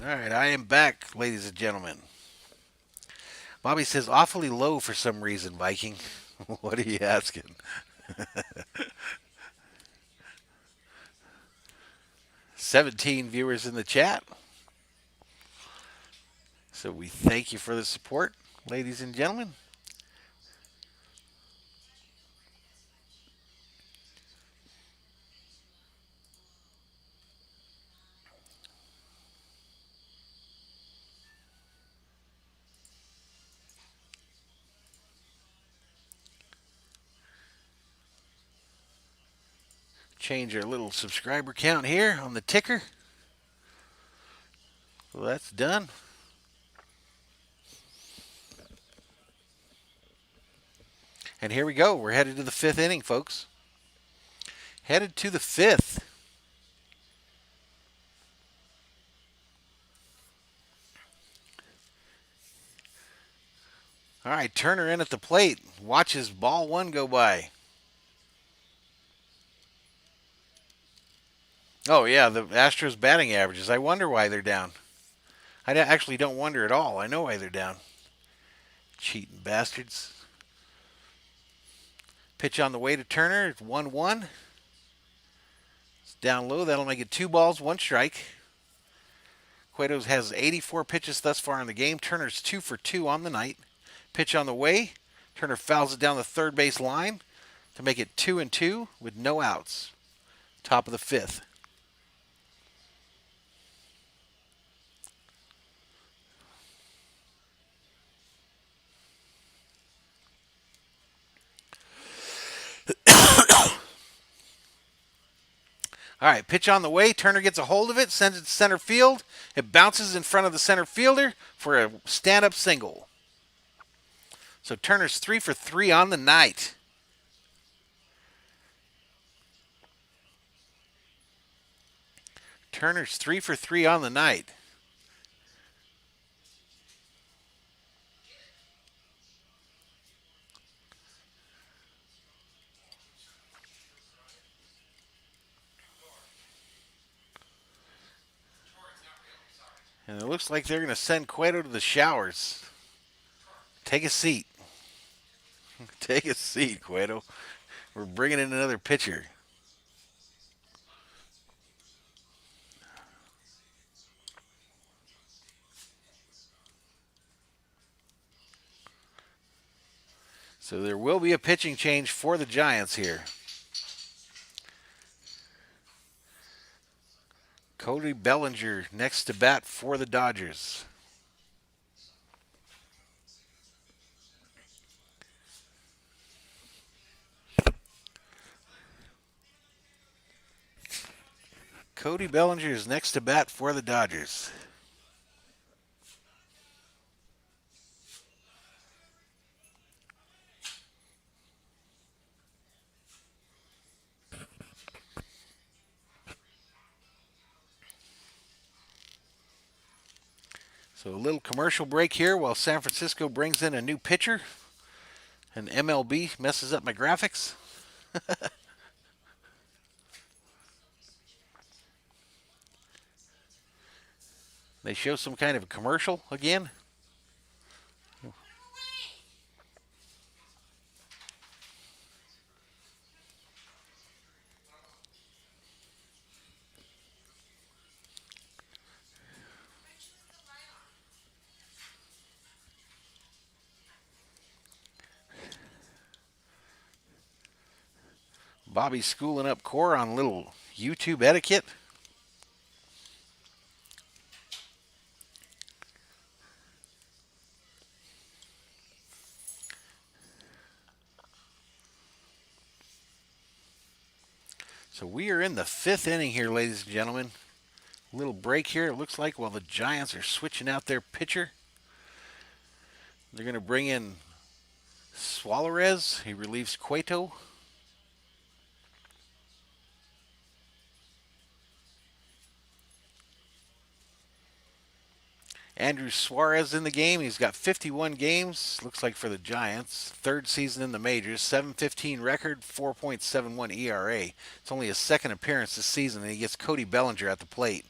All right, I am back, ladies and gentlemen. Bobby says awfully low for some reason, Viking. What are you asking? 17 viewers in the chat. So we thank you for the support, ladies and gentlemen. Change our little subscriber count here on the ticker. Well, that's done. And here we go. We're headed to the fifth inning, folks. Headed to the fifth. All right, Turner in at the plate. Watches ball one go by. Oh, yeah, the Astros batting averages. I wonder why they're down. I actually don't wonder at all. I know why they're down. Cheating bastards. Pitch on the way to Turner. It's 1-1. It's down low. That'll make it 2-1 strike. Cueto has 84 pitches thus far in the game. Turner's 2 for 2 on the night. Pitch on the way. Turner fouls it down the third base line to make it 2-2 with no outs. Top of the fifth. All right, pitch on the way. Turner gets a hold of it, sends it to center field. It bounces in front of the center fielder for a stand-up single. So Turner's 3 for 3 on the night. Turner's 3 for 3 on the night. And it looks like they're going to send Cueto to the showers. Take a seat. Take a seat, Cueto. We're bringing in another pitcher. So there will be a pitching change for the Giants here. Cody Bellinger next to bat for the Dodgers. Cody Bellinger is next to bat for the Dodgers. So a little commercial break here while San Francisco brings in a new pitcher. And MLB messes up my graphics. They show some kind of a commercial again. Bobby's schooling up Core on little YouTube etiquette. So we are in the 5th inning here, ladies and gentlemen. A little break here, it looks like, while the Giants are switching out their pitcher. They're going to bring in Suarez. He relieves Cueto. Andrew Suarez in the game. He's got 51 games, looks like, for the Giants. 3rd season in the majors. 7.15 record, 4.71 ERA. It's only his 2nd appearance this season, and he gets Cody Bellinger at the plate.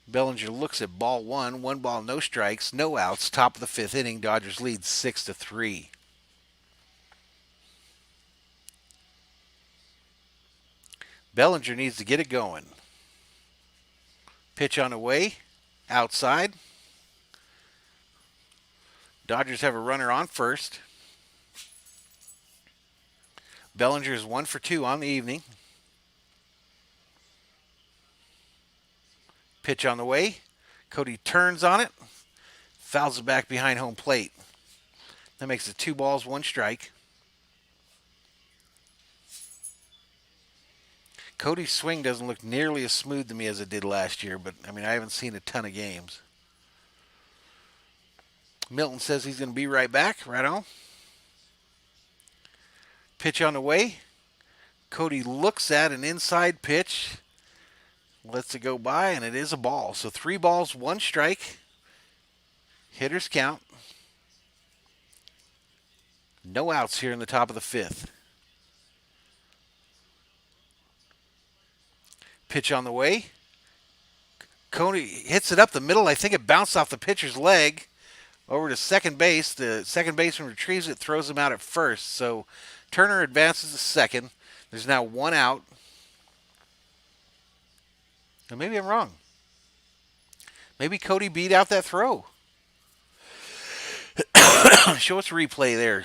Bellinger looks at ball 1. 1 ball, no strikes, no outs. Top of the 5th inning. Dodgers lead 6-3. Bellinger needs to get it going. Pitch on the way. Outside. Dodgers have a runner on first. Bellinger is 1 for 2 on the evening. Pitch on the way. Cody turns on it. Fouls it back behind home plate. That makes it 2 balls, 1 strike. Cody's swing doesn't look nearly as smooth to me as it did last year, but I haven't seen a ton of games. Milton says he's going to be right back. Right on. Pitch on the way. Cody looks at an inside pitch. Lets it go by, and it is a ball. So 3 balls, 1 strike. Hitters count. No outs here in the top of the 5th. Pitch on the way. Cody hits it up the middle. I think it bounced off the pitcher's leg over to second base. The second baseman retrieves it, throws him out at first. So Turner advances to second. There's now 1 out. And maybe I'm wrong. Maybe Cody beat out that throw. Show us a replay there,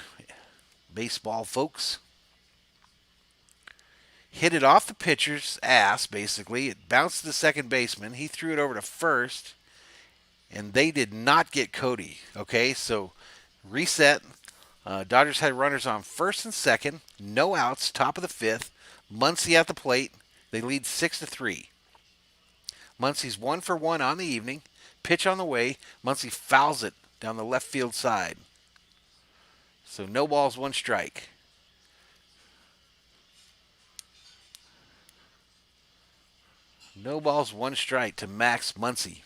baseball folks. Hit it off the pitcher's ass, basically. It bounced to the second baseman. He threw it over to first, and they did not get Cody. Okay, so reset. Dodgers had runners on first and second. No outs, top of the 5th. Muncy at the plate. They lead 6-3. Muncy's 1 for 1 on the evening. Pitch on the way. Muncy fouls it down the left field side. So no balls, one strike. No balls, one strike to Max Muncy.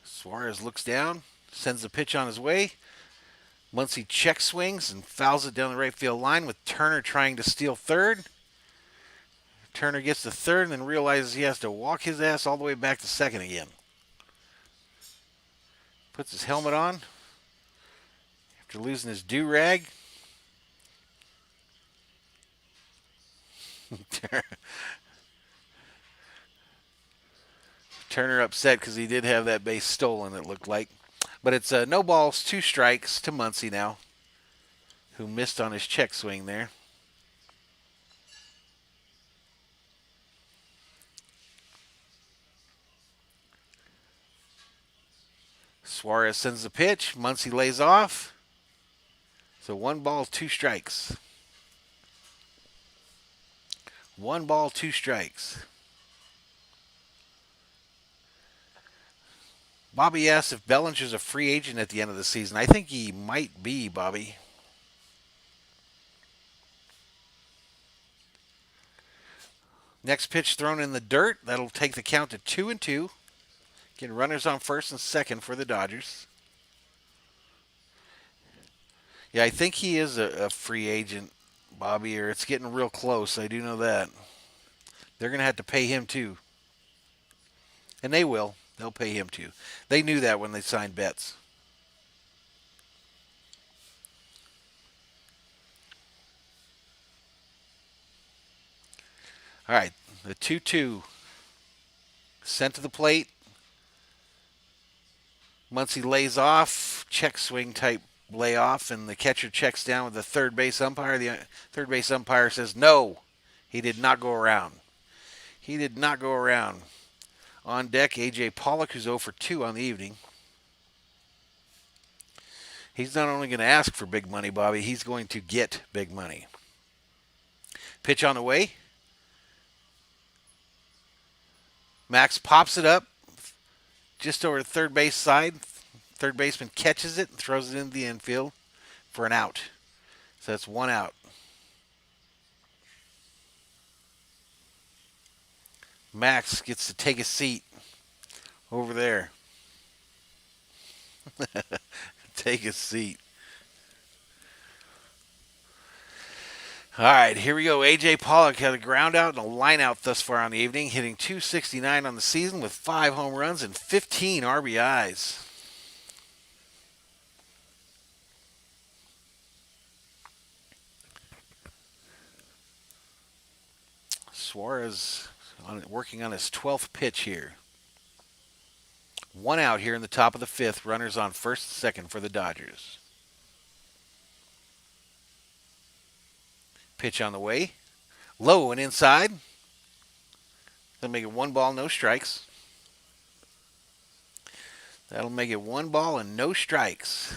Suarez looks down, sends the pitch on his way. Muncy check swings and fouls it down the right field line with Turner trying to steal third. Turner gets to third and then realizes he has to walk his ass all the way back to second again. Puts his helmet on after losing his do-rag. Turner upset because he did have that base stolen, it looked like. But it's no balls, 2 strikes to Muncy now, who missed on his check swing there. Suarez sends the pitch. Muncy lays off. So 1 ball, 2 strikes. 1 ball, 2 strikes. Bobby asks if Bellinger's a free agent at the end of the season. I think he might be, Bobby. Next pitch thrown in the dirt. That'll take the count to 2-2. Getting runners on first and second for the Dodgers. Yeah, I think he is a free agent, Bobby, or it's getting real close. I do know that. They're going to have to pay him too. And they will. They'll pay him too. They knew that when they signed Betts. All right, the 2-2 sent to the plate. Muncy lays off, check swing type layoff, and the catcher checks down with the third base umpire. The third base umpire says no, he did not go around. He did not go around. On deck, A.J. Pollock, who's 0 for 2 on the evening. He's not only going to ask for big money, Bobby, he's going to get big money. Pitch on the way. Max pops it up just over the third base side. Third baseman catches it and throws it into the infield for an out. So that's 1 out. Max gets to take a seat over there. Take a seat. All right, here we go. A.J. Pollock had a ground out and a line out thus far on the evening, hitting .269 on the season with 5 home runs and 15 RBIs. Suarez working on his 12th pitch here. 1 out here in the top of the 5th. Runners on first and second for the Dodgers. Pitch on the way. Low and inside. That'll make it 1 ball, no strikes. That'll make it 1 ball and no strikes.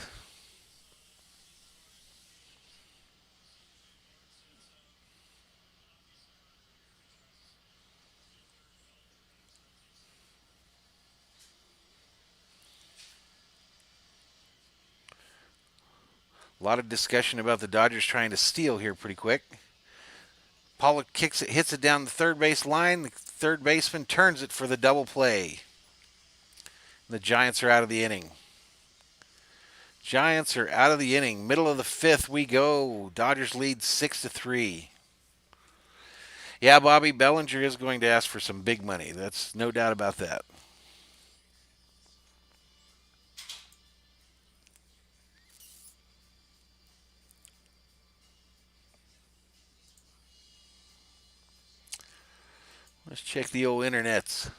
A lot of discussion about the Dodgers trying to steal here pretty quick. Pollock kicks it, hits it down the third base line. The third baseman turns it for the double play. The Giants are out of the inning. Giants are out of the inning. Middle of the 5th we go. Dodgers lead 6-3. Yeah, Bobby, Bellinger is going to ask for some big money. That's no doubt about that. Let's check the old internets.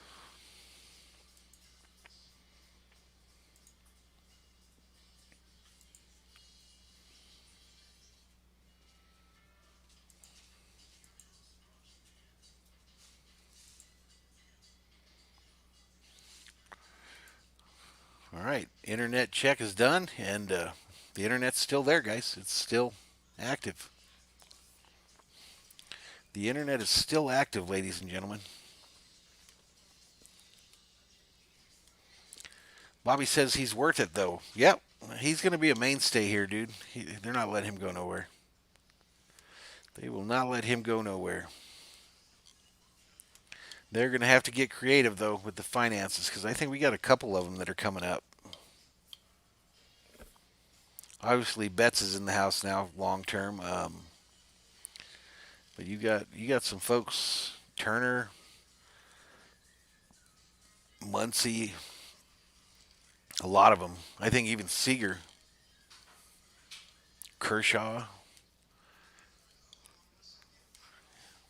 Internet check is done, and the internet's still there, guys. It's still active. The internet is still active, ladies and gentlemen. Bobby says he's worth it, though. Yep, he's going to be a mainstay here, dude. They're not letting him go nowhere. They will not let him go nowhere. They're going to have to get creative, though, with the finances, because I think we got a couple of them that are coming up. Obviously, Betts is in the house now, long term. But you got some folks, Turner, Muncy, a lot of them. I think even Seager, Kershaw.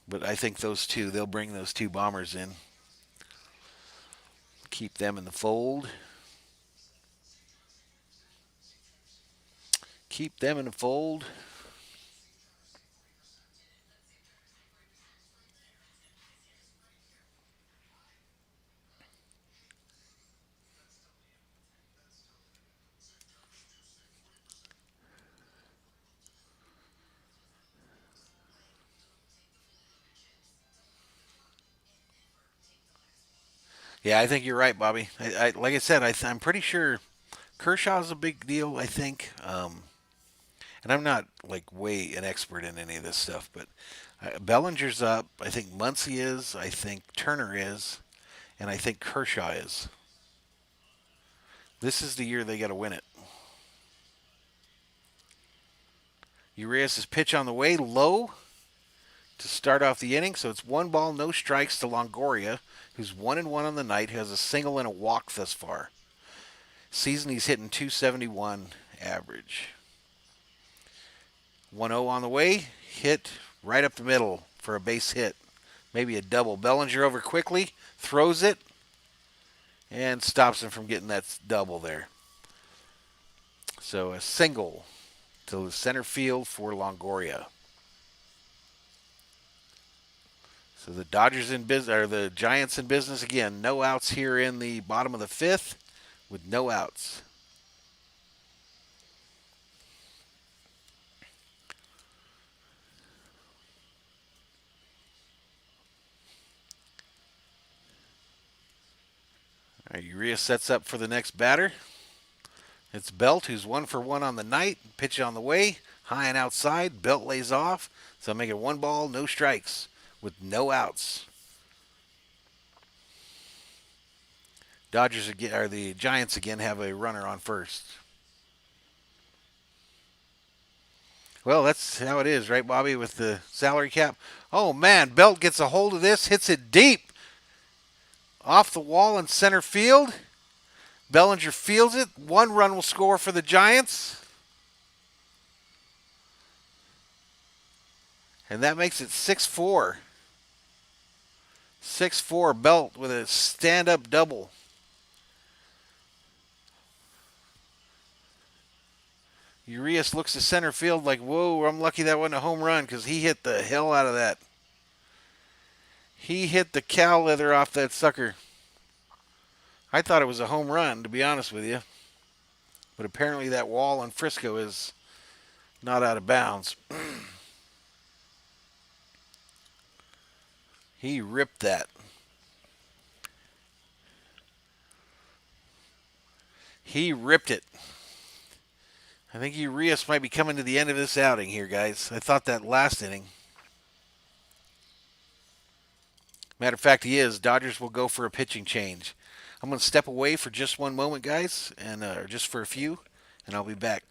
But I think those two, they'll bring those two bombers in, keep them in the fold. Keep them in the fold. Yeah, I think you're right, Bobby. Like I said, I'm pretty sure Kershaw's a big deal. I think, and I'm not like way an expert in any of this stuff, but Bellinger's up. I think Muncy is. I think Turner is, and I think Kershaw is. This is the year they got to win it. Urias' pitch on the way, low to start off the inning. So it's 1 ball, no strikes to Longoria, who's 1-1 on the night, who has a single and a walk thus far. Season he's hitting 271 average. 1-0 on the way, hit right up the middle for a base hit. Maybe a double. Bellinger over quickly, throws it, and stops him from getting that double there. So a single to the center field for Longoria. So the Dodgers in business, or the Giants in business again. No outs here in the bottom of the fifth, with no outs. All right, Urias sets up for the next batter. It's Belt, who's 1-for-1 on the night. Pitch on the way, high and outside. Belt lays off, so make it 1 ball, no strikes, with no outs. Dodgers again, or the Giants again, have a runner on first. Well, that's how it is, right, Bobby, with the salary cap? Oh, man, Belt gets a hold of this, hits it deep. Off the wall in center field. Bellinger fields it. 1 run will score for the Giants. And that makes it 6-4. 6-4, Belt with a stand-up double. Urias looks to center field like, whoa, I'm lucky that wasn't a home run, because he hit the hell out of that. He hit the cow leather off that sucker. I thought it was a home run, to be honest with you. But apparently that wall in Frisco is not out of bounds. He ripped that. He ripped it. I think Urias might be coming to the end of this outing here, guys. I thought that last inning. Matter of fact, he is. Dodgers will go for a pitching change. I'm going to step away for just one moment, guys, and just for a few, and I'll be back.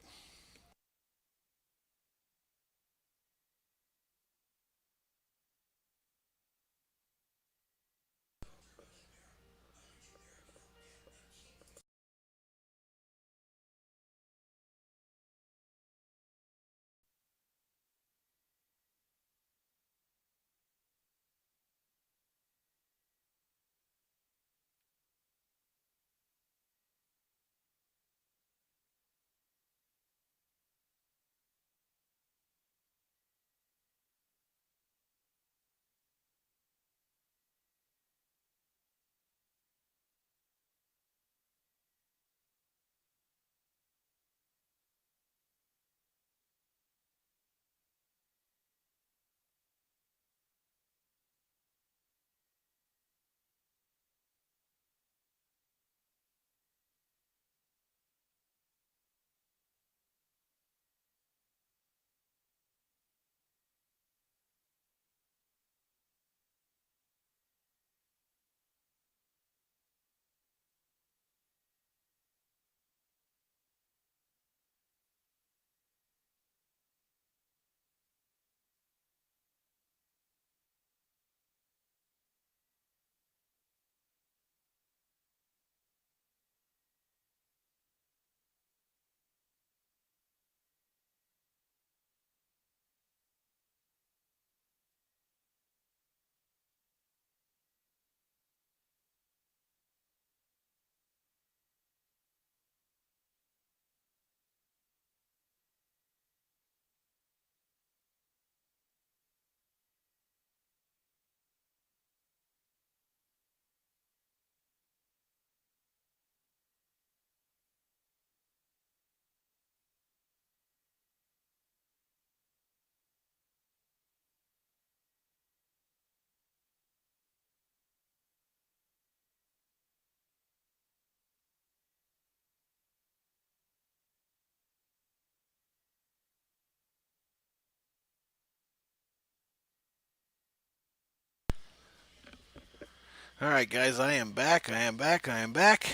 All right, guys, I am back. I am back.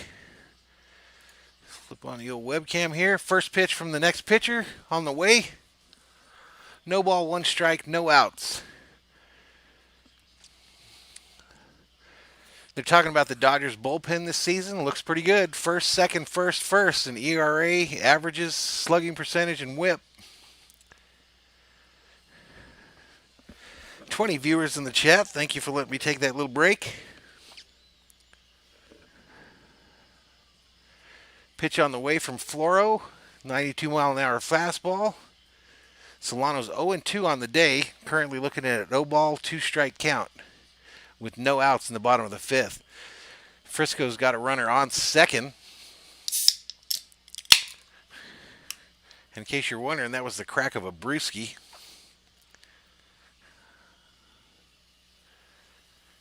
Flip on the old webcam here. First pitch from the next pitcher on the way. No ball, one strike, no outs. They're talking about the Dodgers bullpen this season. Looks pretty good. First, second, first, and ERA, averages, slugging percentage, and whip. 20 viewers in the chat. Thank you for letting me take that little break. Pitch on the way from Floro. 92-mile-an-hour fastball. Solano's 0-2 on the day. Currently looking at an 0-ball, 2-strike count with no outs in the bottom of the fifth. Frisco's got a runner on second. In case you're wondering, that was the crack of a brewski.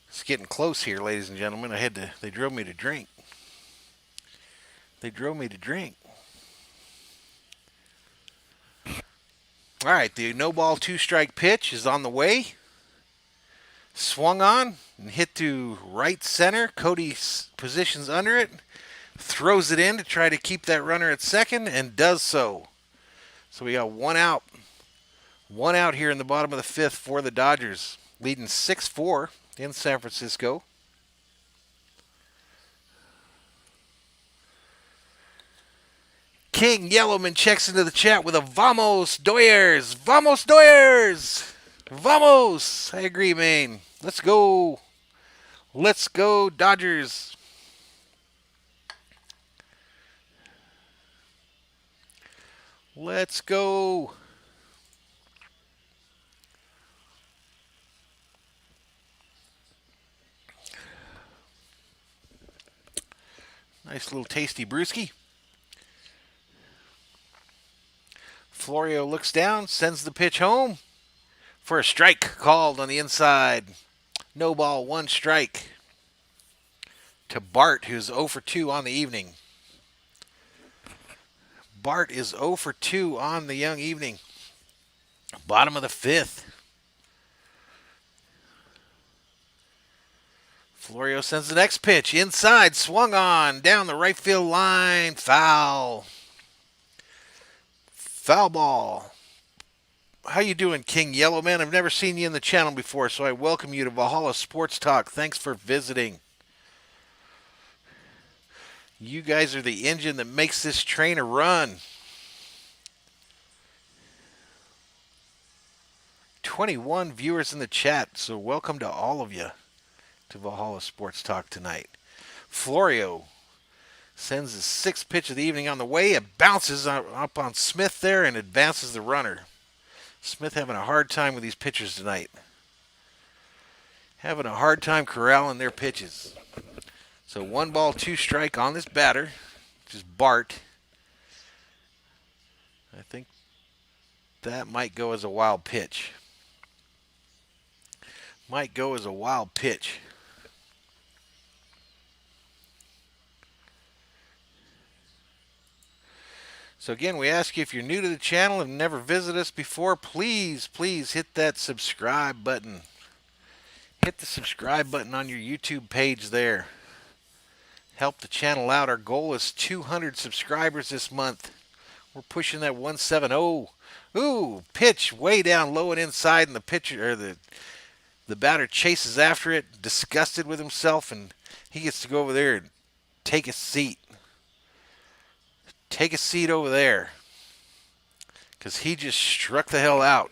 It's getting close here, ladies and gentlemen. They drove me to drink. All right, the no-ball, 2-strike pitch is on the way. Swung on and hit to right center. Cody positions under it. Throws it in to try to keep that runner at second and does so. So we got one out. One out here in the bottom of the fifth for the Dodgers. Leading 6-4 in San Francisco. King Yellowman checks into the chat with a Vamos Doyers! Vamos Doyers! Vamos! I agree, man. Let's go. Let's go, Dodgers. Let's go. Nice little tasty brewski. Florio looks down, sends the pitch home for a strike called on the inside. No ball, one strike to Bart, who's 0 for 2 on the evening. Bart is 0 for 2 on the young evening. Bottom of the fifth. Florio sends the next pitch. Inside, swung on, down the right field line. Foul. Foul ball. How you doing, King Yellowman? I've never seen you in the channel before, so I welcome you to Valhalla Sports Talk. Thanks for visiting. You guys are the engine that makes this train a run. 21 viewers in the chat, so welcome to all of you to Valhalla Sports Talk tonight. Florio sends his sixth pitch of the evening on the way. It bounces up on Smith there and advances the runner. Smith having a hard time with these pitchers tonight. Having a hard time corralling their pitches. So 1 ball, 2 strike on this batter, which is Bart. I think that might go as a wild pitch. So again, we ask you, if you're new to the channel and never visited us before, please hit that subscribe button. Hit the subscribe button on your YouTube page there. Help the channel out. Our goal is 200 subscribers this month. We're pushing that 170. Ooh, pitch way down low and inside, and the pitcher or the batter chases after it, disgusted with himself, and he gets to go over there and take a seat. Take a seat over there, because he just struck the hell out.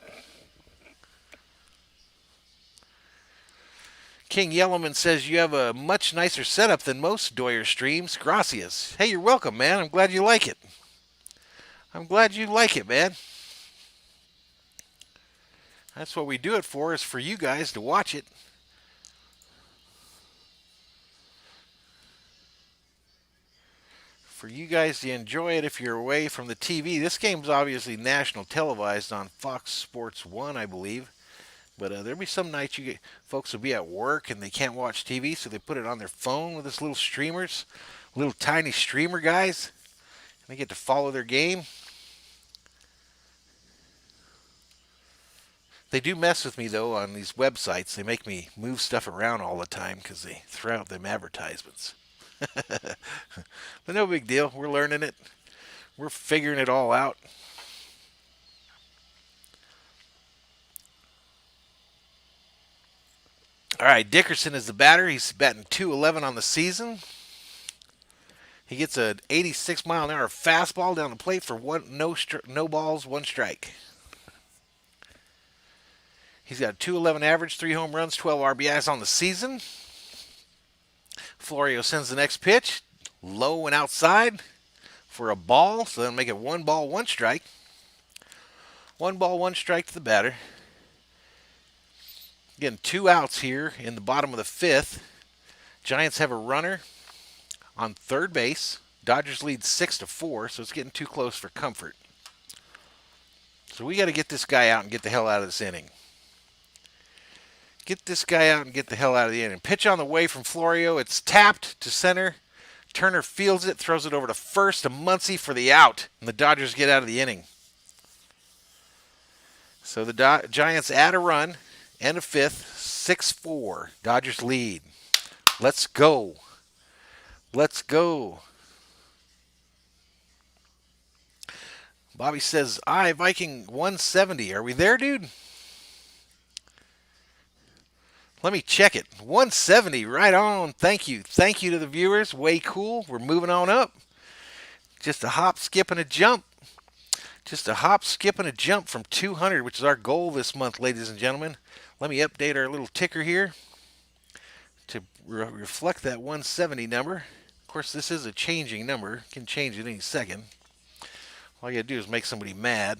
King Yellowman says you have a much nicer setup than most Doyer streams. Gracias. Hey, you're welcome, man. I'm glad you like it. Man. That's what we do it for, is for you guys to watch it. For you guys to enjoy it if you're away from the TV. This game's obviously national televised on Fox Sports 1, I believe. But there'll be some nights folks will be at work and they can't watch TV, so they put it on their phone with this little streamers, little tiny streamer guys. And they get to follow their game. They do mess with me, though, on these websites. They make me move stuff around all the time because they throw out them advertisements. But no big deal. We're learning it. We're figuring it all out. All right, Dickerson is the batter. He's batting .211 on the season. He gets an 86-mile-an-hour fastball down the plate for no balls, one strike. He's got a .211 average, 3 home runs, 12 RBIs on the season. Florio sends the next pitch, low and outside for a ball, so that'll make it 1 ball, 1 strike. 1 ball, 1 strike to the batter. Again, 2 outs here in the bottom of the 5th. Giants have a runner on third base. Dodgers lead 6-4, so it's getting too close for comfort. So we got to get this guy out and get the hell out of this inning. Get this guy out and get the hell out of the inning. Pitch on the way from Florio. It's tapped to center. Turner fields it, throws it over to first to Muncy for the out, and the Dodgers get out of the inning. So the Giants add a run, end of 5th, 6-4. Dodgers lead. Let's go. Let's go. Bobby says, Viking 170. Are we there, dude? Let me check it. 170, right on. Thank you. Thank you to the viewers. Way cool. We're moving on up. Just a hop, skip, and a jump. Just a hop, skip, and a jump from 200, which is our goal this month, ladies and gentlemen. Let me update our little ticker here to reflect that 170 number. Of course, this is a changing number. Can change it any second. All you got to do is make somebody mad.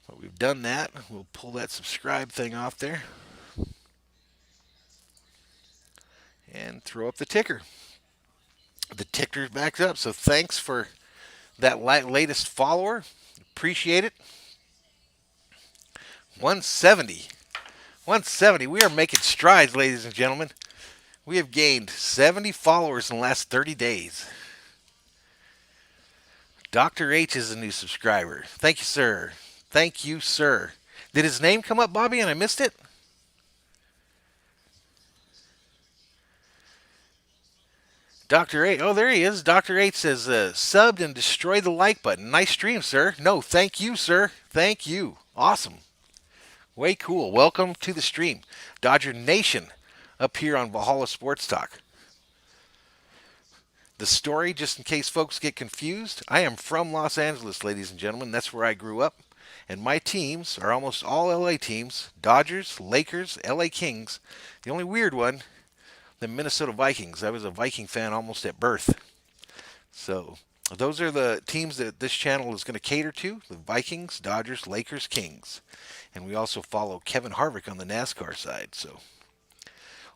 But we've done that. We'll pull that subscribe thing off there. And throw up the ticker. The ticker's back up, so thanks for that latest follower. Appreciate it. 170. 170. We are making strides, ladies and gentlemen. We have gained 70 followers in the last 30 days. Dr. H is a new subscriber. Thank you, sir. Thank you, sir. Did his name come up, Bobby, and I missed it? Dr. H. Oh, there he is. Dr. H says, subbed and destroyed the like button. Nice stream, sir. No, thank you, sir. Thank you. Awesome. Way cool. Welcome to the stream. Dodger Nation up here on Valhalla Sports Talk. The story, just in case folks get confused, I am from Los Angeles, ladies and gentlemen. That's where I grew up. And my teams are almost all LA teams. Dodgers, Lakers, LA Kings. The only weird one, the Minnesota Vikings. I was a Viking fan almost at birth. So those are the teams that this channel is going to cater to. The Vikings, Dodgers, Lakers, Kings. And we also follow Kevin Harvick on the NASCAR side. So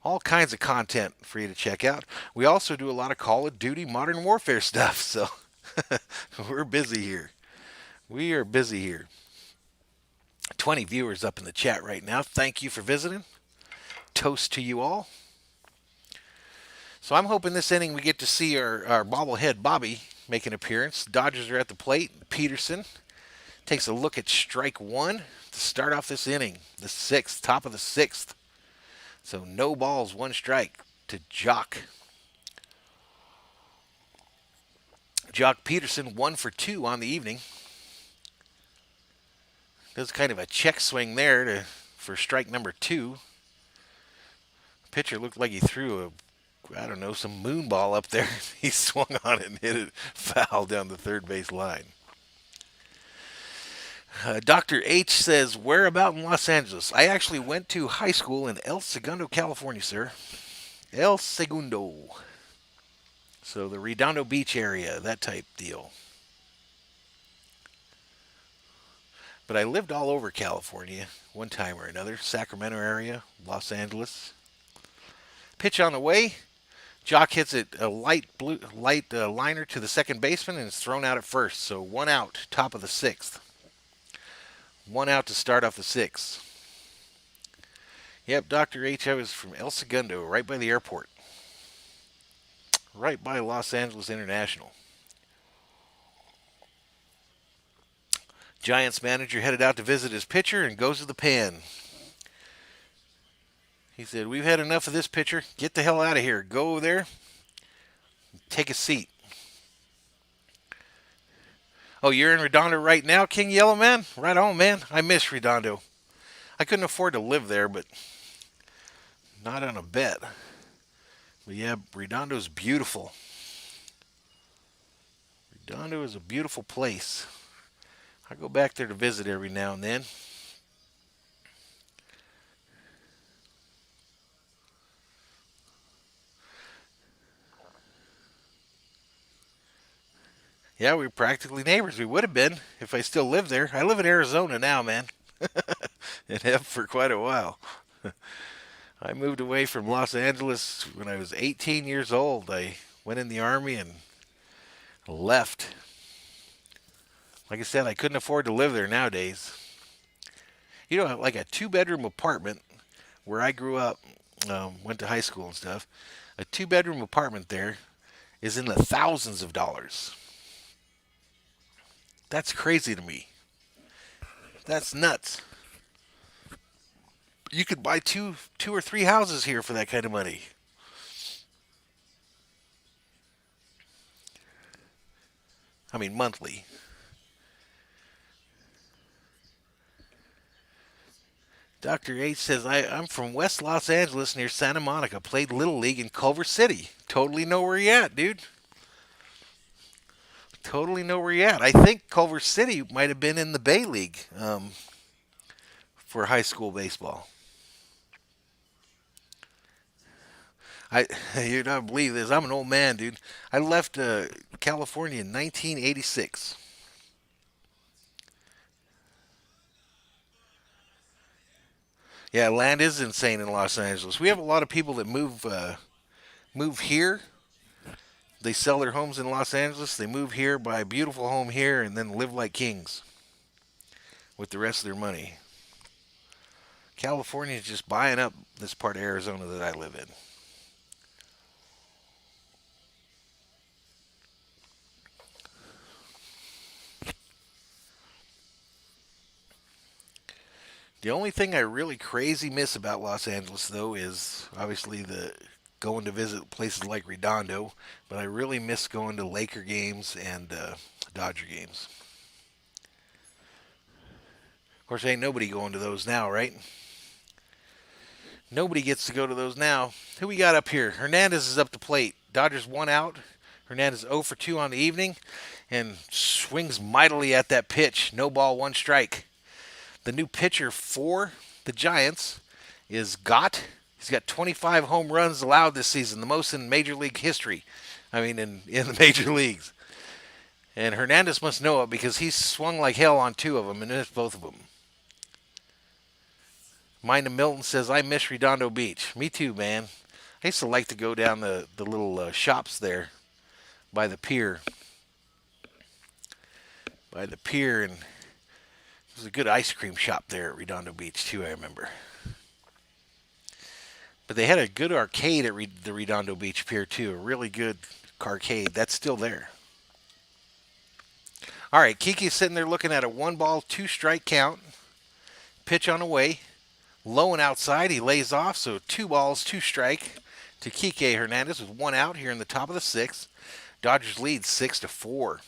all kinds of content for you to check out. We also do a lot of Call of Duty Modern Warfare stuff. So we're busy here. We are busy here. 20 viewers up in the chat right now. Thank you for visiting. Toast to you all. So I'm hoping this inning we get to see our bobblehead Bobby make an appearance. Dodgers are at the plate. Peterson takes a look at strike 1 to start off this inning. The 6th, top of the 6th. So no balls, 1 strike to Jock. Jock Peterson 1 for 2 on the evening. Does kind of a check swing there for strike number 2. Pitcher looked like he threw some moon ball up there. He swung on it and hit it foul down the third base line. Dr. H says, where about in Los Angeles? I actually went to high school in El Segundo, California, sir. El Segundo. So the Redondo Beach area, that type deal. But I lived all over California one time or another. Sacramento area, Los Angeles. Pitch on the way. Jock hits it a light liner to the second baseman and it's thrown out at first. So 1 out, top of the 6th. 1 out to start off the 6th. Yep, Dr. H, I was from El Segundo, right by the airport. Right by Los Angeles International. Giants manager headed out to visit his pitcher and goes to the pen. He said, "We've had enough of this pitcher. Get the hell out of here. Go over there. Take a seat." "Oh, you're in Redondo right now, King Yellow Man? Right on, man. I miss Redondo. I couldn't afford to live there, but not on a bet. But yeah, Redondo's beautiful. Redondo is a beautiful place. I go back there to visit every now and then." Yeah, we were practically neighbors. We would have been if I still lived there. I live in Arizona now, man. And have for quite a while. I moved away from Los Angeles when I was 18 years old. I went in the Army and left. Like I said, I couldn't afford to live there nowadays. You know, like a two-bedroom apartment where I grew up, went to high school and stuff, a two-bedroom apartment there is in the thousands of dollars. That's crazy to me. That's nuts. You could buy two or three houses here for that kind of money. I mean, monthly. Dr. H says, I'm from West Los Angeles near Santa Monica. Played Little League in Culver City. Totally know where you're at, dude. Totally know where you're at. I think Culver City might have been in the Bay League for high school baseball. You don't believe this. I'm an old man, dude. I left California in 1986. Yeah, land is insane in Los Angeles. We have a lot of people that move here. They sell their homes in Los Angeles. They move here, buy a beautiful home here, and then live like kings with the rest of their money. California is just buying up this part of Arizona that I live in. The only thing I really crazy miss about Los Angeles, though, is obviously the going to visit places like Redondo, but I really miss going to Laker games and Dodger games. Of course, ain't nobody going to those now, right? Nobody gets to go to those now. Who we got up here? Hernandez is up to plate. Dodgers 1 out. Hernandez 0 for 2 on the evening and swings mightily at that pitch. No ball, 1 strike. The new pitcher for the Giants is Gott. He's got 25 home runs allowed this season, the most in Major League history. I mean, in the major leagues. And Hernandez must know it because he's swung like hell on 2 of them and missed both of them. Mina Milton says, I miss Redondo Beach. Me too, man. I used to like to go down the little shops there by the pier. And there's a good ice cream shop there at Redondo Beach, too, I remember. But they had a good arcade at the Redondo Beach Pier, too. A really good arcade. That's still there. All right, Kiki's sitting there looking at a 1-ball, 2-strike count. Pitch on the way. Low and outside. He lays off, so 2 balls, 2-strike to Kike Hernandez with 1 out here in the top of the 6th. Dodgers lead 6-4.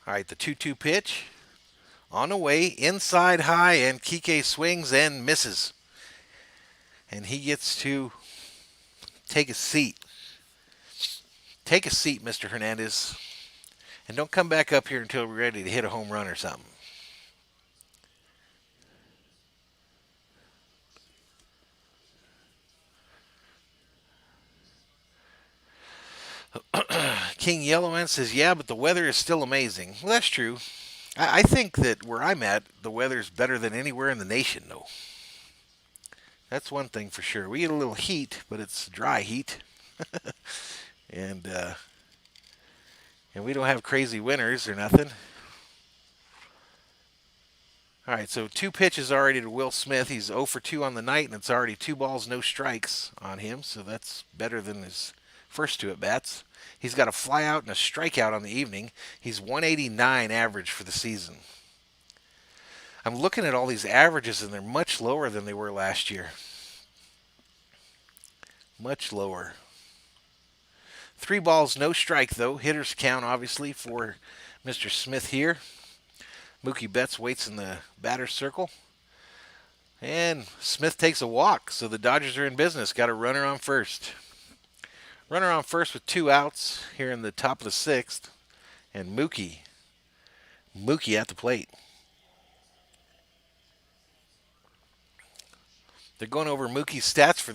All right, the 2-2 pitch. On the way, inside high, and Kike swings and misses. And he gets to take a seat. Take a seat, Mr. Hernandez. And don't come back up here until we're ready to hit a home run or something. King Yellowman says, yeah, but the weather is still amazing. Well, that's true. I think that where I'm at, the weather's better than anywhere in the nation, though. That's one thing for sure. We get a little heat, but it's dry heat. and we don't have crazy winters or nothing. All right, so 2 pitches already to Will Smith. He's 0 for 2 on the night, and it's already 2 balls, no strikes on him, so that's better than his first two at bats. He's got a flyout and a strikeout on the evening. He's 189 average for the season. I'm looking at all these averages, and they're much lower than they were last year. Much lower. 3 balls, no strike, though. Hitters count, obviously, for Mr. Smith here. Mookie Betts waits in the batter's circle. And Smith takes a walk, so the Dodgers are in business. Got a runner on first. Runner on first with 2 outs here in the top of the 6th. And Mookie at the plate. They're going over Mookie's stats for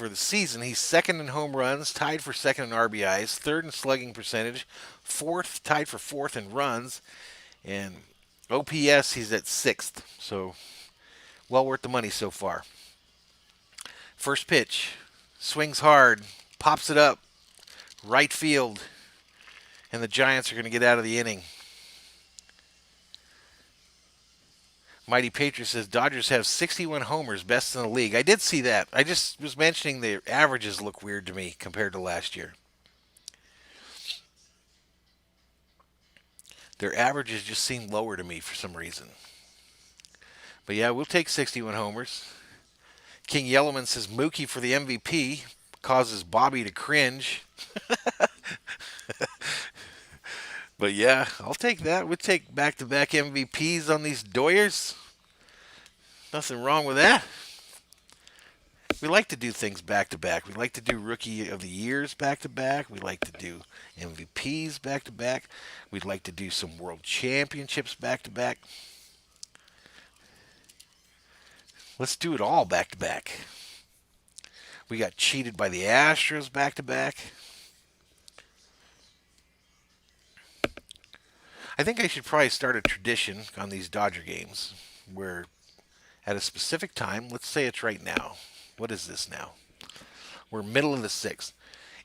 the season. He's second in home runs, tied for second in RBIs, third in slugging percentage, tied for fourth in runs, and OPS he's at 6th. So well worth the money so far. First pitch, swings hard, pops it up, right field, and the Giants are going to get out of the inning. Mighty Patriot says Dodgers have 61 homers, best in the league. I did see that. I just was mentioning the averages look weird to me compared to last year. Their averages just seem lower to me for some reason. But yeah, we'll take 61 homers. King Yellowman says Mookie for the MVP causes Bobby to cringe. But yeah, I'll take that. We'll take back-to-back MVPs on these Doyers. Nothing wrong with that. We like to do things back-to-back. We like to do Rookie of the Years back-to-back. We like to do MVPs back-to-back. We'd like to do some World Championships back-to-back. Let's do it all back-to-back. We got cheated by the Astros back-to-back. I think I should probably start a tradition on these Dodger games where at a specific time, let's say it's right now. What is this now? We're middle of the 6th.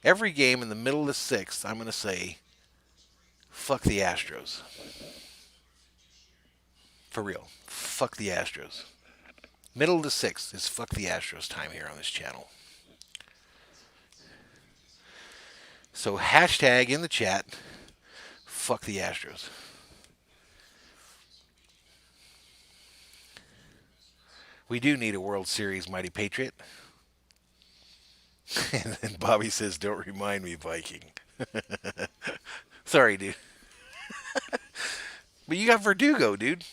Every game in the middle of the 6th, I'm going to say, fuck the Astros. For real. Fuck the Astros. Middle of the 6th is fuck the Astros time here on this channel. So hashtag in the chat, fuck the Astros. We do need a World Series, Mighty Patriot. And then Bobby says, don't remind me, Viking. Sorry, dude. But you got Verdugo, dude.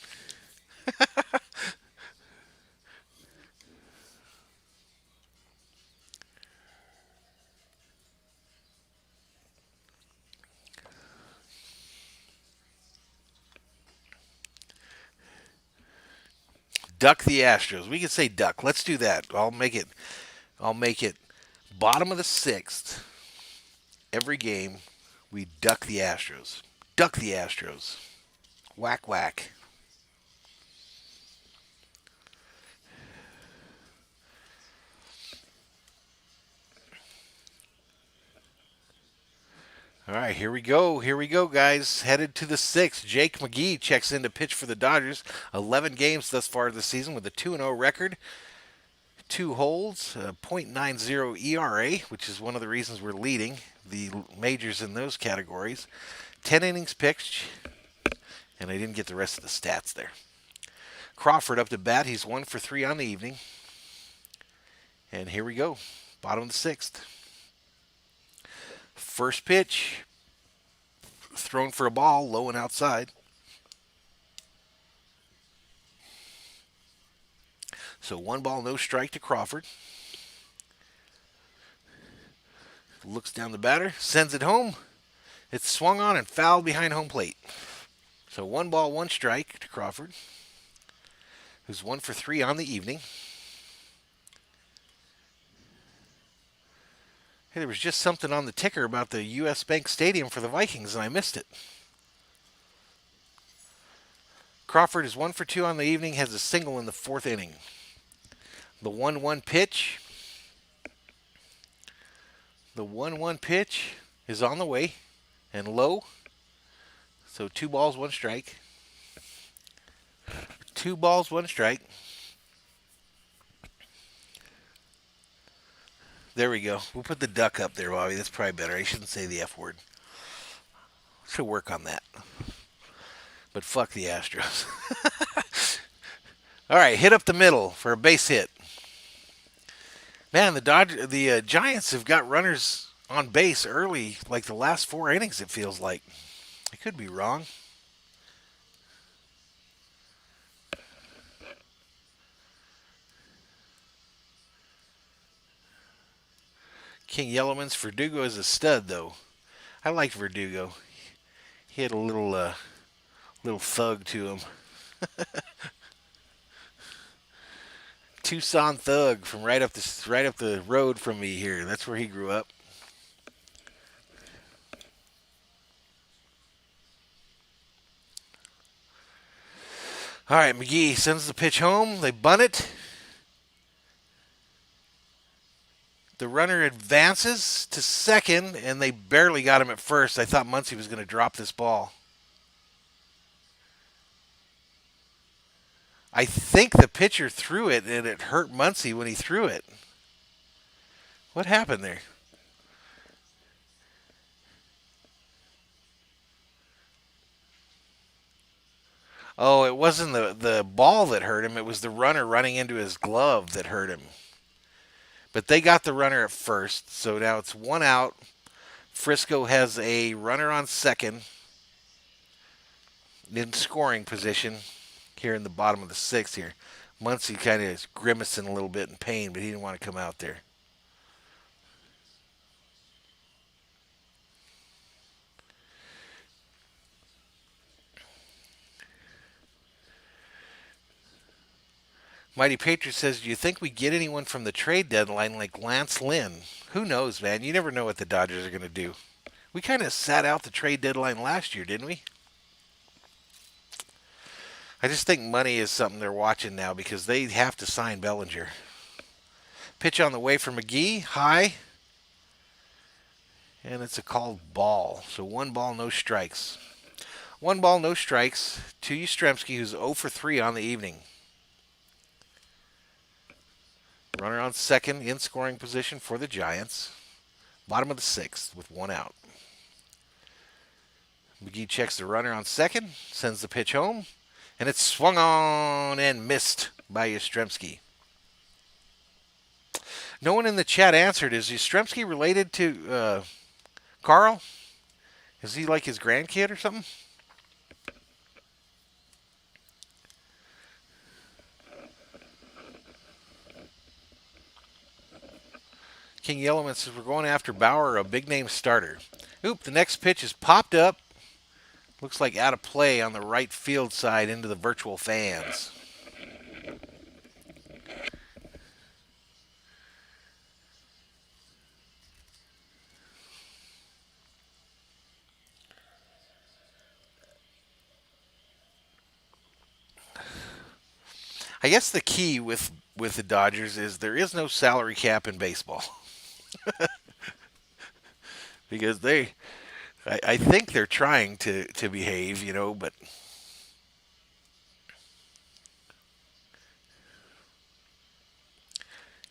Duck the Astros. We can say duck. Let's do that. I'll make it bottom of the 6th. Every game, we duck the Astros. Duck the Astros. Whack, whack. All right, here we go. Here we go, guys. Headed to the 6th. Jake McGee checks in to pitch for the Dodgers. 11 games thus far this season with a 2-0 record. 2 holds, a .90 ERA, which is one of the reasons we're leading the majors in those categories. 10 innings pitched, and I didn't get the rest of the stats there. Crawford up to bat. He's 1 for 3 on the evening. And here we go. Bottom of the 6th. First pitch, thrown for a ball, low and outside. So 1 ball, no strike to Crawford. Looks down the batter, sends it home. It's swung on and fouled behind home plate. So 1 ball, 1 strike to Crawford, who's 1 for 3 on the evening. Hey, there was just something on the ticker about the U.S. Bank Stadium for the Vikings, and I missed it. Crawford is 1 for 2 on the evening, has a single in the 4th inning. The 1-1 pitch. The 1-1 pitch is on the way and low. So 2 balls, 1 strike. 2 balls, 1 strike. There we go. We'll put the duck up there, Bobby. That's probably better. I shouldn't say the F word. Should work on that. But fuck the Astros. All right, hit up the middle for a base hit. Man, the Giants have got runners on base early, like the last 4 innings. It feels like. I could be wrong. King Yellowman's Verdugo is a stud, though. I liked Verdugo. He had a little thug to him. Tucson thug from right up the road from me here. That's where he grew up. All right, McGee sends the pitch home. They bunt it. The runner advances to second, and they barely got him at first. I thought Muncy was going to drop this ball. I think the pitcher threw it, and it hurt Muncy when he threw it. What happened there? Oh, it wasn't the ball that hurt him. It was the runner running into his glove that hurt him. But they got the runner at first, so now it's 1 out. Frisco has a runner on second in scoring position here in the bottom of the sixth here. Muncy kind of is grimacing a little bit in pain, but he didn't want to come out there. Mighty Patriot says, do you think we get anyone from the trade deadline like Lance Lynn? Who knows, man? You never know what the Dodgers are going to do. We kind of sat out the trade deadline last year, didn't we? I just think money is something they're watching now because they have to sign Bellinger. Pitch on the way for McGee, high. And it's a called ball. So 1 ball, no strikes. 1 ball, no strikes to Yastrzemski, who's 0 for 3 on the evening. Runner on second in scoring position for the Giants. Bottom of the sixth with 1 out. McGee checks the runner on second, sends the pitch home, and it's swung on and missed by Yastrzemski. No one in the chat answered. Is Yastrzemski related to Carl? Is he like his grandkid or something? King Yellowman says we're going after Bauer, a big-name starter. Oop, the next pitch is popped up. Looks like out of play on the right field side into the virtual fans. I guess the key with the Dodgers is there is no salary cap in baseball. Because I think they're trying to behave, but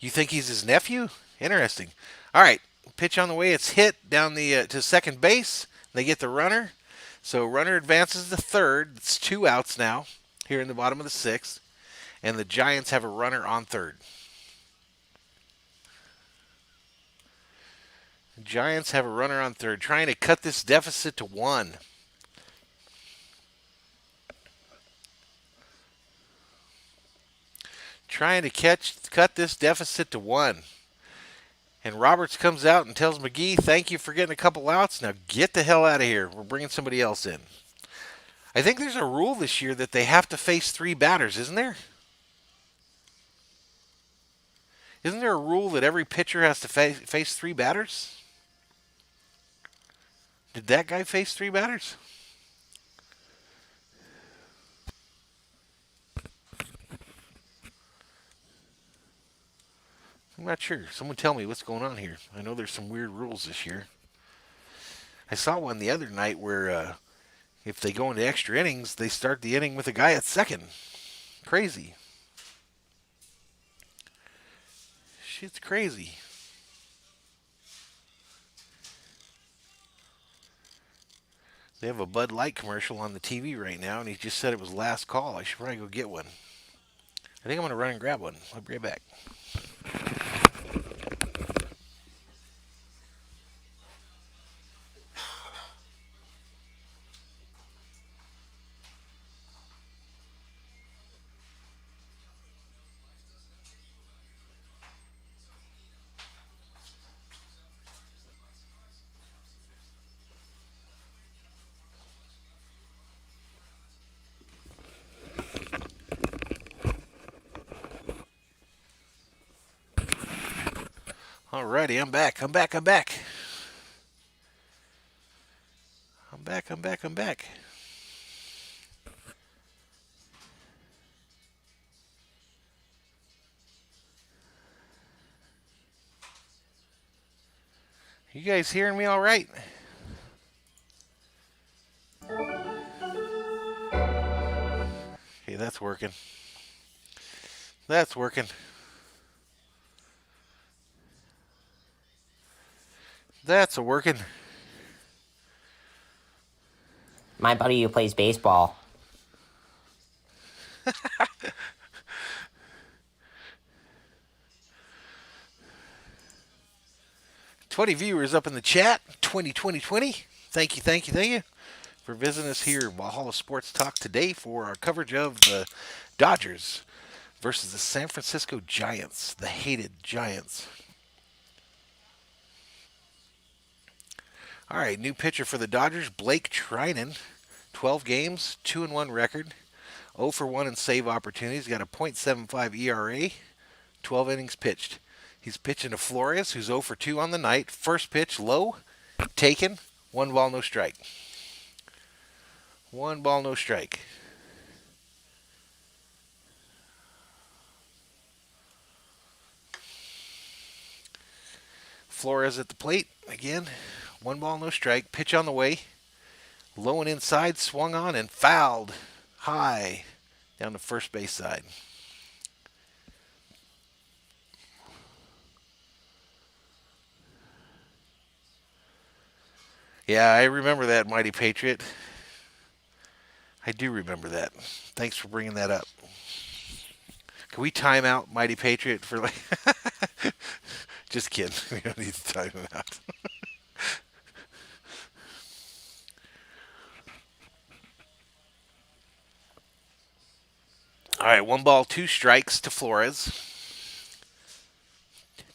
you think he's his nephew? Interesting. All right, pitch on the way. It's hit down to second base. They get the runner. So runner advances to third. It's 2 outs now here in the bottom of the sixth. And the Giants have a runner on third. The Giants have a runner on third, trying to cut this deficit to 1. Trying to cut this deficit to 1. And Roberts comes out and tells McGee, thank you for getting a couple outs. Now get the hell out of here. We're bringing somebody else in. I think there's a rule this year that they have to face 3 batters, isn't there? Isn't there a rule that every pitcher has to face 3 batters? Did that guy face 3 batters? I'm not sure. Someone tell me what's going on here. I know there's some weird rules this year. I saw one the other night where if they go into extra innings, they start the inning with a guy at second. Crazy. Shit's crazy. They have a Bud Light commercial on the TV right now, and he just said it was last call. I should probably go get one. I think I'm going to run and grab one. I'll be right back. Alrighty, I'm back. I'm back. You guys hearing me all right? Okay, that's working. That's working. That's a working. My buddy who plays baseball. 20 viewers up in the chat. 20. Thank you for visiting us here at Valhalla Sports Talk today for our coverage of the Dodgers versus the San Francisco Giants, the hated Giants. All right, new pitcher for the Dodgers, Blake Trinan. 12 games, 2-1 record, 0 for 1 in save opportunities, got a .75 ERA, 12 innings pitched. He's pitching to Flores, who's 0 for 2 on the night. First pitch, low, taken, 1 ball, no strike. 1 ball, no strike. Flores at the plate, again, 1 ball, no strike. Pitch on the way, low and inside, swung on and fouled high down the first base side. Yeah, I remember that, Mighty Patriot. I do remember that. Thanks for bringing that up. Can we time out Mighty Patriot for like... Just kidding. We don't need to time him out. All right, 1 ball, 2 strikes to Flores.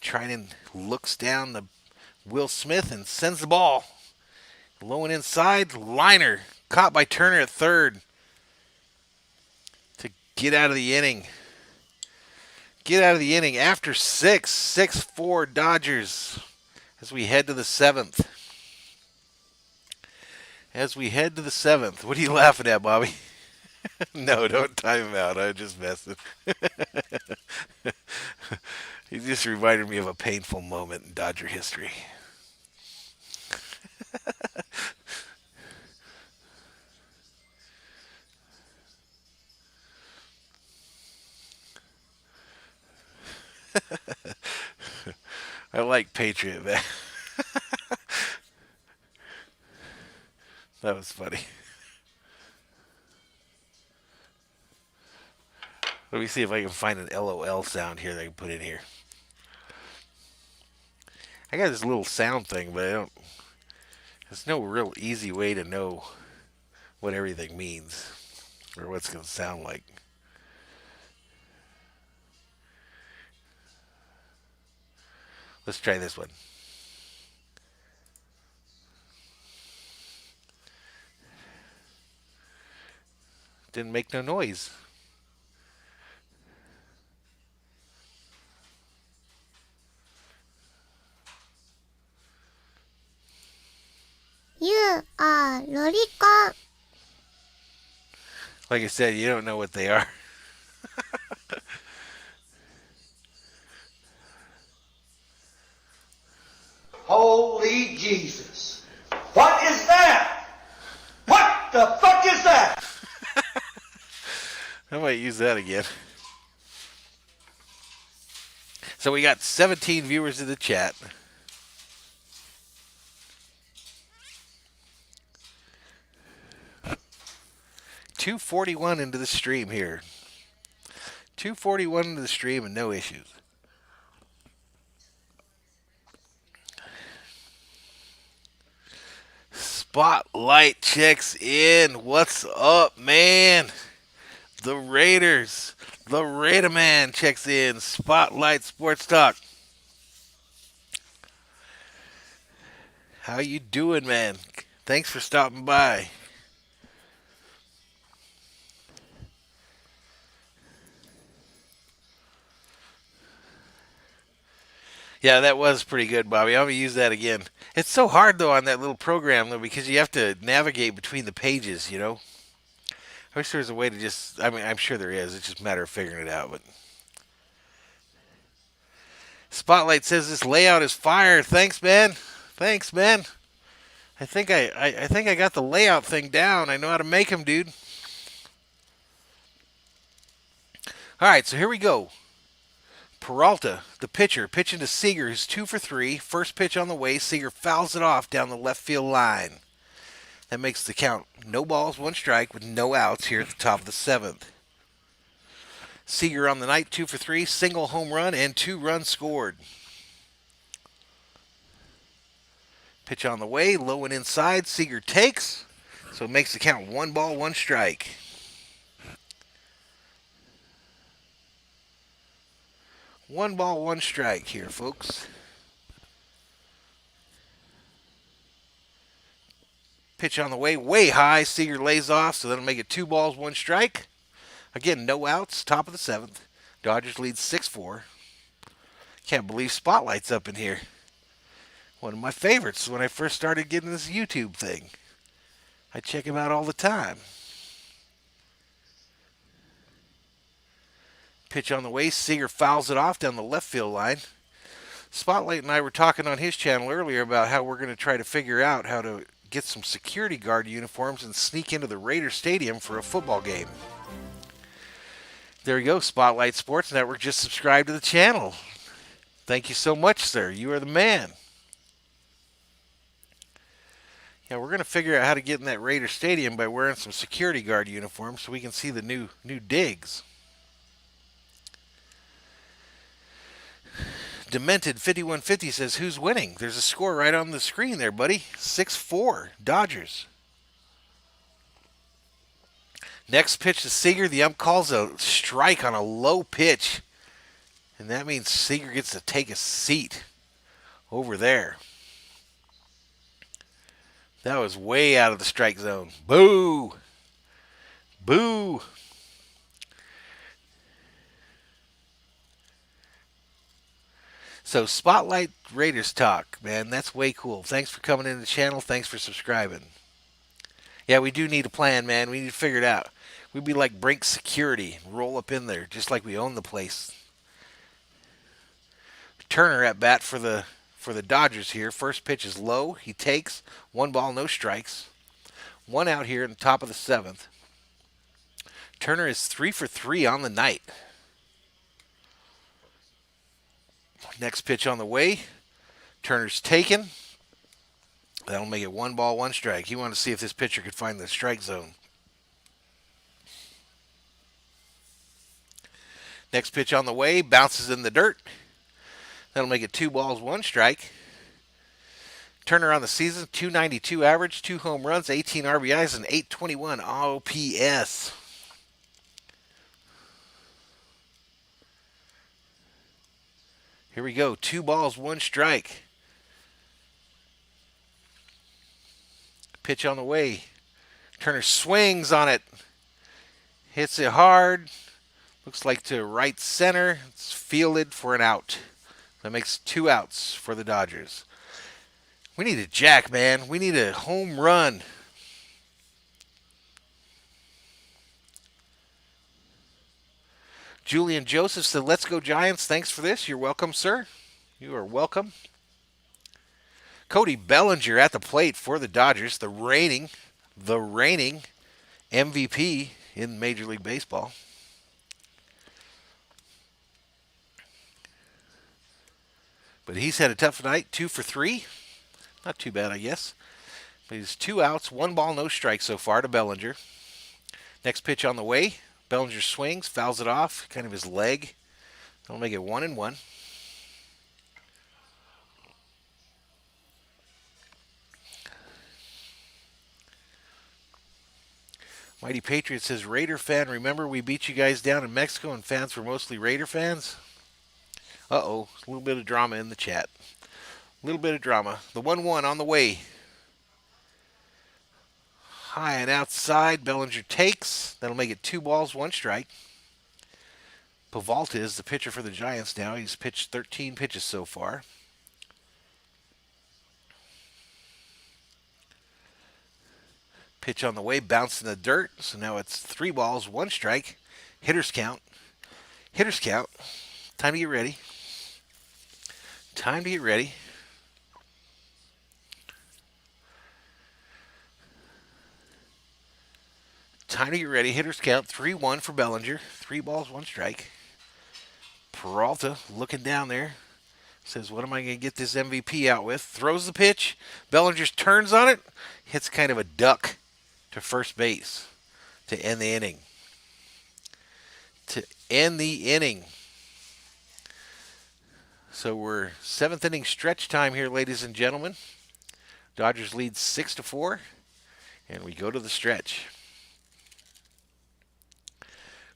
Trinan looks down the Will Smith and sends the ball. Low and inside, liner. Caught by Turner at third to get out of the inning. Get out of the inning after 6-4 Dodgers as we head to the 7th. What are you laughing at, Bobby? No, don't time him out. I just messed it. He just reminded me of a painful moment in Dodger history. I like Patriot, man. That was funny. Let me see if I can find an LOL sound here that I can put in here. I got this little sound thing, but there's no real easy way to know what everything means or what it's going to sound like. Let's try this one. Didn't make no noise. You are lolicon. Like I said, you don't know what they are. Holy Jesus. What is that? What the fuck is that? I might use that again. So we got 17 viewers in the chat. 241 into the stream here. 241 into the stream and no issues. Spotlight checks in. What's up, man? The Raiders. The Raider Man checks in. Spotlight Sports Talk. How you doing, man? Thanks for stopping by. Yeah, that was pretty good, Bobby. I'm going to use that again. It's so hard, though, on that little program, though, because you have to navigate between the pages, you know? I wish there was a way to just, I mean, I'm sure there is. It's just a matter of figuring it out, but. Spotlight says this layout is fire. Thanks, man. Thanks, man. I think I got the layout thing down. I know how to make them, dude. All right, so here we go. Peralta, the pitcher, pitching to Seager, who's 2 for 3. First pitch on the way. Seager fouls it off down the left field line. That makes the count no balls, 1 strike with no outs here at the top of the 7th. Seager on the night, 2 for 3, single home run and 2 runs scored. Pitch on the way, low and inside. Seager takes, so it makes the count 1 ball, 1 strike. One ball, 1 strike here, folks. Pitch on the way high. Seager lays off, so that'll make it 2 balls, 1 strike. Again, no outs, top of the 7th. Dodgers lead 6-4. Can't believe Spotlight's up in here. One of my favorites when I first started getting this YouTube thing. I check him out all the time. Pitch on the way. Seager fouls it off down the left field line. Spotlight and I were talking on his channel earlier about how we're going to try to figure out how to get some security guard uniforms and sneak into the Raider Stadium for a football game. There you go, Spotlight Sports Network. Just subscribe to the channel. Thank you so much, sir. You are the man. Yeah, we're going to figure out how to get in that Raider Stadium by wearing some security guard uniforms so we can see the new digs. Demented 5150 says, who's winning? There's a score right on the screen there, buddy. 6-4, Dodgers. Next pitch to Seager. The ump calls a strike on a low pitch. And that means Seager gets to take a seat over there. That was way out of the strike zone. Boo! Boo! So, Spotlight Raiders Talk, man, that's way cool. Thanks for coming in the channel. Thanks for subscribing. Yeah, we do need a plan, man. We need to figure it out. We'd be like Brink Security, roll up in there, just like we own the place. Turner at bat for the Dodgers here. First pitch is low. He takes 1 ball, no strikes. 1 out here in the top of the 7th. Turner is 3 for 3 on the night. Next pitch on the way. Turner's taken. That'll make it 1 ball, 1 strike. He wanted to see if this pitcher could find the strike zone. Next pitch on the way. Bounces in the dirt. That'll make it 2 balls, 1 strike. Turner on the season, 292 average, 2 home runs, 18 RBIs, and 821 OPS. Here we go. 2 balls, 1 strike. Pitch on the way. Turner swings on it. Hits it hard. Looks like to right center. It's fielded for an out. That makes 2 outs for the Dodgers. We need a jack, man. We need a home run. Julian Joseph said, let's go Giants. Thanks for this. You're welcome, sir. You are welcome. Cody Bellinger at the plate for the Dodgers, the reigning MVP in Major League Baseball. But he's had a tough night, 2 for 3. Not too bad, I guess. But he's 2 outs, 1 ball, no strikes so far to Bellinger. Next pitch on the way. Bellinger swings, fouls it off, kind of his leg. That'll make it 1-1. Mighty Patriot says, Raider fan, remember we beat you guys down in Mexico and fans were mostly Raider fans? Uh-oh, a little bit of drama in the chat. A little bit of drama. The 1-1 on the way. High and outside, Bellinger takes. That'll make it 2 balls, 1 strike. Pavalta is the pitcher for the Giants now. He's pitched 13 pitches so far. Pitch on the way, bounced in the dirt. So now it's 3 balls, 1 strike. Hitters count. Hitters count. Time to get ready. Time to get ready. Time to get ready. Hitters count. 3-1 for Bellinger. 3 balls, 1 strike. Peralta looking down there. Says, what am I going to get this MVP out with? Throws the pitch. Bellinger turns on it. Hits kind of a duck to first base to end the inning. To end the inning. So we're 7th inning stretch time here, ladies and gentlemen. Dodgers lead 6-4, and we go to the stretch.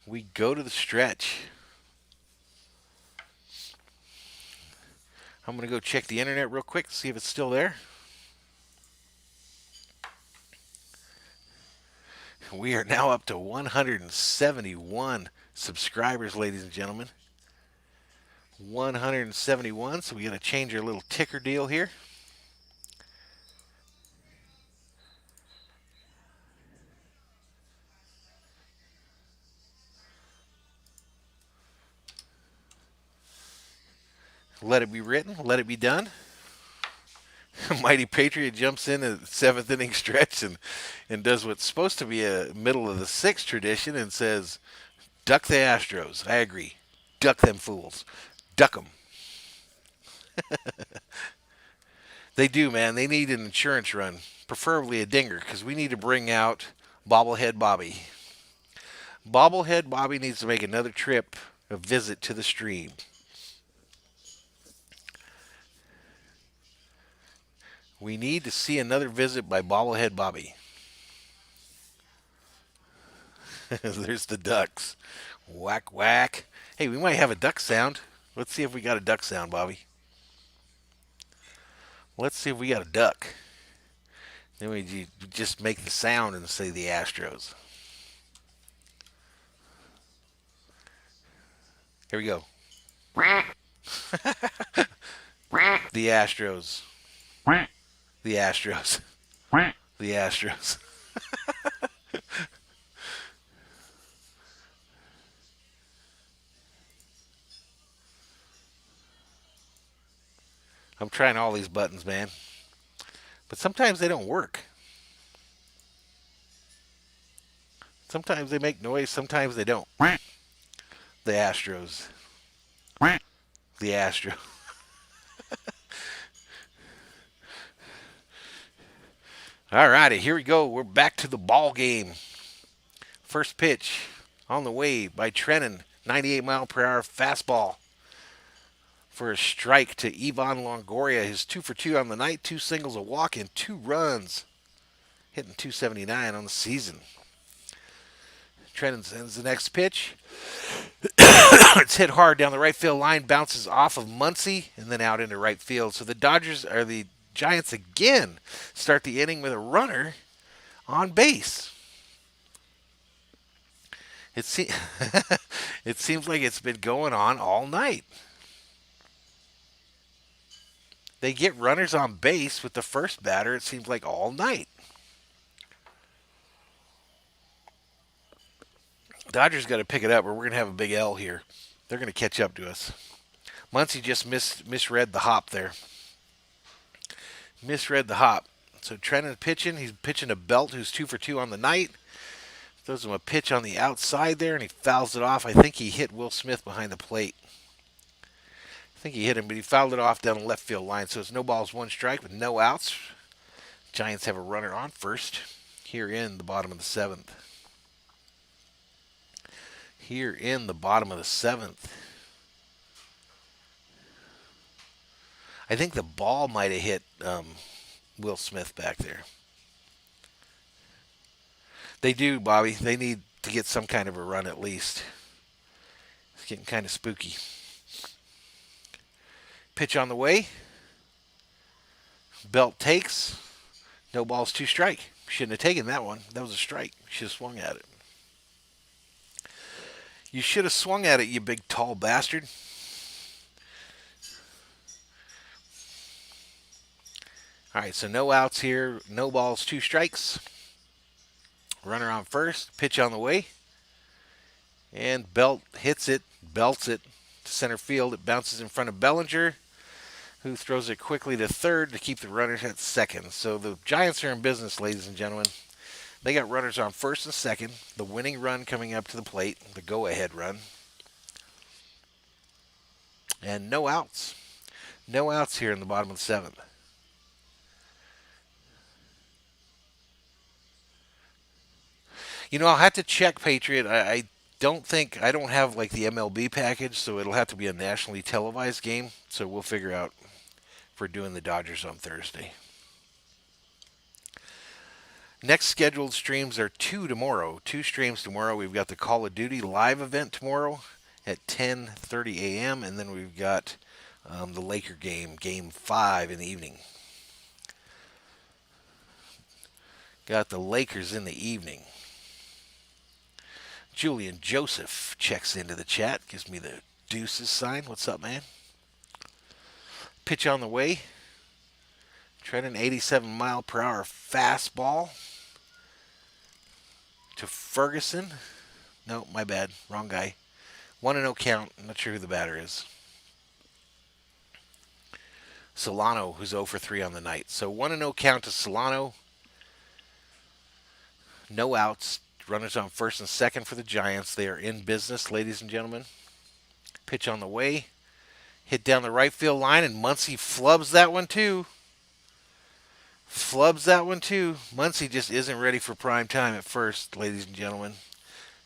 We go to the stretch. I'm going to go check the internet real quick, see if it's still there. We are now up to 171 subscribers, ladies and gentlemen. 171, so we got to change our little ticker deal here. Let it be written, let it be done. Mighty Patriot jumps in at 7th inning stretch and does what's supposed to be a middle of the 6th tradition and says, duck the Astros. I agree. Duck them fools. Duck them. They do, man. They need an insurance run, preferably a dinger, because we need to bring out Bobblehead Bobby. Bobblehead Bobby needs to make another trip, a visit to the stream. We need to see another visit by Bobblehead Bobby. There's the ducks. Whack, whack. Hey, we might have a duck sound. Let's see if we got a duck sound, Bobby. Let's see if we got a duck. Then we just make the sound and say the Astros. Here we go. The Astros. The Astros. The Astros. I'm trying all these buttons, man. But sometimes they don't work. Sometimes they make noise, sometimes they don't. The Astros. The Astros. All righty, here we go. We're back to the ball game. First pitch on the way by Trennan. 98-mile-per-hour fastball for a strike to Ivan Longoria. His 2 for 2 on the night, 2 singles, a walk, and 2 runs. Hitting .279 on the season. Trennan sends the next pitch. It's hit hard down the right field line, bounces off of Muncy, and then out into right field. So the Giants again start the inning with a runner on base. It seems like it's been going on all night. They get runners on base with the first batter, it seems like all night. Dodgers got to pick it up or we're going to have a big L here. They're going to catch up to us. Muncy just misread the hop there. Misread the hop. So Trennan pitching. He's pitching to Belt, who's 2 for 2 on the night. Throws him a pitch on the outside there, and he fouls it off. I think he hit Will Smith behind the plate. I think he hit him, but he fouled it off down the left field line. So it's no balls, 1 strike with no outs. Giants have a runner on first here in the bottom of the 7th. here in the bottom of the 7th. I think the ball might have hit Will Smith back there. They do, Bobby. They need to get some kind of a run at least. It's getting kind of spooky. Pitch on the way. Belt takes. No balls, 2 strike. Shouldn't have taken that one. That was a strike. Should have swung at it. You should have swung at it, you big tall bastard. All right, so no outs here. No balls, 2 strikes. Runner on first. Pitch on the way. And Belt hits it, belts it to center field. It bounces in front of Bellinger, who throws it quickly to third to keep the runners at second. So the Giants are in business, ladies and gentlemen. They got runners on first and second. The winning run coming up to the plate, the go-ahead run. And no outs. No outs here in the bottom of the 7th. You know, I'll have to check, Patriot. I don't have like the MLB package, so it'll have to be a nationally televised game. So we'll figure out if we're doing the Dodgers on Thursday. Next scheduled streams are 2 tomorrow. 2 streams tomorrow. We've got the Call of Duty live event tomorrow at 10:30 a.m. And then we've got the Laker game, Game 5 in the evening. Got the Lakers in the evening. Julian Joseph checks into the chat, gives me the deuces sign. What's up, man? Pitch on the way. Treading 87-mile-per-hour fastball to Ferguson. No, my bad. Wrong guy. 1-0 count. I'm not sure who the batter is. Solano, who's 0 for 3 on the night. So 1-0 count to Solano. No outs. Runners on first and second for the Giants. They are in business, ladies and gentlemen. Pitch on the way. Hit down the right field line, and Muncy flubs that one too. Muncy just isn't ready for prime time at first, ladies and gentlemen.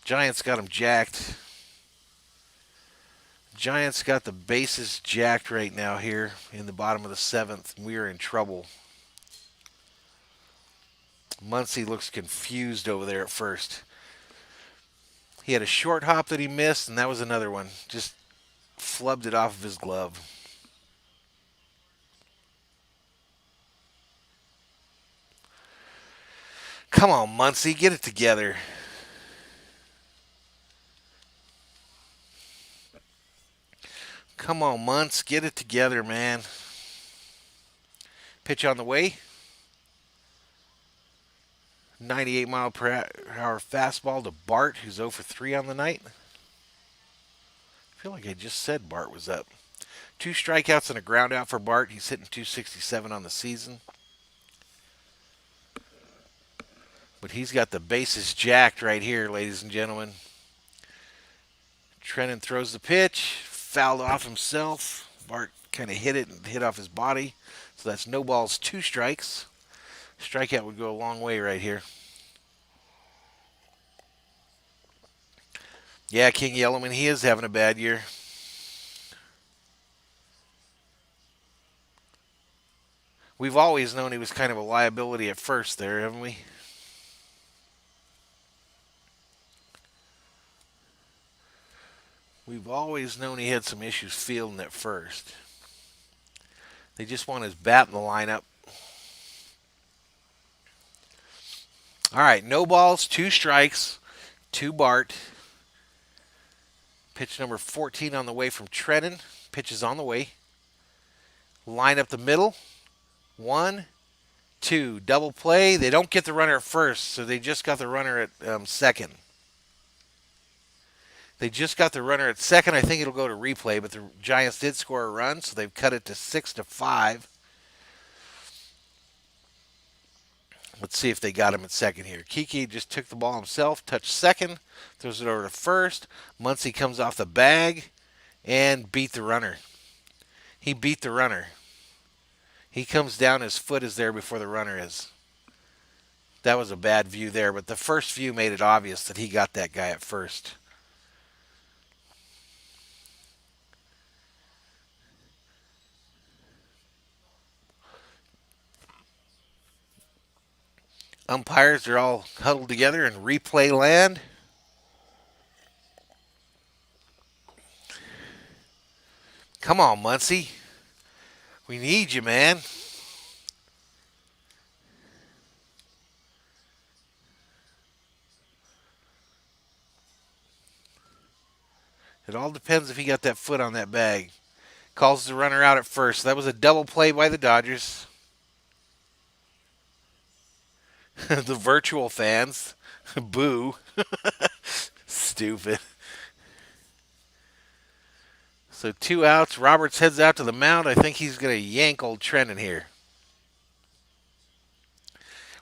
Giants got him jacked. Giants got the bases jacked right now here in the bottom of the 7th. We are in trouble. Muncy looks confused over there at first. He had a short hop that he missed, and that was another one. Just flubbed it off of his glove. Come on, Muncy, get it together. Come on, Munce, get it together, man. Pitch on the way. 98-mile-per-hour fastball to Bart, who's 0 for 3 on the night. I feel like I just said Bart was up. 2 strikeouts and a ground out for Bart. He's hitting .267 on the season. But he's got the bases jacked right here, ladies and gentlemen. Trennan throws the pitch. Fouled off himself. Bart kind of hit it and hit off his body. So that's no balls, 2 strikes. Strikeout would go a long way right here. Yeah, King Yellowman, he is having a bad year. We've always known he was kind of a liability at first there, haven't we? We've always known he had some issues fielding at first. They just want his bat in the lineup. All right, no balls, 2 strikes, 2 Bart. Pitch number 14 on the way from Trennan. Pitch is on the way. Line up the middle. 1, 2. Double play. They don't get the runner at first, so they just got the runner at second. They just got the runner at second. I think it'll go to replay, but the Giants did score a run, so they've cut it to 6-5. Let's see if they got him at second here. Kiki just took the ball himself, touched second, throws it over to first. Muncy comes off the bag and beat the runner. He beat the runner. He comes down, his foot is there before the runner is. That was a bad view there, but the first view made it obvious that he got that guy at first. Umpires are all huddled together in replay land. Come on, Muncy. We need you, man. It all depends if he got that foot on that bag. Calls the runner out at first. That was a double play by the Dodgers. The virtual fans. Boo. Stupid. So 2 outs. Roberts heads out to the mound. I think he's going to yank old Trenton here.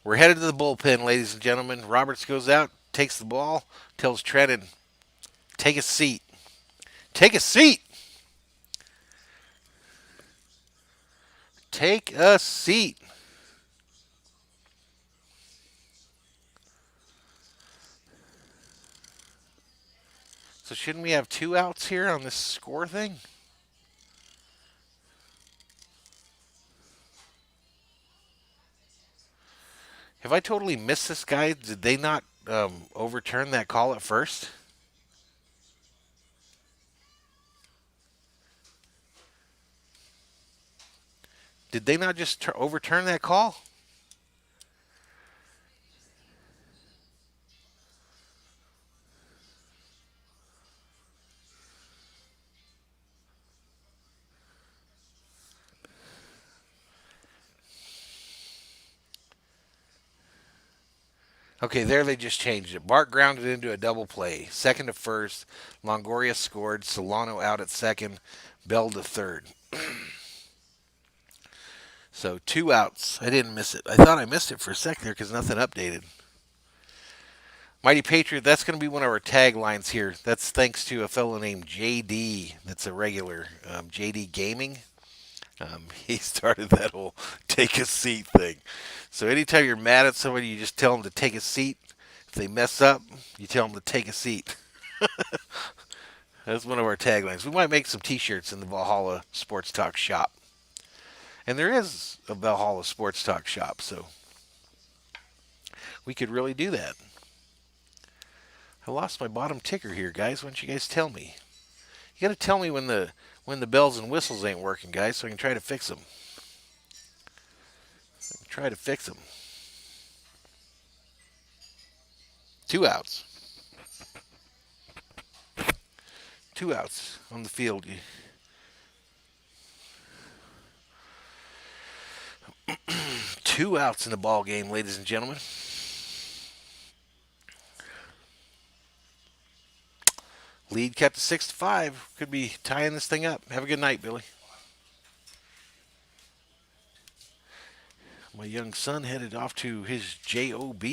We're headed to the bullpen, ladies and gentlemen. Roberts goes out, takes the ball, tells Trenton, take a seat. Take a seat. Take a seat. So shouldn't we have 2 outs here on this score thing? Have I totally missed this guy? Did they not overturn that call at first? Did they not just overturn that call? Okay, there they just changed it. Bart grounded into a double play. Second to first. Longoria scored. Solano out at second. Bell to third. So 2 outs. I didn't miss it. I thought I missed it for a second there because nothing updated. Mighty Patriot, that's going to be one of our taglines here. That's thanks to a fellow named JD. That's a regular JD Gaming. He started that whole take a seat thing. So anytime you're mad at somebody, you just tell them to take a seat. If they mess up, you tell them to take a seat. That's one of our taglines. We might make some t-shirts in the Valhalla Sports Talk shop. And there is a Valhalla Sports Talk shop, so we could really do that. I lost my bottom ticker here, guys. Why don't you guys tell me? You got to tell me when the bells and whistles ain't working, guys, so I can try to fix them. Try to fix them. 2 outs. 2 outs on the field. 2 outs in the ball game, ladies and gentlemen. Lead kept to 6-5. Could be tying this thing up. Have a good night, Billy. My young son headed off to his job.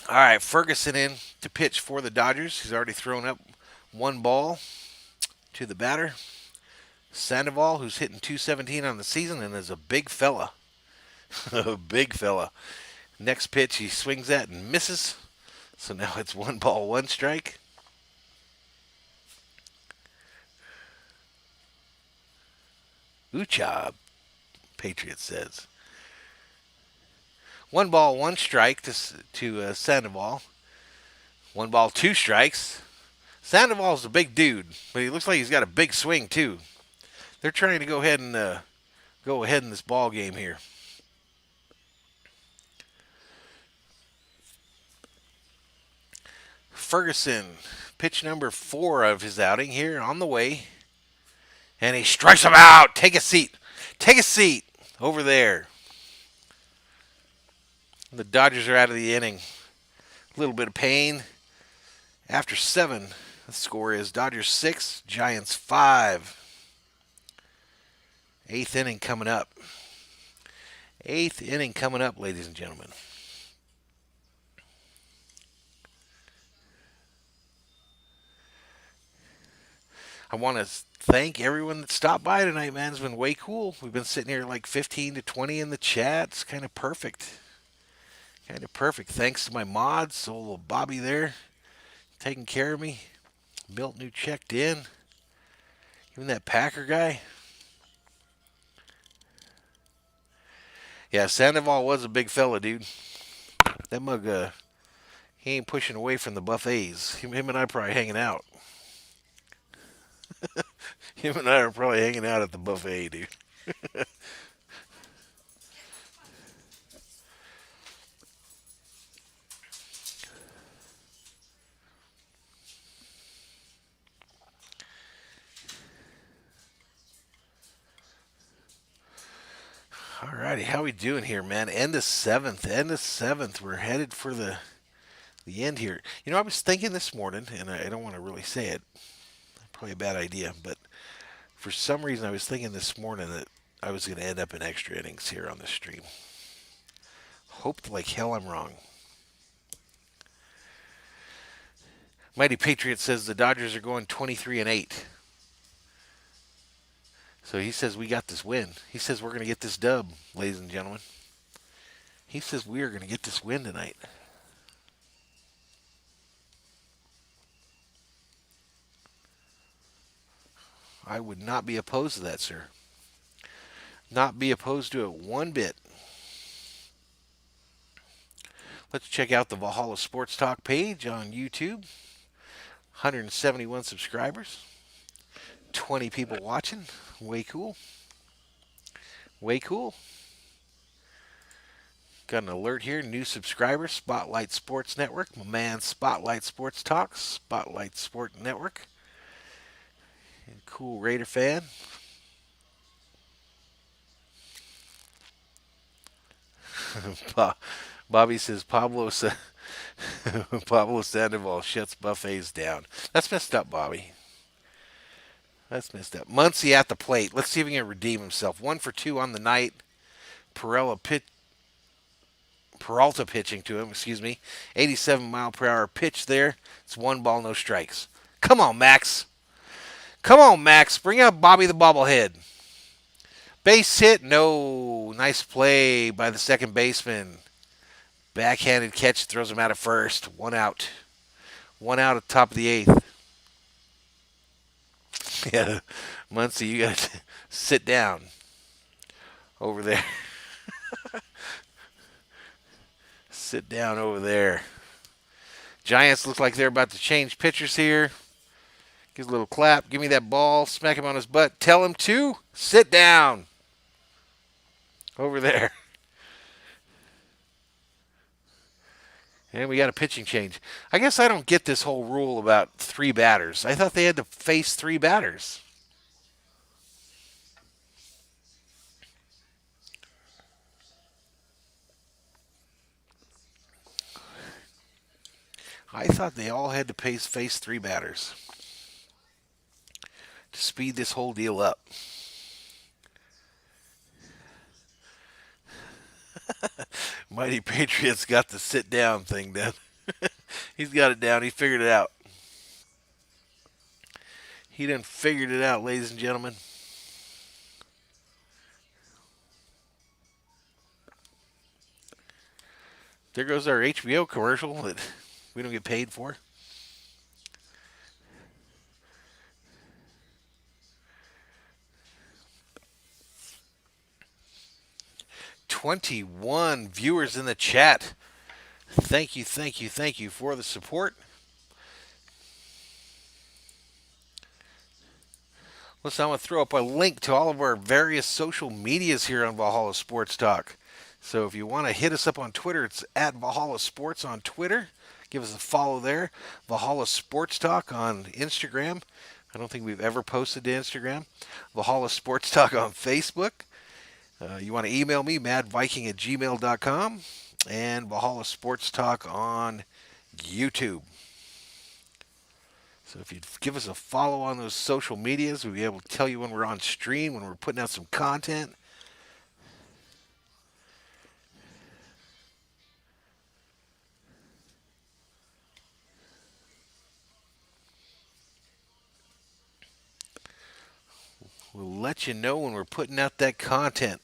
All right, Ferguson in to pitch for the Dodgers. He's already thrown up 1 ball to the batter. Sandoval, who's hitting .217 on the season and is a big fella. A big fella. Next pitch, he swings at and misses. So now it's 1 ball, 1 strike. Ooh-cha, Patriot says. 1 ball, 1 strike to Sandoval. 1 ball, 2 strikes. Sandoval's a big dude, but he looks like he's got a big swing too. They're trying to go ahead in this ball game here. Ferguson, pitch number 4 of his outing here on the way. And he strikes him out. Take a seat. Take a seat over there. The Dodgers are out of the inning. A little bit of pain. After 7, the score is Dodgers 6, Giants 5. 8th inning coming up. 8th inning coming up, ladies and gentlemen. I want to thank everyone that stopped by tonight, man. It's been way cool. We've been sitting here like 15 to 20 in the chat. It's kind of perfect. Kind of perfect. Thanks to my mods, old little Bobby there, taking care of me. Milton who checked in. Even that Packer guy. Yeah, Sandoval was a big fella, dude. That mug, he ain't pushing away from the buffets. Him and I are probably hanging out. Him and I are probably hanging out at the buffet, dude. Alrighty, how we doing here, man? End of seventh. End of seventh. We're headed for the end here. You know, I was thinking this morning, and I don't want to really say it. Probably a bad idea, but for some reason I was thinking this morning that I was going to end up in extra innings here on the stream. Hoped like hell I'm wrong. Mighty Patriot says the Dodgers are going 23-8. So he says we got this win. He says we're going to get this dub, ladies and gentlemen. He says we are going to get this win tonight. I would not be opposed to that, sir. Not be opposed to it one bit. Let's check out the Valhalla Sports Talk page on YouTube. 171 subscribers. 20 people watching. Way cool. Way cool. Got an alert here. New subscriber. Spotlight Sports Network. My man Spotlight Sports Talk. Spotlight Sport Network. And cool Raider fan. Bobby says Pablo Sandoval shuts buffets down. That's messed up, Bobby. That's messed up. Muncy at the plate. Let's see if he can redeem himself. 1 for 2 on the night. Peralta pitching to him, 87-mile-per-hour pitch there. It's 1 ball, no strikes. Come on, Max. Come on, Max. Bring out Bobby the bobblehead. Base hit. No. Nice play by the second baseman. Backhanded catch. Throws him out at first. 1 out. 1 out at the top of the 8th. Yeah, Muncy, you got to sit down over there. Sit down over there. Giants look like they're about to change pitchers here. Give a little clap. Give me that ball. Smack him on his butt. Tell him to sit down over there. And we got a pitching change. I guess I don't get this whole rule about 3 batters. I thought they had to face 3 batters. I thought they all had to face 3 batters to speed this whole deal up. Mighty Patriots got the sit down thing done. He's got it down. He figured it out. He done figured it out, ladies and gentlemen. There goes our HBO commercial that we don't get paid for. "21 viewers in the chat. Thank you for the support. Listen, I'm going to throw up a link to all of our various social medias here on Valhalla Sports Talk. So if you want to hit us up on Twitter, it's at Valhalla Sports on Twitter. Give us a follow there. Valhalla Sports Talk on Instagram. I don't think we've ever posted to Instagram. Valhalla Sports Talk on Facebook. You want to email me, madviking@gmail.com. And Valhalla Sports Talk on YouTube. So if you'd give us a follow on those social medias, we'll be able to tell you when we're on stream, when we're putting out some content. We'll let you know when we're putting out that content.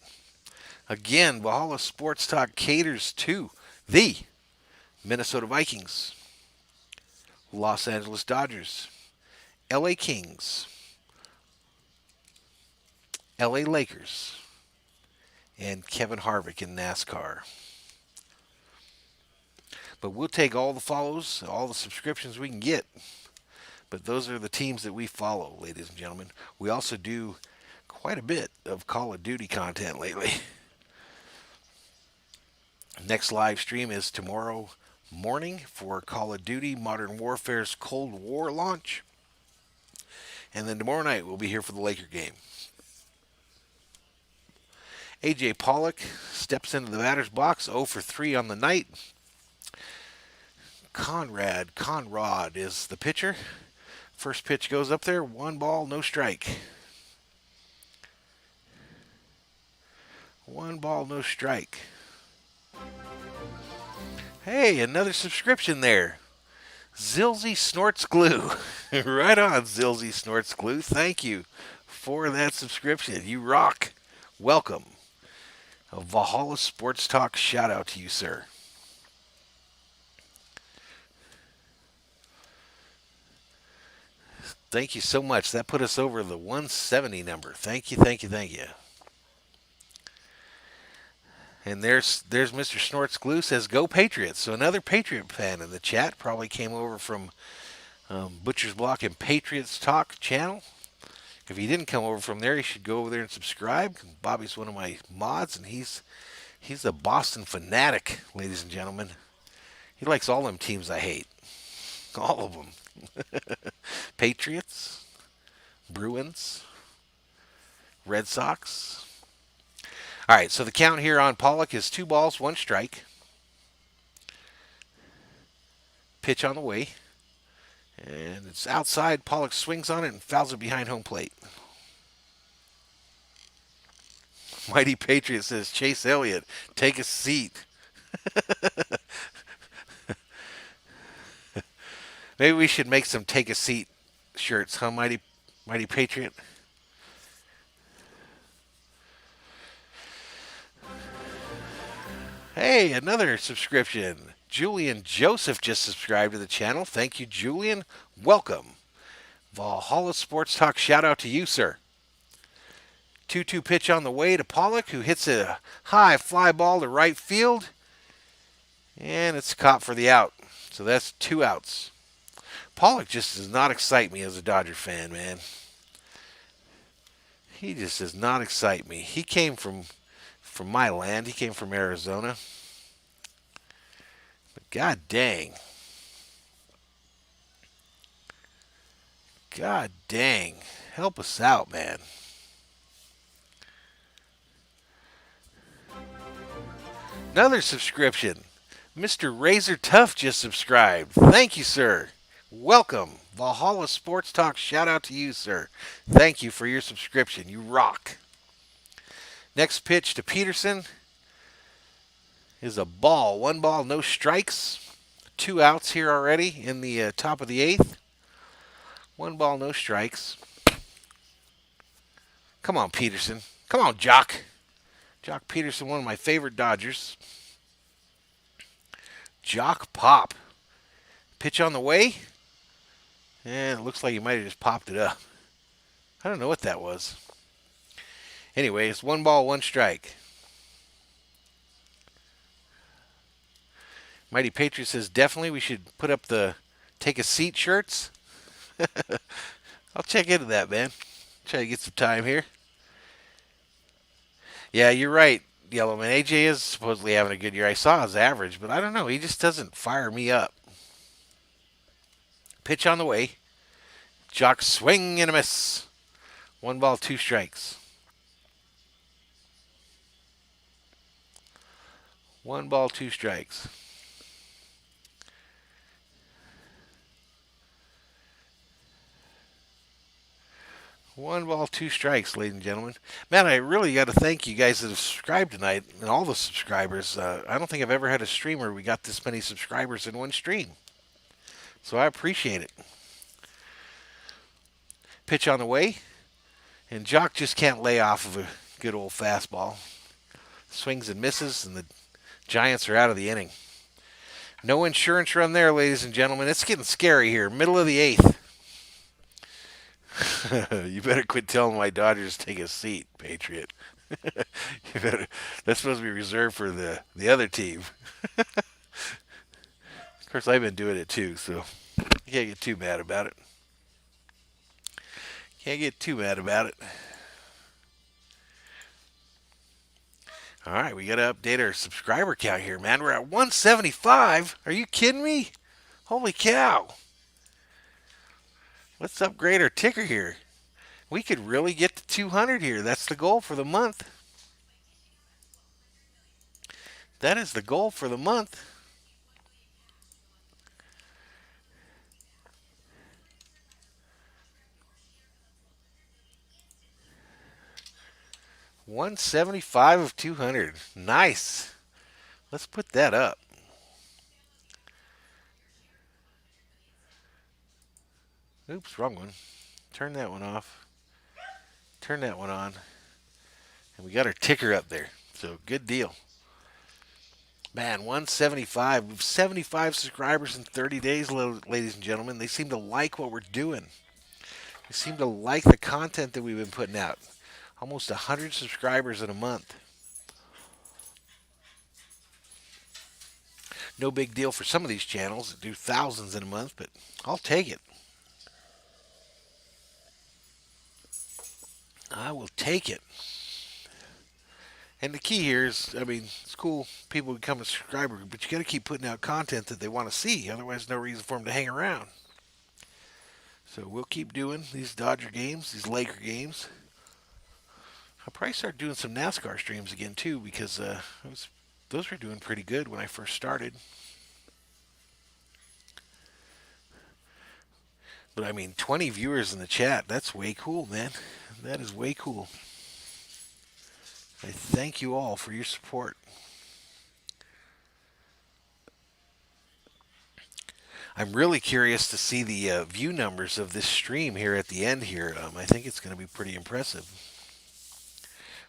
Again, Valhalla Sports Talk caters to the Minnesota Vikings, Los Angeles Dodgers, LA Kings, LA Lakers and Kevin Harvick in NASCAR. But we'll take all the follows, all the subscriptions we can get. But those are the teams that we follow, ladies and gentlemen. We also do quite a bit of Call of Duty content lately. Next live stream is tomorrow morning for Call of Duty Modern Warfare's Cold War launch. And then tomorrow night we'll be here for the Laker game. A.J. Pollock steps into the batter's box, 0 for 3 on the night. Conrad is the pitcher. First pitch goes up there, 1 ball, no strike. 1 ball, no strike. Hey, another subscription there. Zilzy Snorts Glue. Right on, Zilzy Snorts Glue. Thank you for that subscription. You rock. Welcome. A Valhalla Sports Talk shout out to you, sir. Thank you so much. That put us over the 170 number. Thank you, thank you, thank you. And there's Mr. Snorts Glue says, "Go Patriots." So another Patriot fan in the chat. Probably came over from Butcher's Block and Patriots Talk channel. If he didn't come over from there, he should go over there and subscribe. Bobby's one of my mods, and he's a Boston fanatic, ladies and gentlemen. He likes all them teams I hate. All of them. Patriots, Bruins, Red Sox. All right, so the count here on Pollock is 2 balls, 1 strike. Pitch on the way. And it's outside. Pollock swings on it and fouls it behind home plate. Mighty Patriot says, "Chase Elliott, take a seat." Maybe we should make some "take a seat" shirts, huh, Mighty Patriot? Hey, another subscription. Julian Joseph just subscribed to the channel. Thank you, Julian. Welcome. Valhalla Sports Talk shout out to you, sir. 2-2 pitch on the way to Pollock, who hits a high fly ball to right field. And it's caught for the out. So that's 2 outs. Pollock just does not excite me as a Dodger fan, man. He just does not excite me. He came from my land. He came from Arizona. But god dang. God dang. Help us out, man. Another subscription. Mr. Razor Tough just subscribed. Thank you, sir. Welcome. Valhalla Sports Talk shout out to you, sir. Thank you for your subscription. You rock. Next pitch to Peterson is a ball. 1 ball, no strikes. 2 outs here already in the top of the 8th. 1 ball, no strikes. Come on, Peterson. Come on, Jock. Jock Peterson, one of my favorite Dodgers. Jock Pop. Pitch on the way. And it looks like he might have just popped it up. I don't know what that was. Anyway, it's 1 ball, 1 strike. Mighty Patriot says, definitely we should put up the take a seat shirts. I'll check into that, man. Try to get some time here. Yeah, you're right, Yellowman. AJ is supposedly having a good year. I saw his average, but I don't know. He just doesn't fire me up. Pitch on the way. Jock swing and a miss. 1 ball, 2 strikes. 1 ball, 2 strikes. One ball, 2 strikes, ladies and gentlemen. Man, I really got to thank you guys that have subscribed tonight and all the subscribers. I don't think I've ever had a stream where we got this many subscribers in one stream. So I appreciate it. Pitch on the way. And Jock just can't lay off of a good old fastball. Swings and misses, and the Giants are out of the inning. No insurance run there, ladies and gentlemen. It's getting scary here. Middle of the 8th. You better quit telling my Dodgers to take a seat, Patriot. You better. That's supposed to be reserved for the other team. Of course, I've been doing it too, so you can't get too mad about it. Can't get too mad about it. All right, we got to update our subscriber count here, man. We're at 175. Are you kidding me? Holy cow. Let's upgrade our ticker here. We could really get to 200 here. That's the goal for the month. That is the goal for the month. $175 of 200. Nice. Let's put that up. Oops, wrong one. Turn that one off. Turn that one on. And we got our ticker up there. So good deal. Man, 175. We've 75 subscribers in 30 days, ladies and gentlemen. They seem to like what we're doing. They seem to like the content that we've been putting out. Almost 100 subscribers in a month. No big deal for some of these channels that do thousands in a month, but I'll take it. I will take it. And the key here is, I mean, it's cool people become a subscriber, but you got to keep putting out content that they want to see. Otherwise, no reason for them to hang around. So we'll keep doing these Dodger games, these Laker games. I'll probably start doing some NASCAR streams again, too, because those were doing pretty good when I first started. But, I mean, 20 viewers in the chat, that's way cool, man. That is way cool. I thank you all for your support. I'm really curious to see the view numbers of this stream here at the end here. I think it's going to be pretty impressive.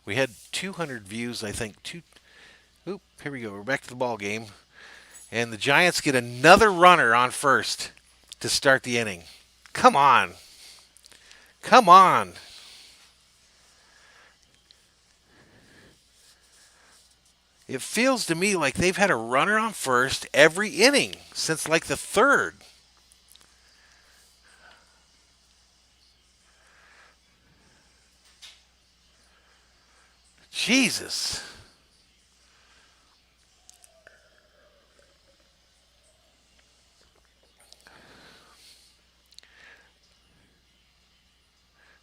We had 200 views, I think. Oop, here we go. We're back to the ball game. And the Giants get another runner on first to start the inning. Come on. Come on. It feels to me like they've had a runner on first every inning since like the third. Jesus.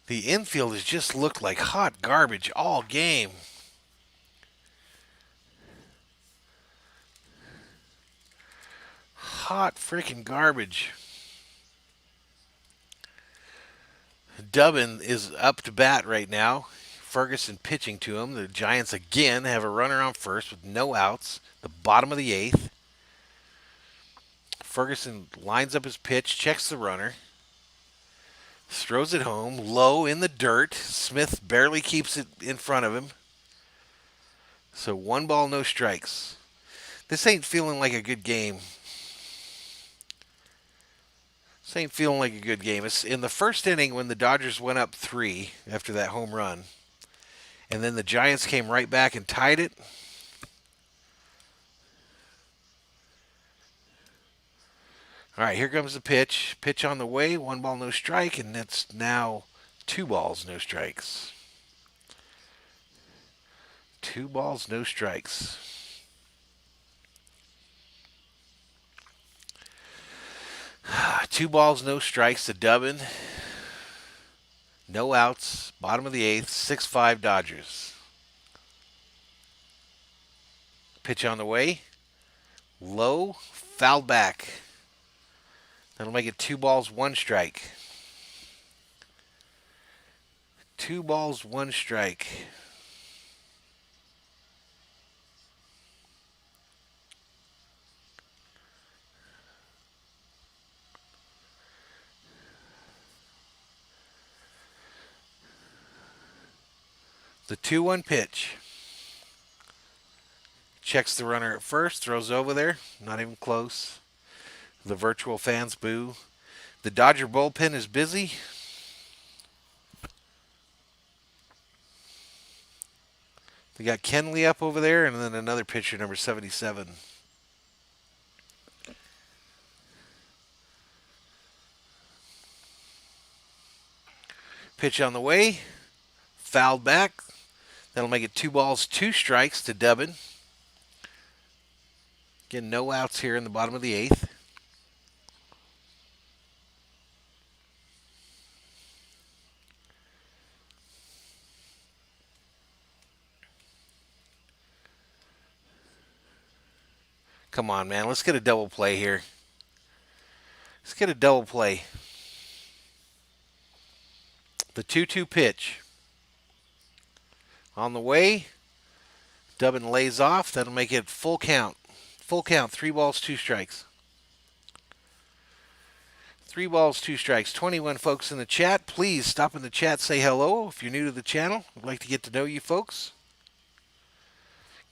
The infield has just looked like hot garbage all game. Hot freaking garbage. Dubbin is up to bat right now. Ferguson pitching to him. The Giants again have a runner on first with no outs. The bottom of the eighth. Ferguson lines up his pitch, checks the runner. Throws it home, low in the dirt. Smith barely keeps it in front of him. So 1 ball, no strikes. This ain't feeling like a good game. This ain't feeling like a good game. It's in the first inning when the Dodgers went up 3 after that home run. And then the Giants came right back and tied it. All right, here comes the pitch. Pitch on the way, 1 ball, no strike, and it's now 2 balls, no strikes. 2 balls, no strikes. Two balls, no strikes to Dubbin. No outs. Bottom of the eighth. 6-5 Dodgers. Pitch on the way. Low. Fouled back. That'll make it 2 balls, 1 strike. 2 balls, 1 strike. The 2-1 pitch. Checks the runner at first, throws over there, not even close. The virtual fans boo. The Dodger bullpen is busy. We got Kenley up over there, and then another pitcher, number 77. Pitch on the way. Fouled back. That'll make it 2 balls, 2 strikes to Dubbin. Again, no outs here in the bottom of the 8th. Come on, man. Let's get a double play here. Let's get a double play. The 2-2 pitch. On the way. Dubbin lays off. That'll make it full count. Full count. 3 balls, 2 strikes. 3 balls, 2 strikes. 21 folks in the chat. Please stop in the chat. Say hello if you're new to the channel. I'd like to get to know you folks.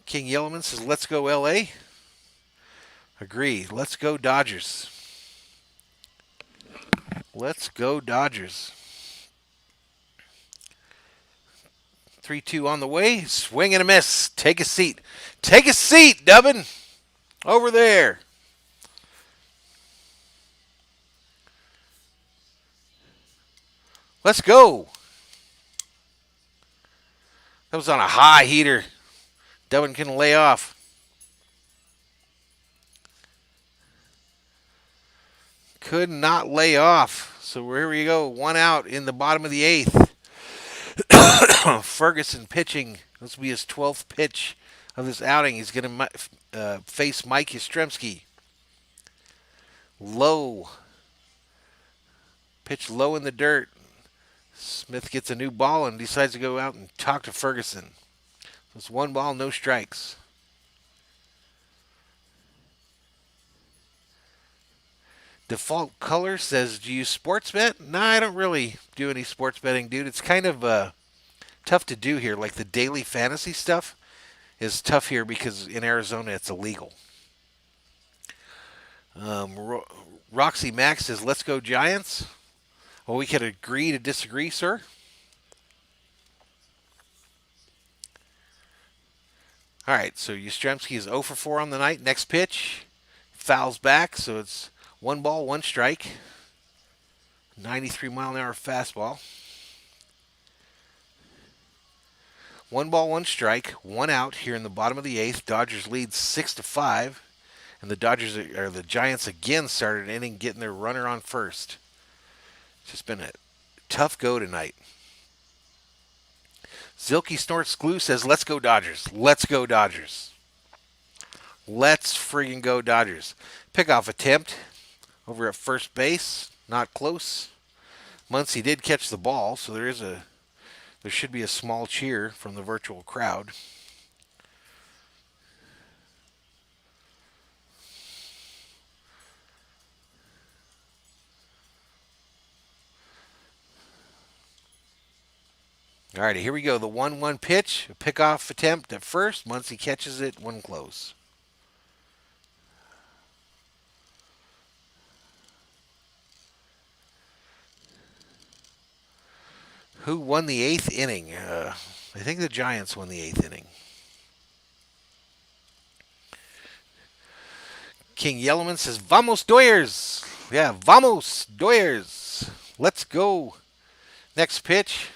King Yellowman says, let's go LA. Agree. Let's go Dodgers. Let's go Dodgers. 3-2 on the way. Swing and a miss. Take a seat. Take a seat, Dubbin. Over there. Let's go. That was on a high heater. Dubbin can lay off. Could not lay off. So here we go. 1 out in the bottom of the 8th. Ferguson pitching. This will be his 12th pitch of this outing. He's going to face Mike Yastrzemski. Low. Pitch low in the dirt. Smith gets a new ball and decides to go out and talk to Ferguson. So it's 1 ball, no strikes. Default Color says, do you sports bet? Nah, I don't really do any sports betting, dude. It's kind of tough to do here. Like the daily fantasy stuff is tough here because in Arizona it's illegal. Roxy Max says, let's go Giants. Well, we could agree to disagree, sir. All right, so Yastrzemski is 0 for 4 on the night. Next pitch, fouls back, so it's 1 ball, 1 strike. 93-mile-an-hour fastball. 1 ball, 1 strike, 1 out here in the bottom of the 8th. Dodgers lead 6-5, and the Giants again started an inning getting their runner on first. It's just been a tough go tonight. Zilke Snorts Glue says, let's go Dodgers. Let's go Dodgers. Let's friggin' go Dodgers. Pickoff attempt over at first base. Not close. Muncy did catch the ball, so there should be a small cheer from the virtual crowd. All right, here we go. The 1-1 pitch. A pickoff attempt at first. Muncy catches it. 1 close. Who won the 8th inning? I think the Giants won the 8th inning. King Yellowman says, vamos Doyers. Yeah, vamos Doyers. Let's go. Next pitch.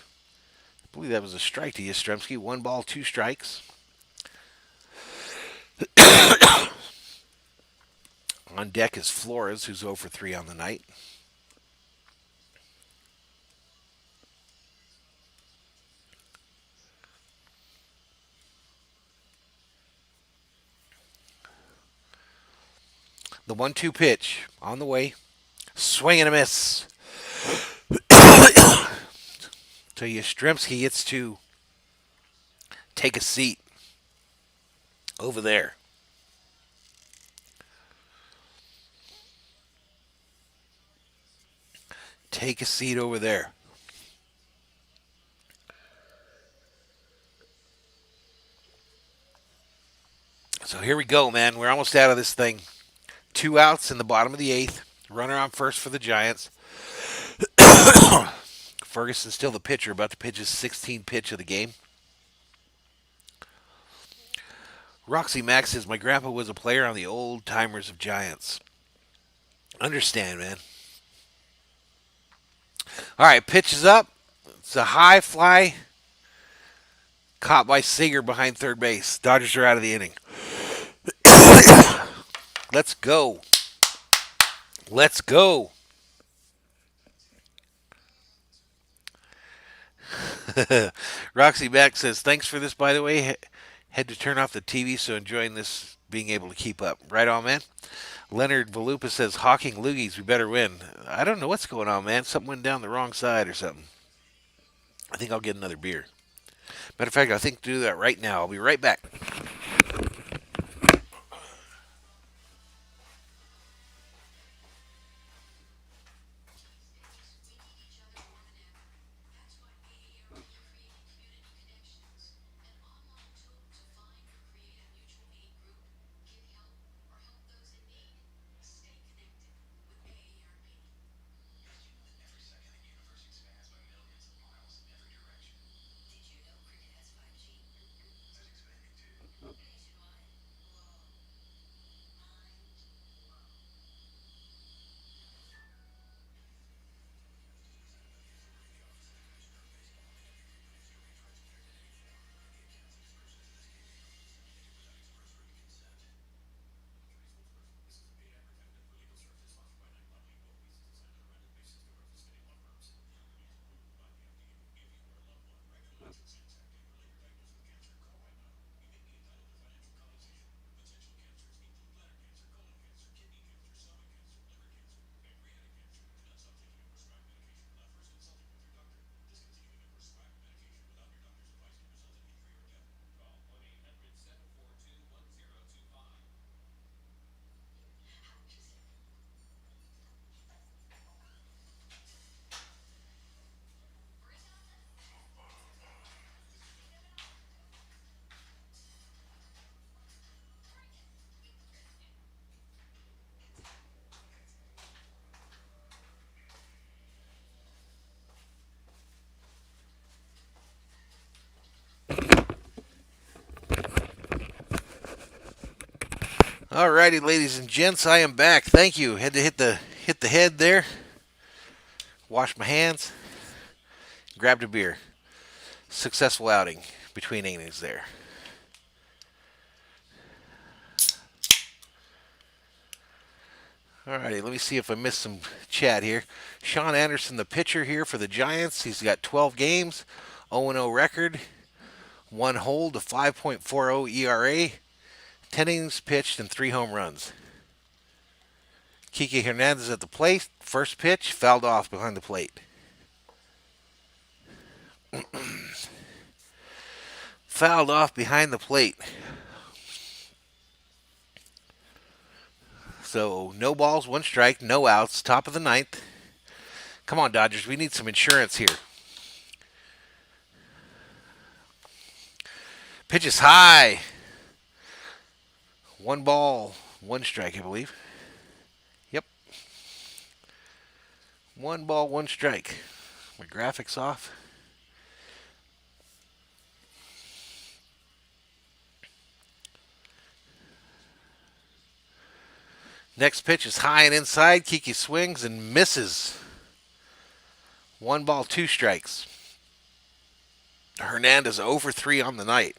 I believe that was a strike to Yastrzemski. 1 ball, 2 strikes. On deck is Flores, who's 0 for 3 on the night. The 1-2 pitch on the way. Swing and a miss. So Yastrzemski gets to take a seat over there. Take a seat over there. So here we go, man. We're almost out of this thing. 2 outs in the bottom of the 8th. Runner on first for the Giants. Ferguson's still the pitcher, about to pitch his 16th pitch of the game. Roxy Max says, my grandpa was a player on the old timers of Giants. Understand, man. All right, pitch is up. It's a high fly. Caught by Seager behind third base. Dodgers are out of the inning. Let's go. Let's go. Roxy Mack says, thanks for this, by the way. Had to turn off the TV, so enjoying this, being able to keep up. Right on, man. Leonard Valupa says, Hawking Loogies, we better win. I don't know what's going on, man. Something went down the wrong side or something. I think I'll get another beer. Matter of fact, I think to do that right now. I'll be right back. Alrighty, ladies and gents, I am back. Thank you. Had to hit the head there. Wash my hands. Grabbed a beer. Successful outing between innings there. Alrighty, let me see if I missed some chat here. Sean Anderson, the pitcher here for the Giants. He's got 12 games, 0-0 record, 1 hold, a 5.40 ERA, 10 innings pitched, and 3 home runs. Kike Hernandez at the plate. First pitch, fouled off behind the plate. Fouled off behind the plate. So no balls, 1 strike, no outs, top of the 9th. Come on, Dodgers, we need some insurance here. Pitch is high. 1 ball, 1 strike, I believe. Yep. 1 ball, 1 strike. My graphics off. Next pitch is high and inside. Kiki swings and misses. 1 ball, 2 strikes. Hernandez 0 for 3 on the night.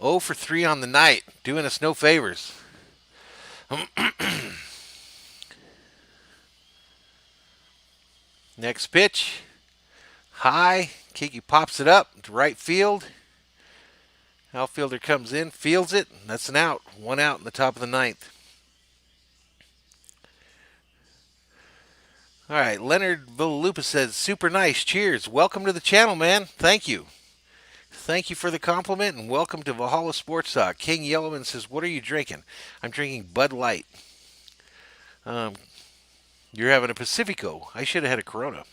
0 for 3 on the night. Doing us no favors. Next pitch. High. Kiki pops it up to right field. Outfielder comes in, fields it. And that's an out. 1 out in the top of the 9th. All right, Leonard Villalupa says, super nice. Cheers. Welcome to the channel, man. Thank you. Thank you for the compliment, and welcome to Valhalla Sports Talk. King Yellowman says, what are you drinking? I'm drinking Bud Light. You're having a Pacifico. I should have had a Corona.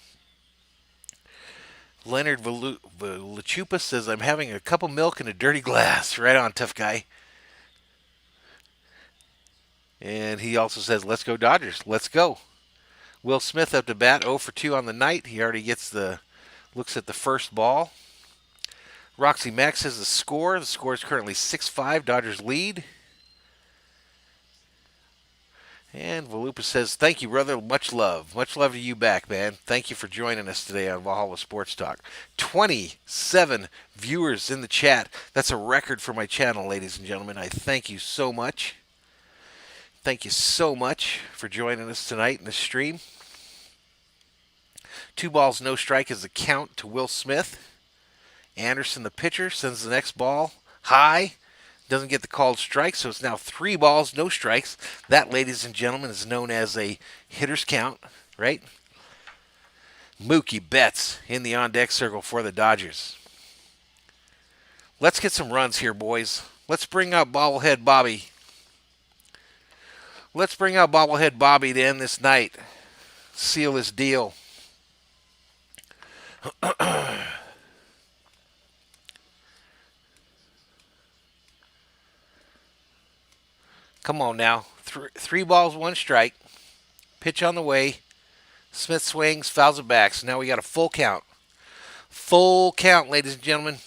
Leonard Villachupa says, I'm having a cup of milk in a dirty glass. Right on, tough guy. And he also says, let's go Dodgers. Let's go. Will Smith up to bat, 0 for 2 on the night. He already looks at the first ball. Roxy Max has the score. The score is currently 6-5. Dodgers lead. And Valupa says, thank you, brother. Much love. Much love to you back, man. Thank you for joining us today on Valhalla Sports Talk. 27 viewers in the chat. That's a record for my channel, ladies and gentlemen. I thank you so much. Thank you so much for joining us tonight in the stream. 2 balls, no strike is the count to Will Smith. Anderson, the pitcher, sends the next ball high. Doesn't get the called strike, so it's now 3 balls, no strikes. That, ladies and gentlemen, is known as a hitter's count, right? Mookie Betts in the on-deck circle for the Dodgers. Let's get some runs here, boys. Let's bring out Bobblehead Bobby. Let's bring out Bobblehead Bobby to end this night. Seal this deal. Come on now. 3 balls, 1 strike. Pitch on the way. Smith swings, fouls it back. So now we got a full count. Full count, ladies and gentlemen.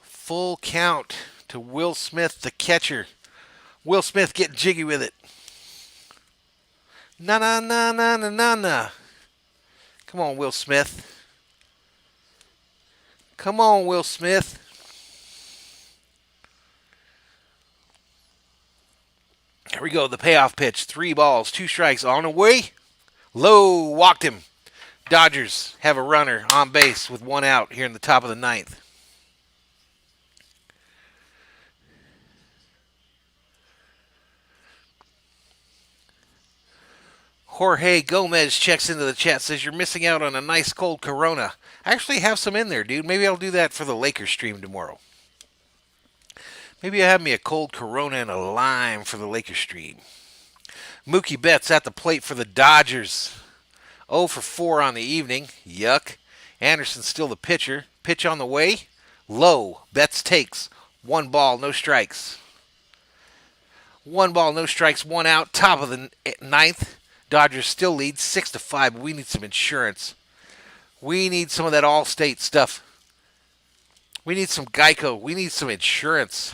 Full count to Will Smith, the catcher. Will Smith getting jiggy with it. Na na na na na na na. Come on, Will Smith. Come on, Will Smith. Here we go, the payoff pitch. 3 balls, 2 strikes on the way. Low, walked him. Dodgers have a runner on base with 1 out here in the top of the 9th. Jorge Gomez checks into the chat, says you're missing out on a nice cold Corona. I actually have some in there, dude. Maybe I'll do that for the Lakers stream tomorrow. Maybe I have me a cold Corona and a lime for the Lakers stream. Mookie Betts at the plate for the Dodgers. 0 for 4 on the evening. Yuck. Anderson still the pitcher. Pitch on the way. Low. Betts takes. 1 ball, no strikes. 1 ball, no strikes, 1 out. Top of the 9th. Dodgers still lead 6-5. But we need some insurance. We need some of that Allstate stuff. We need some Geico. We need some insurance.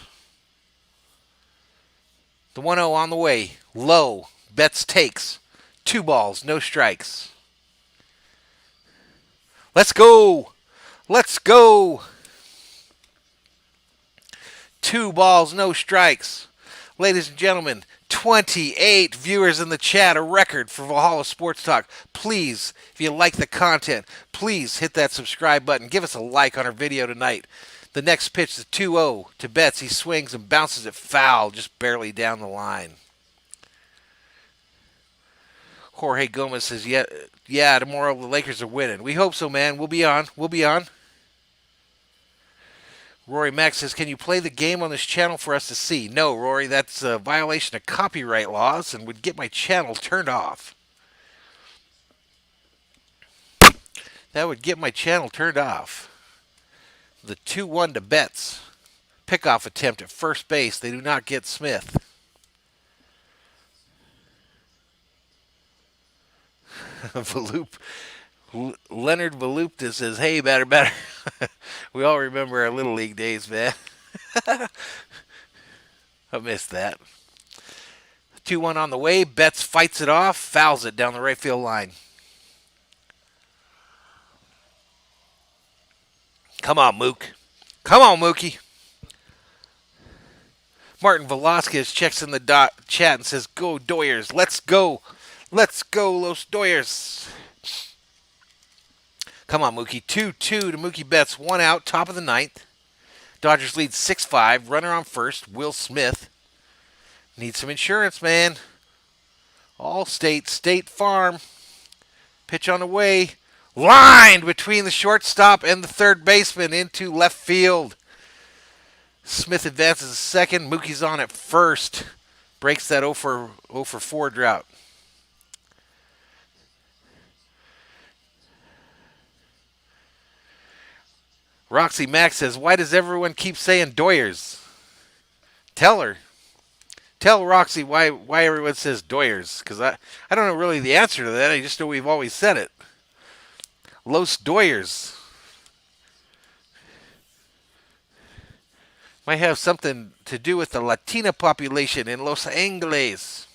The 1-0 on the way. Low. Betts takes. 2 balls, no strikes. Let's go. Let's go. 2 balls, no strikes. Ladies and gentlemen, 28 viewers in the chat, a record for Valhalla Sports Talk. Please, if you like the content, please hit that subscribe button. Give us a like on our video tonight. The next pitch is 2-0 to Betts. He swings and bounces it foul, just barely down the line. Jorge Gomez says, yeah, tomorrow the Lakers are winning. We hope so, man. We'll be on. We'll be on. Rory Mack says, can you play the game on this channel for us to see? No, Rory, that's a violation of copyright laws and would get my channel turned off. That would get my channel turned off. The 2-1 to Betts. Pickoff attempt at first base. They do not get Smith. Leonard Volupta says, hey, batter. We all remember our Little League days, man. I missed that. 2-1 on the way. Betts fights it off. Fouls it down the right field line. Come on, Mook. Come on, Mookie. Martin Velasquez checks in the chat and says, go Doyers. Let's go. Let's go, Los Doyers. Come on, Mookie. 2-2 to Mookie Betts. 1 out, top of the 9th. Dodgers lead 6-5. Runner on first, Will Smith. Need some insurance, man. Allstate, State Farm. Pitch on the way. Lined between the shortstop and the third baseman into left field. Smith advances to second. Mookie's on at first. Breaks that 0 for 4 drought. Roxy Max says, why does everyone keep saying Doyers? Tell her. Tell Roxy why everyone says Doyers. Because I don't know really the answer to that. I just know we've always said it. Los Doyers. Might have something to do with the Latina population in Los Angeles.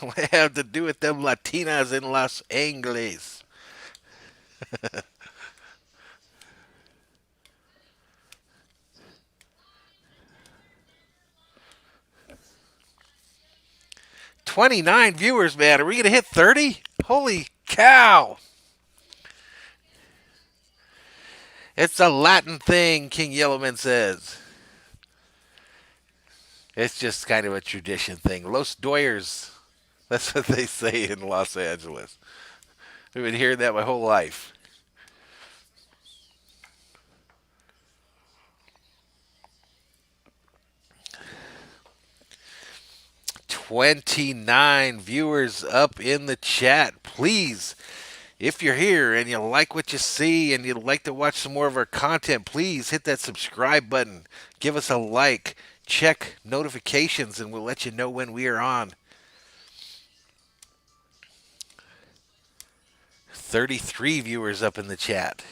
Might have to do with them Latinas in Los Angeles. 29 viewers, man. Are we going to hit 30? Holy cow. It's a Latin thing, King Yellowman says. It's just kind of a tradition thing. Los Doyers. That's what they say in Los Angeles. I've been hearing that my whole life. 29 viewers up in the chat. Please, if you're here and you like what you see and you'd like to watch some more of our content, please hit that subscribe button. Give us a like. Check notifications and we'll let you know when we are on. 33 viewers up in the chat.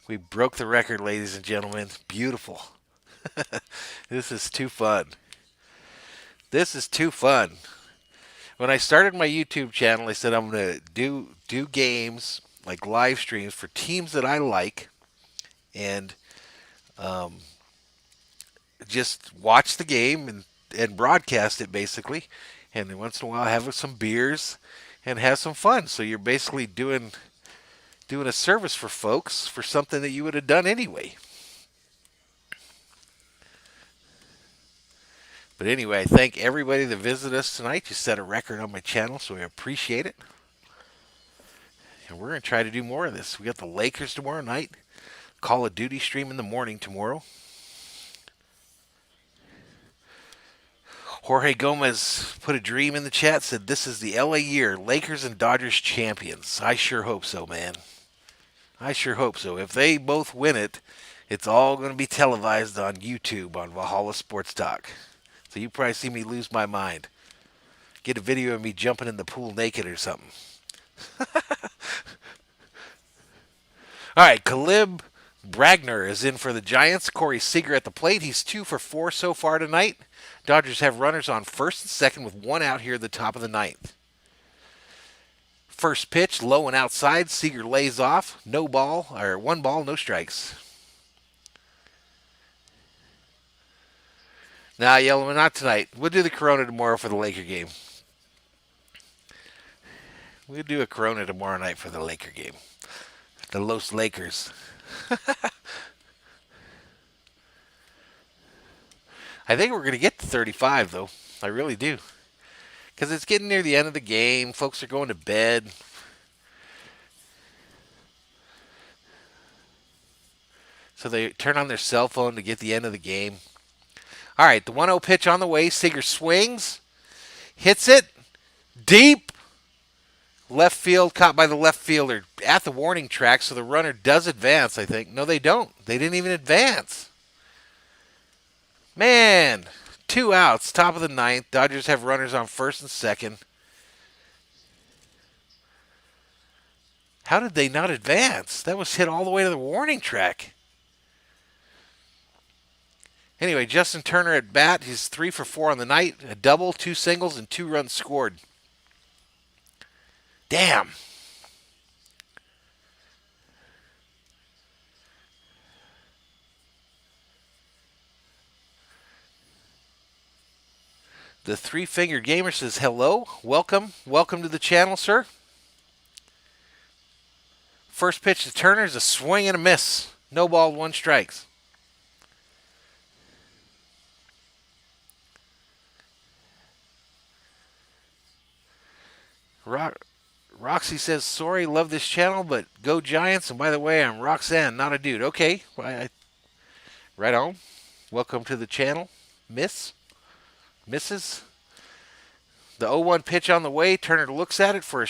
We broke the record, ladies and gentlemen. Beautiful. This is too fun. This is too fun. When I started my YouTube channel, I said I'm going to do games, like live streams for teams that I like, and just watch the game and broadcast it, basically. And then once in a while have some beers and have some fun. So you're basically doing a service for folks for something that you would have done anyway. But anyway, I thank everybody that visited us tonight. You set a record on my channel, so I appreciate it. And we're going to try to do more of this. We got the Lakers tomorrow night. Call of Duty stream in the morning tomorrow. Jorge Gomez put a dream in the chat, said this is the LA year, Lakers and Dodgers champions. I sure hope so, man. I sure hope so. If they both win it, it's all going to be televised on YouTube on Valhalla Sports Talk. So you probably see me lose my mind. Get a video of me jumping in the pool naked or something. All right, Caleb Bragner is in for the Giants. Corey Seager at the plate. He's 2 for 4 so far tonight. Dodgers have runners on first and second with one out here at the top of the ninth. First pitch, low and outside. Seager lays off. One ball, no strikes. Nah, Yellowman, not tonight. We'll do the Corona tomorrow for the Laker game. We'll do a Corona tomorrow night for the Laker game. The Los Lakers. I think we're going to get to 35, though. I really do. Because it's getting near the end of the game. Folks are going to bed. So they turn on their cell phone to get the end of the game. All right, the 1-0 pitch on the way. Seager swings. Hits it. Deep. Left field, caught by the left fielder at the warning track, so the runner does advance, I think. No, they don't. They didn't even advance. Man, 2 outs, top of the ninth. Dodgers have runners on first and second. How did they not advance? That was hit all the way to the warning track. Anyway, Justin Turner at bat. He's 3 for 4 on the night. A double, 2 singles, and 2 runs scored. Damn. The Three-Finger Gamer says, hello, welcome to the channel, sir. First pitch to Turner is a swing and a miss. No ball, 1 strikes. Roxy says, sorry, love this channel, but go Giants. And by the way, I'm Roxanne, not a dude. Okay, right on. Welcome to the channel, Mrs. The 0-1 pitch on the way. Turner looks at it for a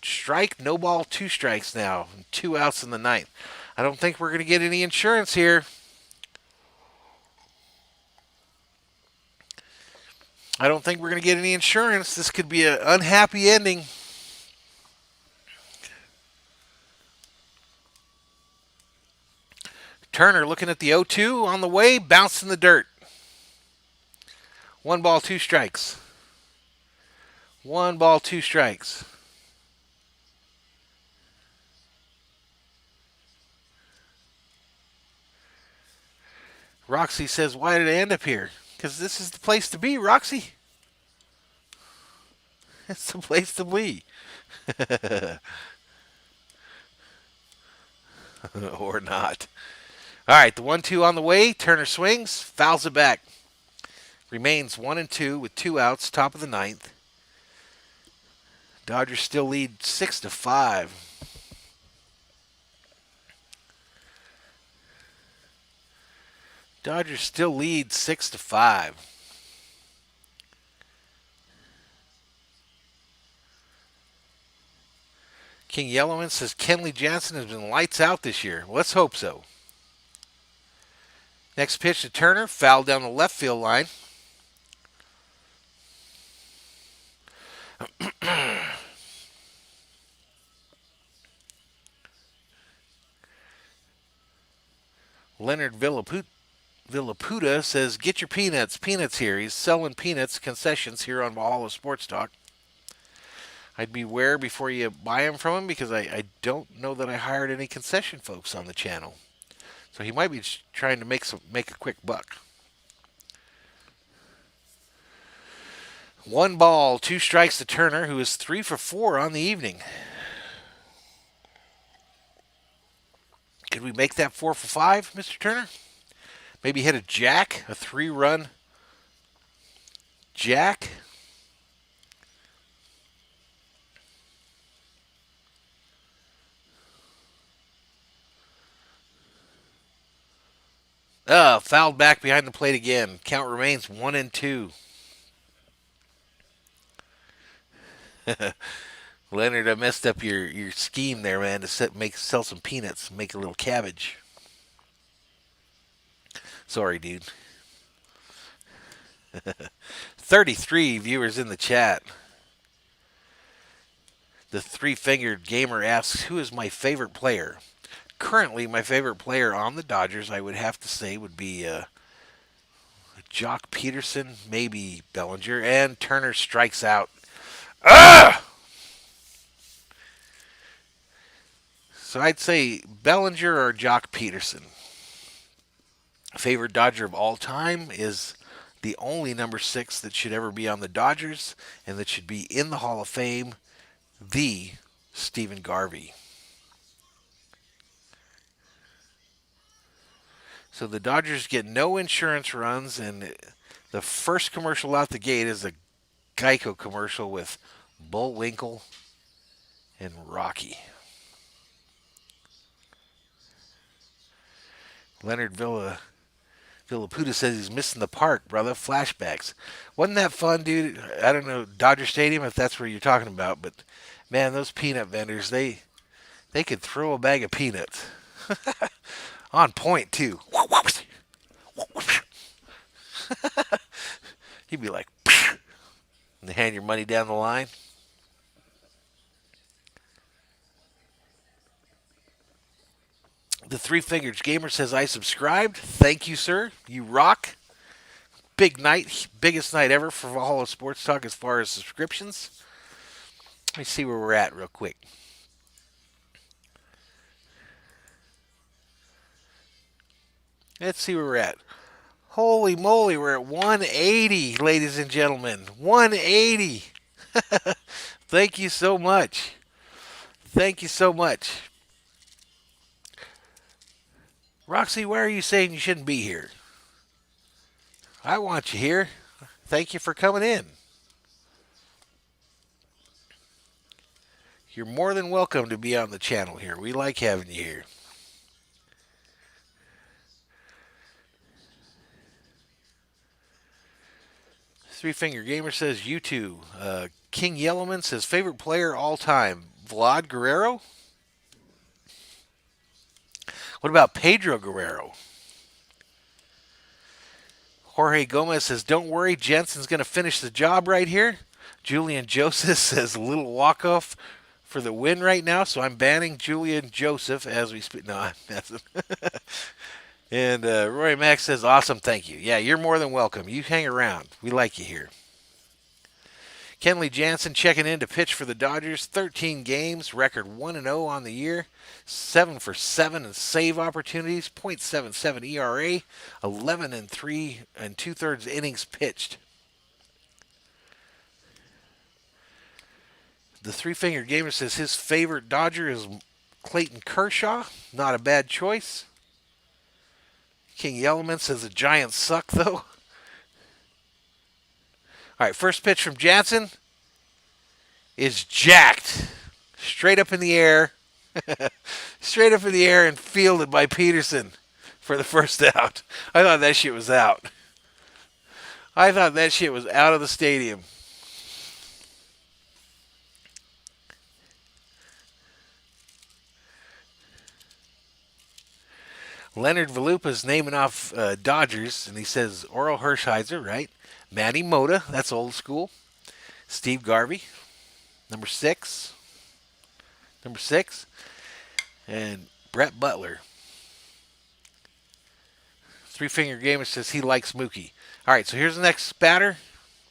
strike. No ball, 2 strikes now. 2 outs in the ninth. I don't think we're going to get any insurance here. This could be an unhappy ending. Turner looking at the 0-2 on the way, bounced in the dirt. 1 ball, 2 strikes. 1 ball, 2 strikes. Roxy says, why did I end up here? Because this is the place to be, Roxy. It's the place to be. Or not. All right, the 1-2 on the way. Turner swings, fouls it back. Remains 1-2 with 2 outs, top of the 9th. Dodgers still lead 6-5. Dodgers still lead 6-5. King Yellowman says Kenley Jansen has been lights out this year. Let's hope so. Next pitch to Turner, foul down the left field line. Leonard Villaputa says, get your peanuts. Peanuts here. He's selling peanuts concessions here on Valhalla Sports Talk. I'd beware before you buy them from him because I don't know that I hired any concession folks on the channel. So he might be trying to make a quick buck. 1 ball, 2 strikes to Turner, who is 3 for 4 on the evening. Could we make that 4 for 5, Mr. Turner? Maybe hit a jack, a 3-run jack. Fouled back behind the plate again. Count remains 1-2. Leonard, I messed up your scheme there, man, to sell some peanuts, make a little cabbage. Sorry, dude. 33 viewers in the chat. The Three-Fingered Gamer asks, who is my favorite player? Currently, my favorite player on the Dodgers, I would have to say, would be Jock Peterson, maybe Bellinger, and Turner strikes out. So I'd say Bellinger or Jock Peterson. Favorite Dodger of all time is the only number 6 that should ever be on the Dodgers and that should be in the Hall of Fame, the Stephen Garvey. So the Dodgers get no insurance runs, and the first commercial out the gate is a Geico commercial with Bullwinkle and Rocky. Leonard Villaputa says he's missing the park, brother. Flashbacks. Wasn't that fun, dude? I don't know, Dodger Stadium, if that's where you're talking about, but man, those peanut vendors, they could throw a bag of peanuts. On point, too. He'd be like, and they hand your money down the line. The Three-Fingered Gamer says, I subscribed. Thank you, sir. You rock. Big night. Biggest night ever for Valhalla Sports Talk as far as subscriptions. Let me see where we're at real quick. Let's see where we're at. Holy moly, we're at 180, ladies and gentlemen. 180. Thank you so much. Thank you so much. Roxy, why are you saying you shouldn't be here? I want you here. Thank you for coming in. You're more than welcome to be on the channel here. We like having you here. Three-Finger Gamer says, you too. King Yellowman says, favorite player all time, Vlad Guerrero? What about Pedro Guerrero? Jorge Gomez says, don't worry, Jensen's going to finish the job right here. Julian Joseph says, a little walk-off for the win right now, so I'm banning Julian Joseph as we speak. No, I'm messing. And Roy Mack says, awesome, thank you. Yeah, you're more than welcome. You hang around. We like you here. Kenley Jansen checking in to pitch for the Dodgers. 13 games, record 1-0 on the year. 7 for 7 in save opportunities. .77 ERA. 11 and 3 and 2/3 innings pitched. The three-finger gamer says his favorite Dodger is Clayton Kershaw. Not a bad choice. King Yellowman says the Giants suck, though. All right, first pitch from Jansen is jacked. Straight up in the air. Straight up in the air and fielded by Peterson for the first out. I thought that shit was out. I thought that shit was out of the stadium. Leonard Valupa's naming off Dodgers, and he says Oral Hershiser, right? Matty Mota, that's old school. Steve Garvey, number 6. Number 6. And Brett Butler. Three-finger gamer says he likes Mookie. All right, so here's the next batter.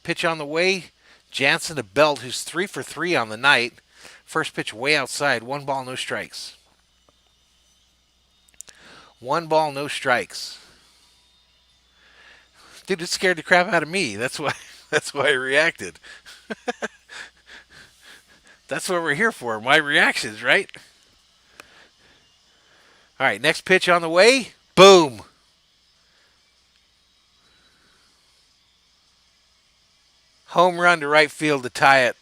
Pitch on the way. Jansen to Belt, who's 3 for 3 on the night. First pitch way outside. 1 ball, no strikes. 1 ball, no strikes. Dude, it scared the crap out of me. That's why I reacted. That's what we're here for. My reactions, right? All right, next pitch on the way. Boom. Home run to right field to tie it.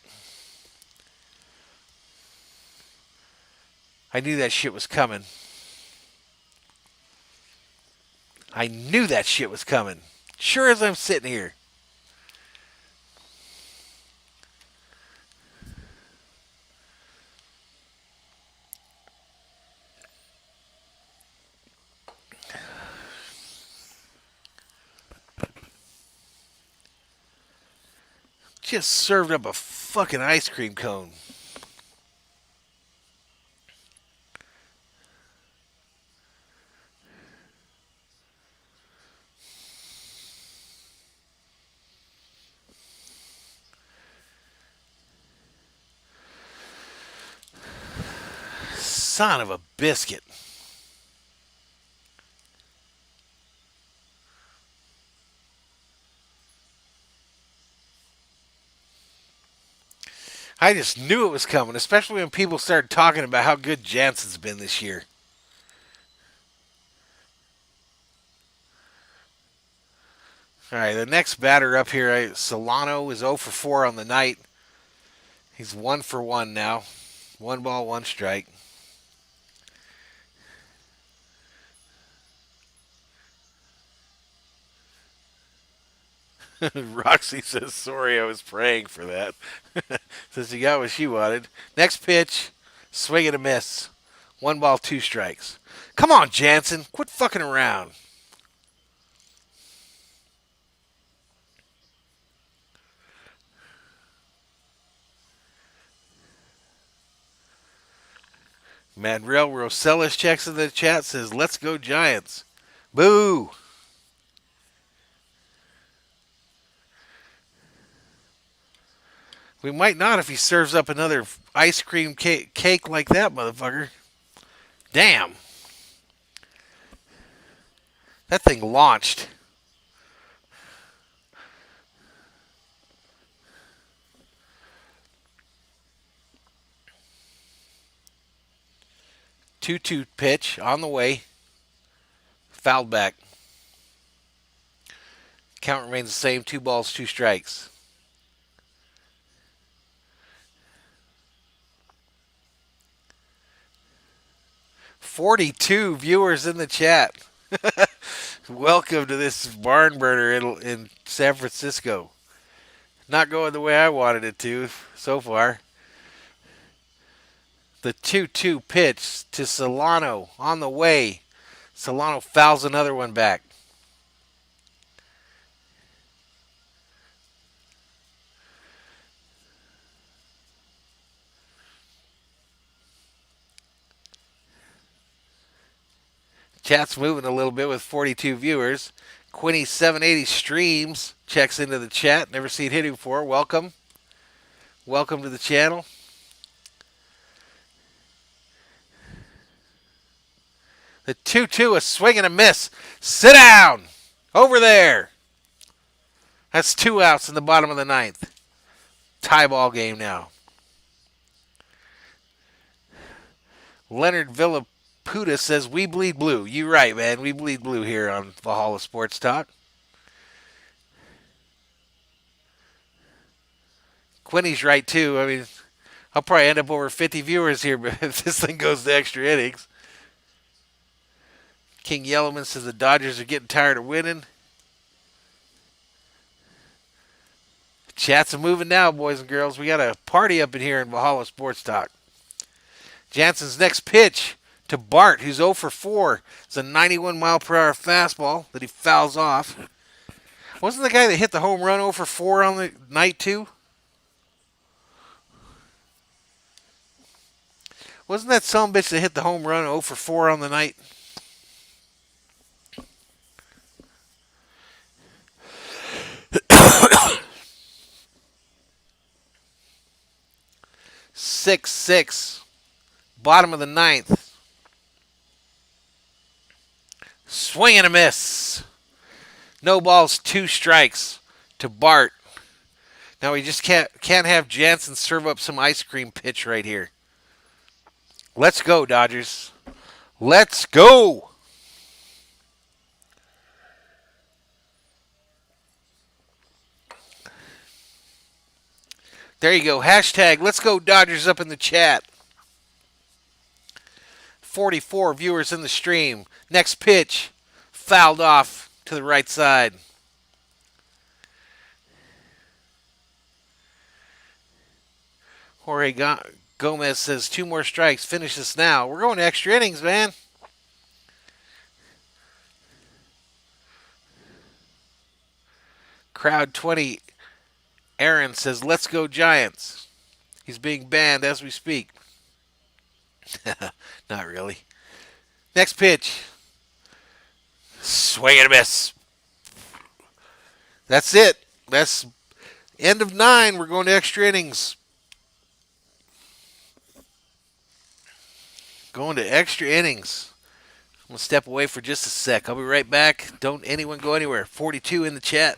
I knew that shit was coming. I knew that shit was coming. Sure as I'm sitting here. Just served up a fucking ice cream cone. Son of a biscuit. I just knew it was coming, especially when people started talking about how good Jansen's been this year. All right, the next batter up here, Solano, is 0 for 4 on the night. He's 1 for 1 now. 1 ball, 1 strike. Roxy says, sorry, I was praying for that. Says she got what she wanted. Next pitch, swing and a miss. 1 ball, 2 strikes. Come on, Jansen. Quit fucking around. Madrell Rosales checks in the chat, says, let's go Giants. Boo. We might not if he serves up another ice cream cake like that, motherfucker. Damn. That thing launched. Two pitch on the way. Fouled back. Count remains the same. 2 balls, 2 strikes. "42 viewers in the chat. Welcome to this barn burner in San Francisco. Not going the way I wanted it to so far. The 2-2 pitch to Solano on the way. Solano fouls another one back. Chat's moving a little bit with 42 viewers. Quinny 780 streams checks into the chat. Never seen hitting before. Welcome. Welcome to the channel. The 2-2, a swing and a miss. Sit down. Over there. That's 2 outs in the bottom of the ninth. Tie ball game now. Leonard Villaputa says, we bleed blue. You're right, man. We bleed blue here on Valhalla Sports Talk. Quinny's right, too. I mean, I'll probably end up over 50 viewers here if this thing goes to extra innings. King Yellowman says the Dodgers are getting tired of winning. Chats are moving now, boys and girls. We got a party up in here in Valhalla Sports Talk. Jansen's next pitch to Bart, who's 0 for 4. It's a 91-mile-per-hour fastball that he fouls off. Wasn't the guy that hit the home run 0 for 4 on the night, too? Wasn't that some bitch that hit the home run 0 for 4 on the night? Six. Bottom of the ninth. Swing and a miss. No balls, 2 strikes to Bart. Now we just can't have Jansen serve up some ice cream pitch right here. Let's go, Dodgers. Let's go. There you go. Hashtag Let's Go Dodgers up in the chat. 44 viewers in the stream. Next pitch. Fouled off to the right side. Jorge Gomez says 2 more strikes. Finish this now. We're going to extra innings, man. Crowd 20. Aaron says, let's go Giants. He's being banned as we speak. Not really. Next pitch. Swing and a miss. That's it. That's end of 9. We're going to extra innings. Going to extra innings. I'm going to step away for just a sec. I'll be right back. Don't anyone go anywhere. 42 in the chat.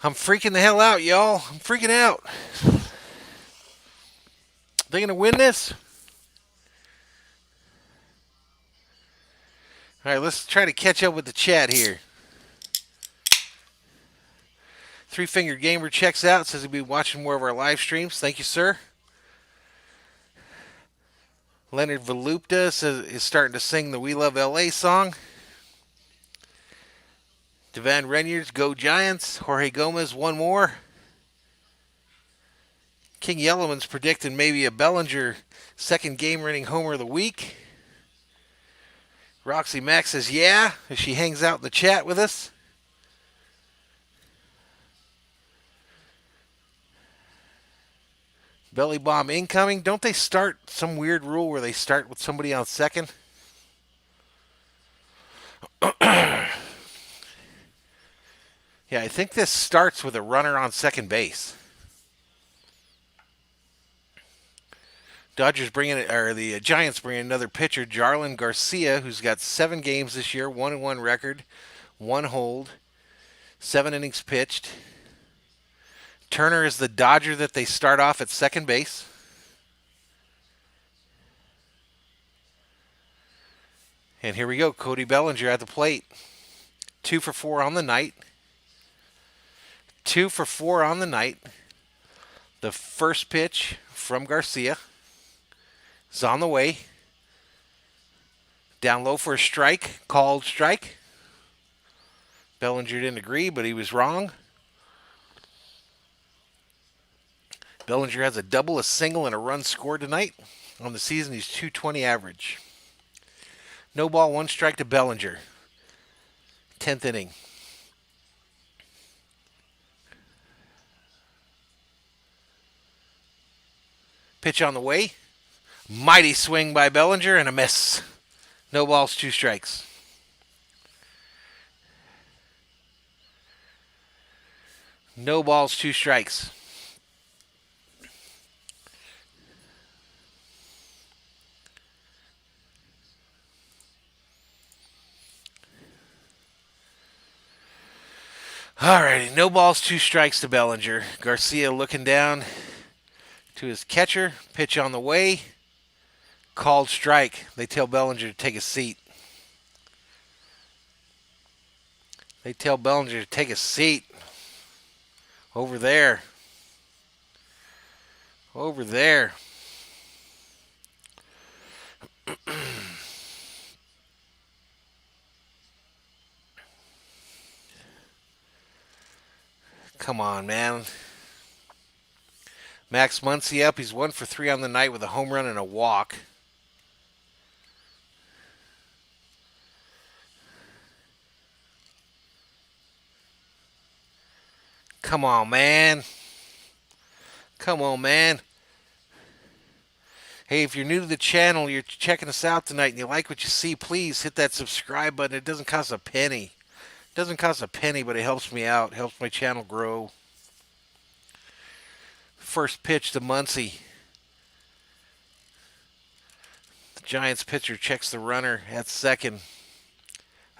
I'm freaking the hell out, y'all. I'm freaking out. They going to win this? All right, let's try to catch up with the chat here. Three Finger Gamer checks out, says he'll be watching more of our live streams. Thank you, sir. Leonard Volupta says is starting to sing the We Love LA song. Devan Renyards, go Giants. Jorge Gomez, one more. King Yellowman's predicting maybe a Bellinger second game-winning homer of the week. Roxy Mack says, yeah, if she hangs out in the chat with us. Belly bomb incoming. Don't they start some weird rule where they start with somebody on second? Yeah, I think this starts with a runner on second base. The Giants bring in another pitcher, Jarlin Garcia, who's got 7 games this year, 1-1 record, 1 hold, 7 innings pitched. Turner is the Dodger that they start off at second base. And here we go, Cody Bellinger at the plate. 2 for 4 on the night. 2 for 4 on the night. The first pitch from Garcia is on the way. Down low for a strike, called strike. Bellinger didn't agree, but he was wrong. Bellinger has a double, a single, and a run scored tonight. On the season, he's .220 average. No ball, 1 strike to Bellinger. 10th inning. Pitch on the way. Mighty swing by Bellinger and a miss. No balls, 2 strikes. No balls, 2 strikes. Alrighty, no balls, 2 strikes to Bellinger. Garcia looking down to his catcher. Pitch on the way. Called strike. They tell Bellinger to take a seat. They tell Bellinger to take a seat. Over there. Over there. Come on, man. Max Muncy up. He's 1 for 3 on the night with a home run and a walk. Come on, man. Come on, man. Hey, if you're new to the channel, you're checking us out tonight, and you like what you see, please hit that subscribe button. It doesn't cost a penny. It doesn't cost a penny, but it helps me out. It helps my channel grow. First pitch to Muncy. The Giants pitcher checks the runner at second.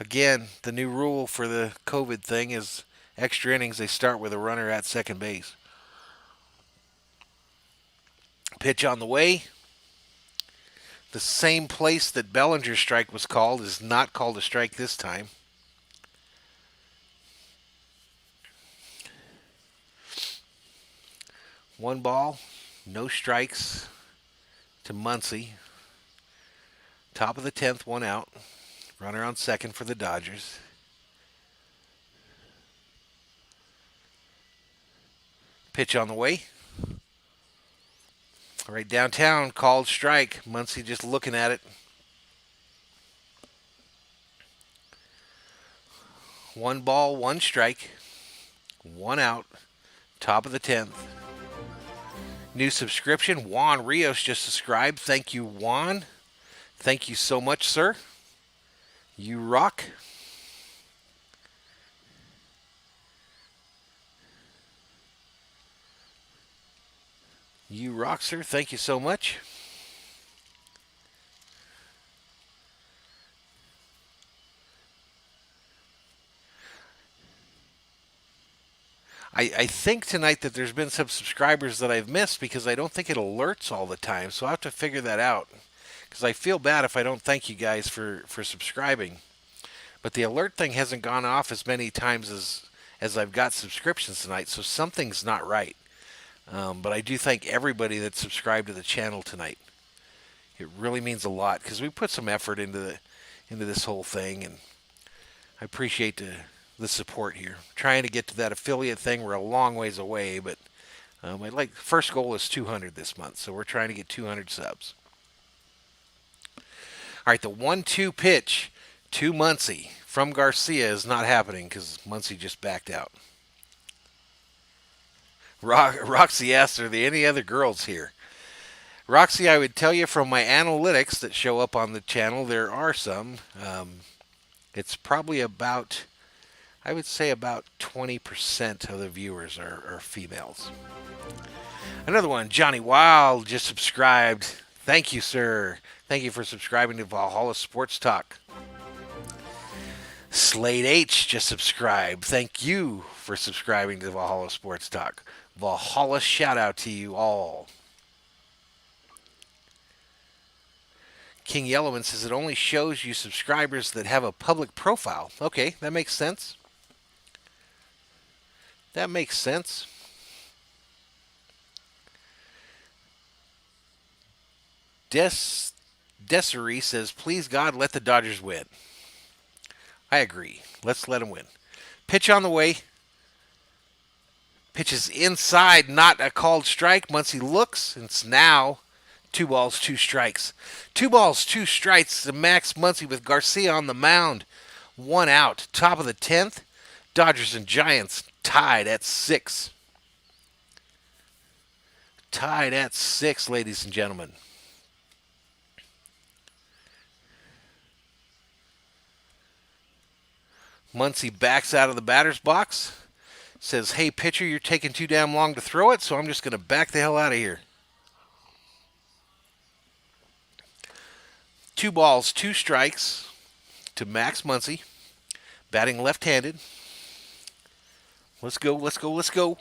Again, the new rule for the COVID thing is extra innings, they start with a runner at second base. Pitch on the way. The same place that Bellinger's strike was called is not called a strike this time. One ball, no strikes to Muncy. Top of the 10th, 1 out. Runner on second for the Dodgers. Pitch on the way. Right downtown, called strike. Muncy just looking at it. 1 ball, 1 strike. 1 out. Top of the 10th. New subscription. Juan Rios just subscribed. Thank you, Juan. Thank you so much, sir. You rock. You rock, sir. Thank you so much. I think tonight that there's been some subscribers that I've missed because I don't think it alerts all the time. So I'll have to figure that out. Because I feel bad if I don't thank you guys for subscribing. But the alert thing hasn't gone off as many times as I've got subscriptions tonight. So something's not right. But I do thank everybody that subscribed to the channel tonight. It really means a lot because we put some effort into this whole thing, and I appreciate the support here. Trying to get to that affiliate thing, we're a long ways away, but first goal is 200 this month, so we're trying to get 200 subs. All right, the 1-2 pitch to Muncy from Garcia is not happening because Muncy just backed out. Roxy asks, are there any other girls here? Roxy, I would tell you from my analytics that show up on the channel, there are some. It's probably about, I would say about 20% of the viewers are females. Another one, Johnny Wild just subscribed. Thank you, sir. Thank you for subscribing to Valhalla Sports Talk. Slade H just subscribed. Thank you for subscribing to Valhalla Sports Talk. Valhalla shout out to you all. King Yellowman says it only shows you subscribers that have a public profile. Okay, that makes sense. That makes sense. Desiree says, please God, let the Dodgers win. I agree. Let's let them win. Pitch on the way. Pitch is inside, not a called strike. Muncy looks, and it's now 2 balls, 2 strikes. 2 balls, 2 strikes to Max Muncy with Garcia on the mound. 1 out. Top of the 10th. Dodgers and Giants tied at 6. Tied at 6, ladies and gentlemen. Muncy backs out of the batter's box. Says, hey, pitcher, you're taking too damn long to throw it, so I'm just going to back the hell out of here. 2 balls, 2 strikes to Max Muncy. Batting left-handed. Let's go, let's go, let's go.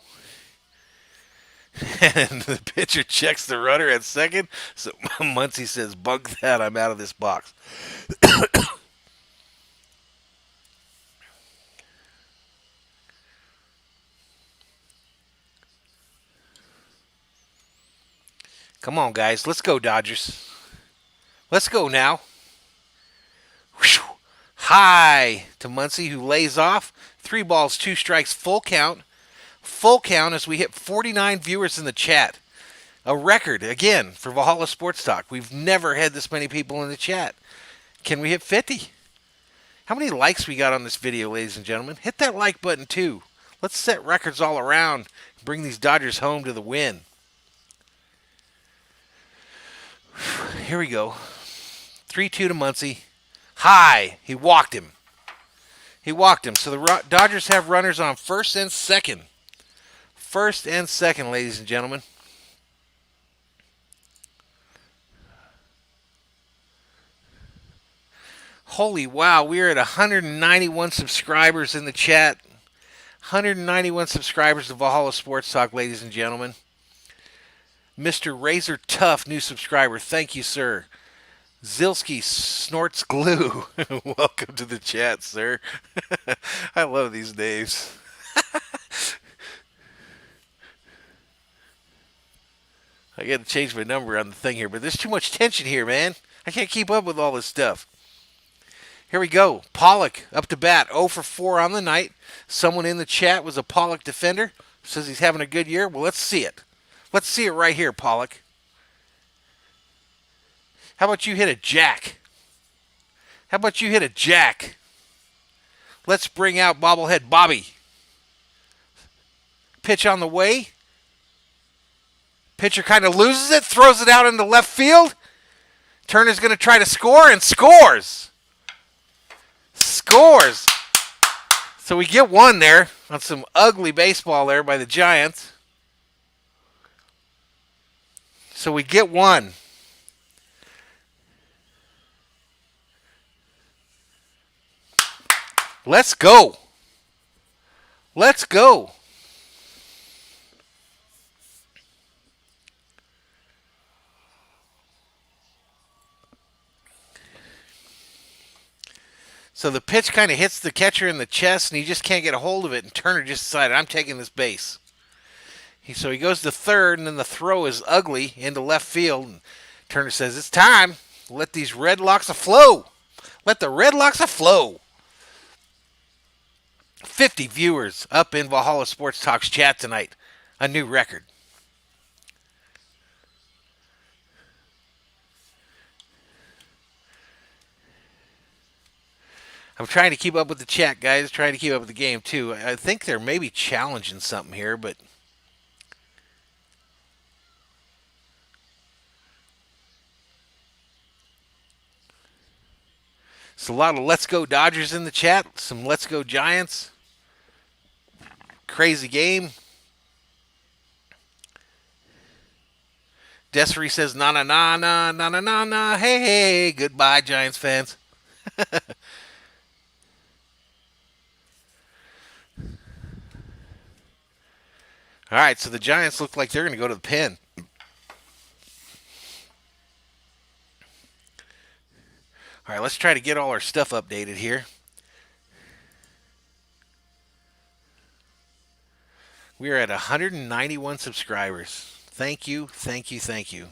And the pitcher checks the runner at second. So Muncy says, bunk that, I'm out of this box. Come on, guys. Let's go, Dodgers. Let's go now. Whew. High to Muncy, who lays off. 3 balls, 2 strikes, full count. Full count as we hit 49 viewers in the chat. A record, again, for Valhalla Sports Talk. We've never had this many people in the chat. Can we hit 50? How many likes we got on this video, ladies and gentlemen? Hit that like button, too. Let's set records all around. Bring these Dodgers home to the win. Here we go. 3-2 to Muncy. High. He walked him. He walked him. So the Dodgers have runners on first and second. First and second, ladies and gentlemen. Holy wow, we are at 191 subscribers in the chat. 191 subscribers to Valhalla Sports Talk, ladies and gentlemen. Mr. Razor Tough, new subscriber. Thank you, sir. Zilski snorts glue. Welcome to the chat, sir. I love these names. I got to change my number on the thing here, but there's too much tension here, man. I can't keep up with all this stuff. Here we go. Pollock up to bat, 0 for 4 on the night. Someone in the chat was a Pollock defender. Says he's having a good year. Well, let's see it. Let's see it right here, Pollock. How about you hit a jack? How about you hit a jack? Let's bring out bobblehead Bobby. Pitch on the way. Pitcher kind of loses it, throws it out into left field. Turner's going to try to score and scores. Scores. So we get 1 there on some ugly baseball there by the Giants. So we get 1. Let's go. Let's go. So the pitch kind of hits the catcher in the chest, and he just can't get a hold of it, and Turner just decided, I'm taking this base. So he goes to third, and then the throw is ugly into left field. And Turner says, it's time. Let these red locks flow. Let the red locks flow. 50 viewers up in Valhalla Sports Talk's chat tonight. A new record. I'm trying to keep up with the chat, guys. Trying to keep up with the game, too. I think they're maybe challenging something here, but It's a lot of Let's Go Dodgers in the chat. Some Let's Go Giants. Crazy game. Desiree says, na na na na na na na na. Hey, hey, goodbye, Giants fans. All right, so the Giants look like they're going to go to the pen. All right, let's try to get all our stuff updated here. We are at 191 subscribers. Thank you, thank you, thank you.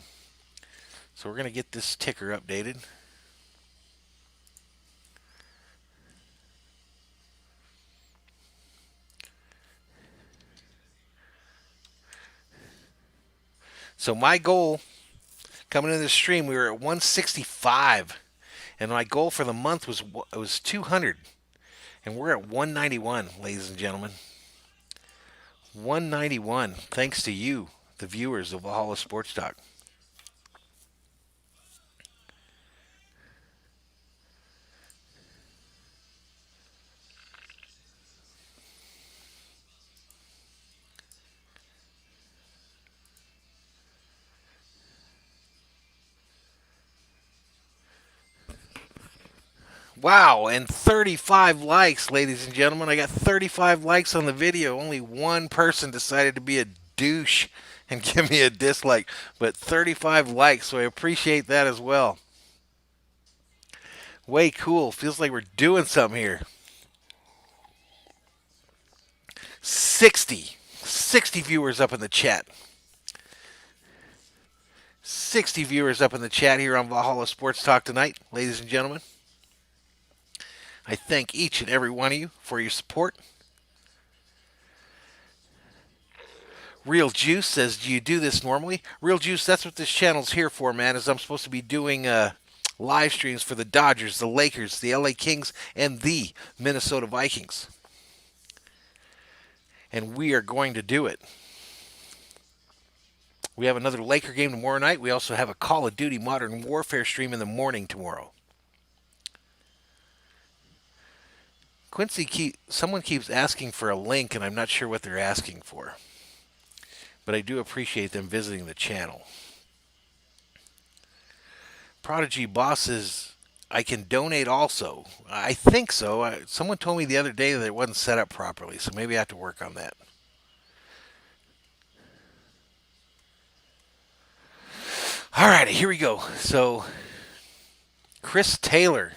So we're going to get this ticker updated. So my goal coming into the stream, we were at 165, and my goal for the month was 200, and we're at 191, ladies and gentlemen. 191, thanks to you, the viewers of Valhalla Sports Talk. Wow, and 35 likes, ladies and gentlemen. I got 35 likes on the video. Only one person decided to be a douche and give me a dislike, but 35 likes, so I appreciate that as well. Way cool. Feels like we're doing something here. 60 viewers up in the chat. 60 viewers up in the chat here on Valhalla Sports Talk tonight, ladies and gentlemen. I thank each and every one of you for your support. Real Juice says, do you do this normally? Real Juice, that's what this channel's here for, man, is I'm supposed to be doing live streams for the Dodgers, the Lakers, the LA Kings, and the Minnesota Vikings. And we are going to do it. We have another Laker game tomorrow night. We also have a Call of Duty Modern Warfare stream in the morning tomorrow. Quincy, someone keeps asking for a link, and I'm not sure what they're asking for. But I do appreciate them visiting the channel. Prodigy Boss says, I can donate also. I think so. Someone told me the other day that it wasn't set up properly, so maybe I have to work on that. All right, here we go. So, Chris Taylor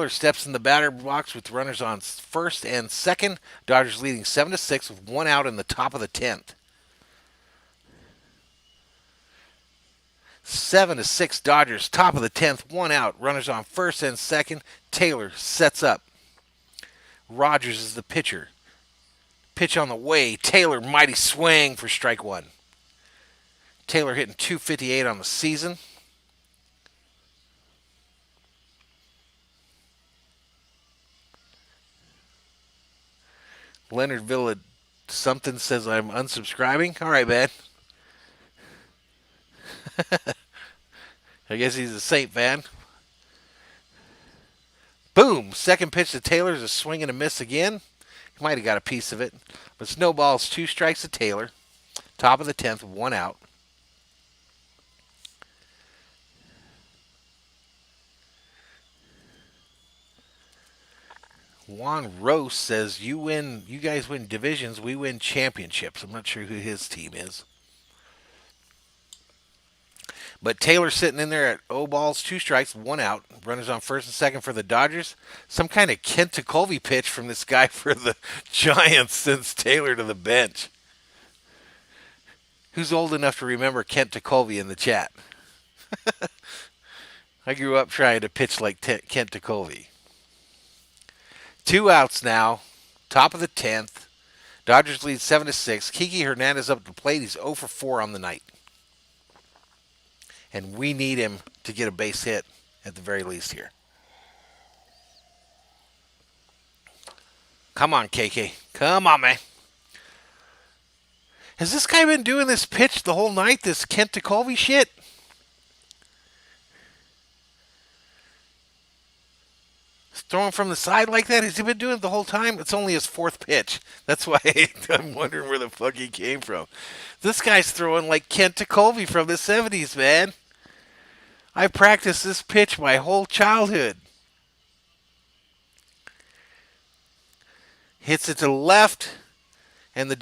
steps in the batter box with runners on first and second. Dodgers leading 7-6 with one out in the top of the 10th. 7-6 Dodgers, top of the 10th, one out. Runners on first and second. Taylor sets up. Rogers is the pitcher. Pitch on the way. Taylor, mighty swing for strike one. Taylor hitting .258 on the season. Leonard Villa something says I'm unsubscribing. All right, man. I guess he's a Saint fan. Boom! Second pitch to Taylor is a swing and a miss again. He might have got a piece of it. But snowballs, 2 strikes to Taylor. Top of the 10th, one out. Juan Rose says, you guys win divisions, we win championships. I'm not sure who his team is. But Taylor sitting in there at 0 balls, 2 strikes, 1 out. Runners on first and second for the Dodgers. Some kind of Kent Tekulve pitch from this guy for the Giants sends Taylor to the bench. Who's old enough to remember Kent Tekulve in the chat? I grew up trying to pitch like Kent Tekulve. 2 outs now. Top of the 10th. Dodgers lead 7-6. Kiki Hernandez up to the plate. He's 0 for 4 on the night. And we need him to get a base hit at the very least here. Come on, KK. Come on, man. Has this guy been doing this pitch the whole night, this Kent Tekulve shit? Throwing from the side like that? Has he been doing it the whole time? It's only his fourth pitch. That's why I'm wondering where the fuck he came from. This guy's throwing like Kent Tekulve from the 70s, man. I practiced this pitch my whole childhood. Hits it to the left, and the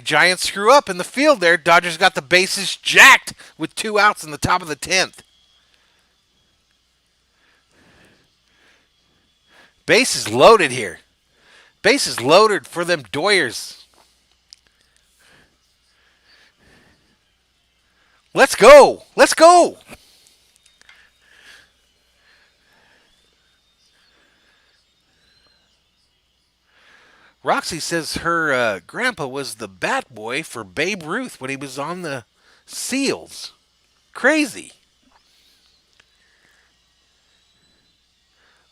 Giants screw up in the field there. Dodgers got the bases jacked with 2 outs in the top of the 10th. Bases loaded here. Bases loaded for them Doyers. Let's go. Let's go. Roxy says her grandpa was the bat boy for Babe Ruth when he was on the Seals. Crazy.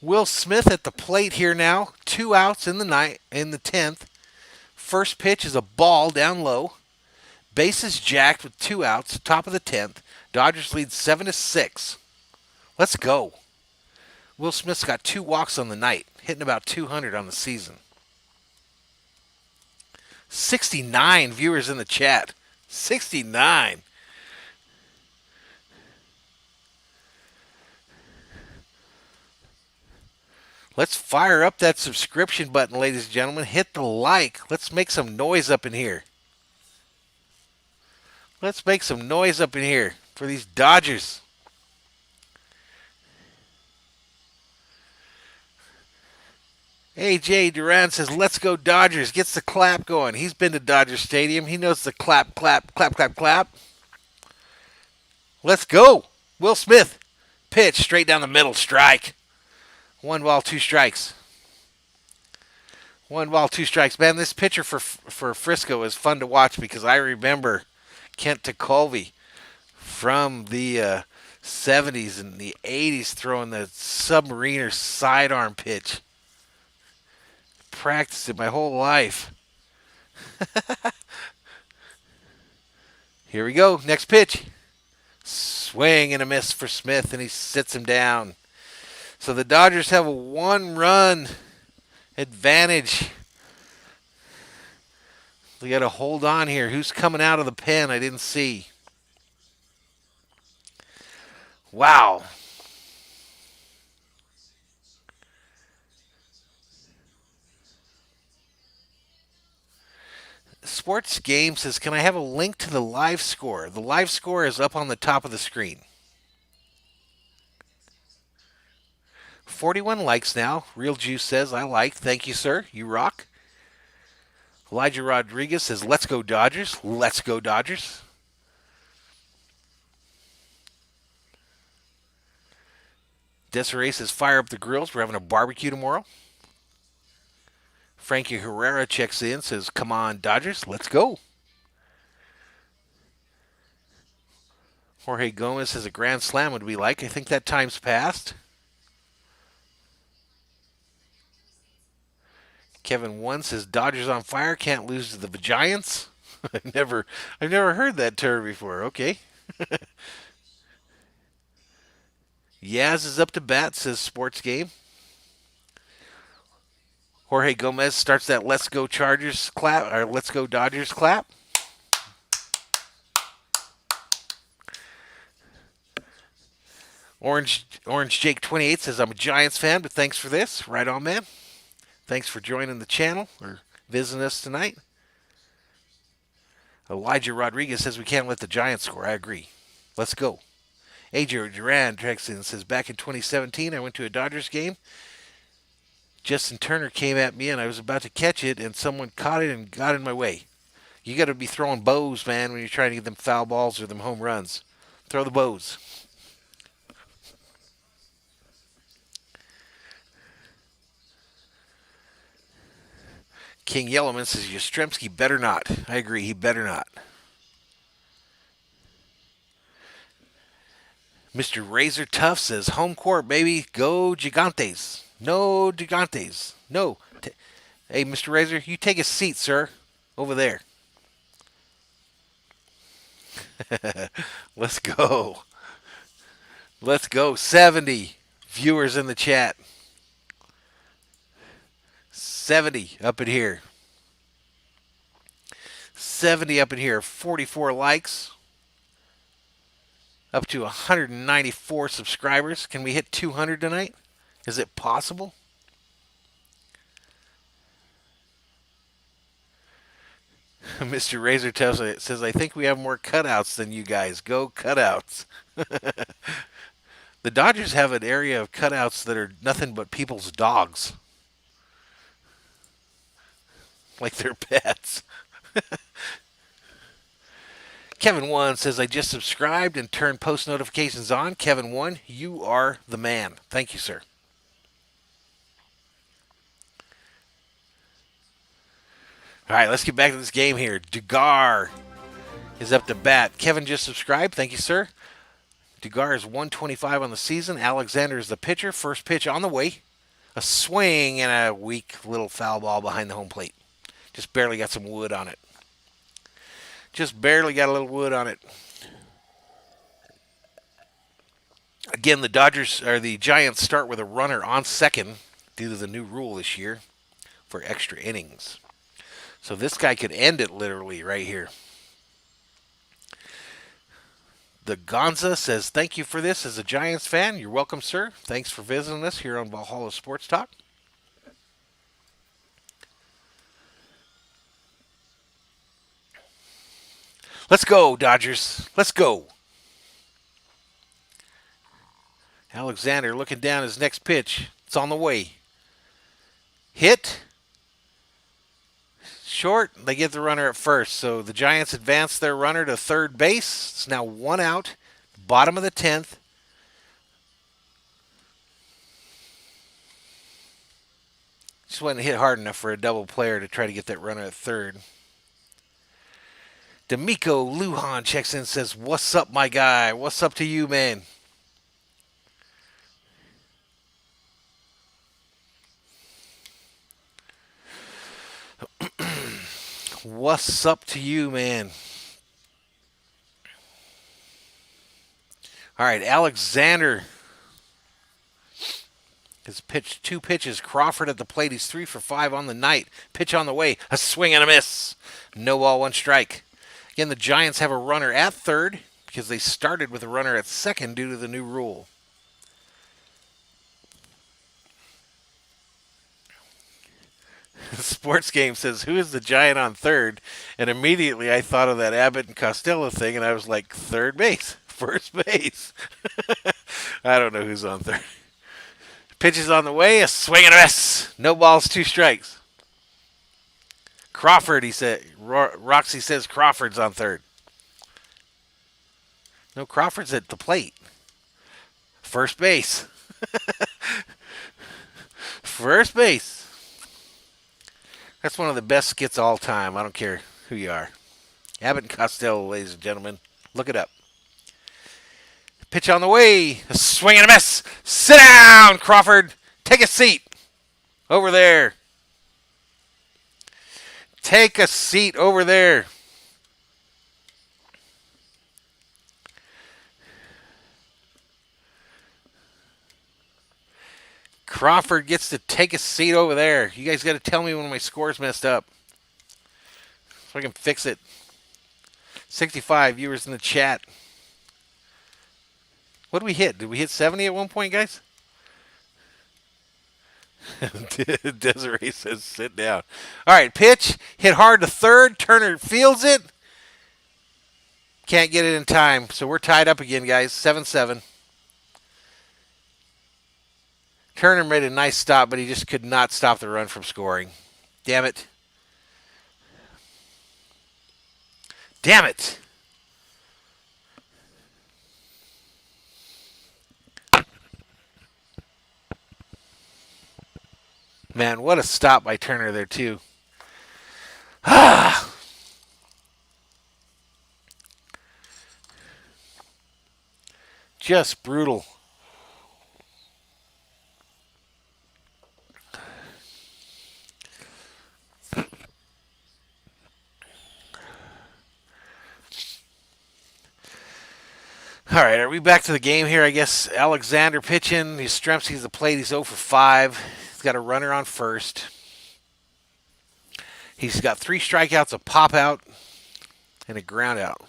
Will Smith at the plate here now. 2 outs in the 10th. First pitch is a ball down low. Bases jacked with 2 outs. Top of the 10th. Dodgers lead 7-6. Let's go. Will Smith's got 2 walks on the night, hitting about 200 on the season. 69 viewers in the chat. 69. Let's fire up that subscription button, ladies and gentlemen. Hit the like. Let's make some noise up in here. Let's make some noise up in here for these Dodgers. AJ Duran says, let's go Dodgers. Gets the clap going. He's been to Dodger Stadium. He knows the clap, clap, clap, clap, clap. Let's go. Will Smith. Pitch straight down the middle. Strike. 1 ball, 2 strikes. 1 ball, 2 strikes. Man, this pitcher for Frisco is fun to watch because I remember Kent Tekulve from the 70s and the 80s throwing the submariner sidearm pitch. Practiced it my whole life. Here we go. Next pitch. Swing and a miss for Smith, and he sits him down. So the Dodgers have a 1-run advantage. They got to hold on here. Who's coming out of the pen? I didn't see. Wow. Sports Game says, can I have a link to the live score? The live score is up on the top of the screen. 41 likes now. Real Juice says, I like. Thank you, sir. You rock. Elijah Rodriguez says, let's go Dodgers. Let's go Dodgers. Desiree says, fire up the grills. We're having a barbecue tomorrow. Frankie Herrera checks in, says, come on, Dodgers, let's go. Jorge Gomez says, a grand slam would be like. I think that time's passed. Kevin One says, Dodgers on fire, can't lose to the Giants. I've never heard that term before. Okay. Yaz is up to bat, says Sports Game. Jorge Gomez starts that Let's Go Chargers clap, or Let's Go Dodgers clap. Orange Jake 28 says, I'm a Giants fan, but thanks for this. Right on, man. Thanks for joining the channel or visiting us tonight. Elijah Rodriguez says we can't let the Giants score. I agree. Let's go. AJ Duran checks in and says, back in 2017, I went to a Dodgers game. Justin Turner came at me, and I was about to catch it, and someone caught it and got in my way. You got to be throwing bows, man, when you're trying to get them foul balls or them home runs. Throw the bows. King Yellowman says, Yastrzemski better not. I agree, he better not. Mr. Razor Tough says, home court, baby. Go Gigantes. No Gigantes. No. Hey, Mr. Razor, you take a seat, sir. Over there. Let's go. Let's go. 70 viewers in the chat. 70 up in here. 70 up in here. 44 likes. Up to 194 subscribers. Can we hit 200 tonight? Is it possible? Mr. Razor says, I think we have more cutouts than you guys. Go cutouts. The Dodgers have an area of cutouts that are nothing but people's dogs. Like their pets. Kevin 1 says, I just subscribed and turned post notifications on. Kevin 1, you are the man. Thank you, sir. All right, let's get back to this game here. Dugar is up to bat. Kevin just subscribed. Thank you, sir. Dugar is 125 on the season. Alexander is the pitcher. First pitch on the way. A swing and a weak little foul ball behind the home plate. Just barely got some wood on it. Just barely got a little wood on it. Again, the Giants start with a runner on second due to the new rule this year for extra innings. So this guy could end it literally right here. The Gonza says, thank you for this as a Giants fan. You're welcome, sir. Thanks for visiting us here on Valhalla Sports Talk. Let's go, Dodgers. Let's go. Alexander looking down his next pitch. It's on the way. Hit. Short. They get the runner at first. So the Giants advance their runner to third base. It's now 1 out. Bottom of the 10th. Just wasn't hit hard enough for a double player to try to get that runner at third. D'Amico Lujan checks in and says, what's up, my guy? What's up to you, man? What's up to you, man? All right, Alexander has pitched 2 pitches. Crawford at the plate. He's 3 for 5 on the night. Pitch on the way. A swing and a miss. No ball, 1 strike. Again, the Giants have a runner at third because they started with a runner at second due to the new rule. Sports Game says, who is the Giant on third? And immediately I thought of that Abbott and Costello thing, and I was like, third base, first base. I don't know who's on third. Pitch is on the way, a swing and a miss. No balls, 2 strikes. Crawford, he said. Roxy says Crawford's on third. No, Crawford's at the plate. First base. First base. That's one of the best skits of all time. I don't care who you are. Abbott and Costello, ladies and gentlemen. Look it up. Pitch on the way. A swing and a miss. Sit down, Crawford. Take a seat. Over there. Take a seat over there. Crawford gets to take a seat over there. You guys got to tell me when my score's messed up so I can fix it. 65 viewers in the chat. What did we hit? Did we hit 70 at one point, guys? Desiree says sit down. All right, pitch. Hit hard to third. Turner fields it. Can't get it in time, so we're tied up again, guys. 7-7. Turner made a nice stop, but he just could not stop the run from scoring. Damn it. Damn it. Man, what a stop by Turner there, too. Just brutal. All right, are we back to the game here? I guess Alexander pitching. Yastrzemski's the plate. He's 0 for 5. He's got a runner on first. He's got 3 strikeouts, a pop out, and a ground out.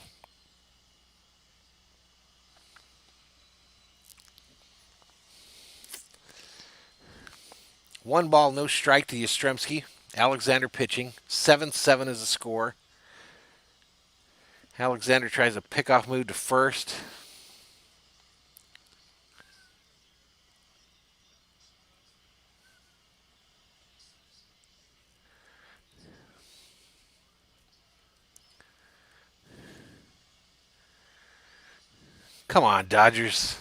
One ball, no strike to Yastrzemski. Alexander pitching. 7-7 is the score. Alexander tries a pickoff move to first. Come on, Dodgers.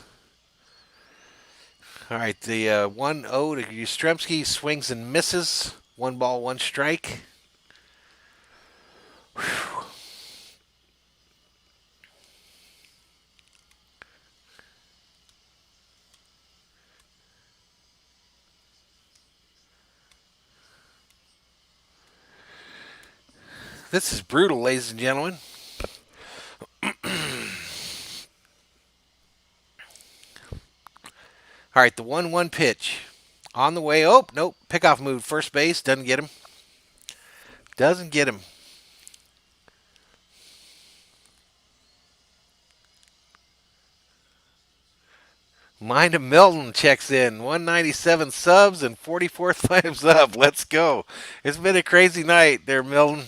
All right, the 1-0 to Yastrzemski. Swings and misses. 1 ball, 1 strike. Whew. This is brutal, ladies and gentlemen. All right, the 1-1 pitch. On the way. Oh, nope. Pickoff move. First base. Doesn't get him. Doesn't get him. Mind of Milton checks in. 197 subs and 44 thumbs up. Let's go. It's been a crazy night there, Milton.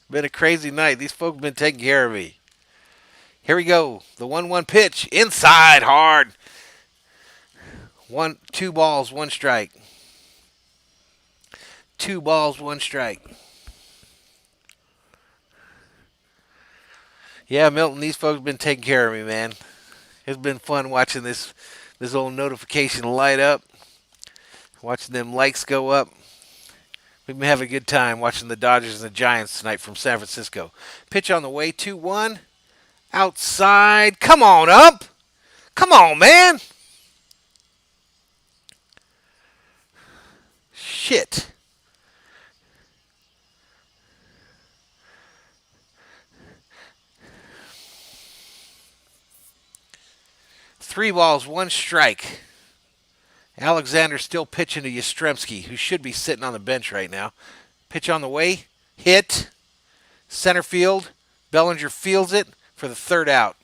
Been a crazy night. These folks have been taking care of me. Here we go. The 1-1 pitch. Inside hard. 2 balls, 1 strike. 2 balls, 1 strike. Yeah, Milton, these folks have been taking care of me, man. It's been fun watching this old notification light up. Watching them likes go up. We've been having a good time watching the Dodgers and the Giants tonight from San Francisco. Pitch on the way, 2-1. Outside. Come on up. Come on, man. Shit. Three balls, 1 strike. Alexander still pitching to Yastrzemski, who should be sitting on the bench right now. Pitch on the way. Hit. Center field. Bellinger fields it for the 3rd out.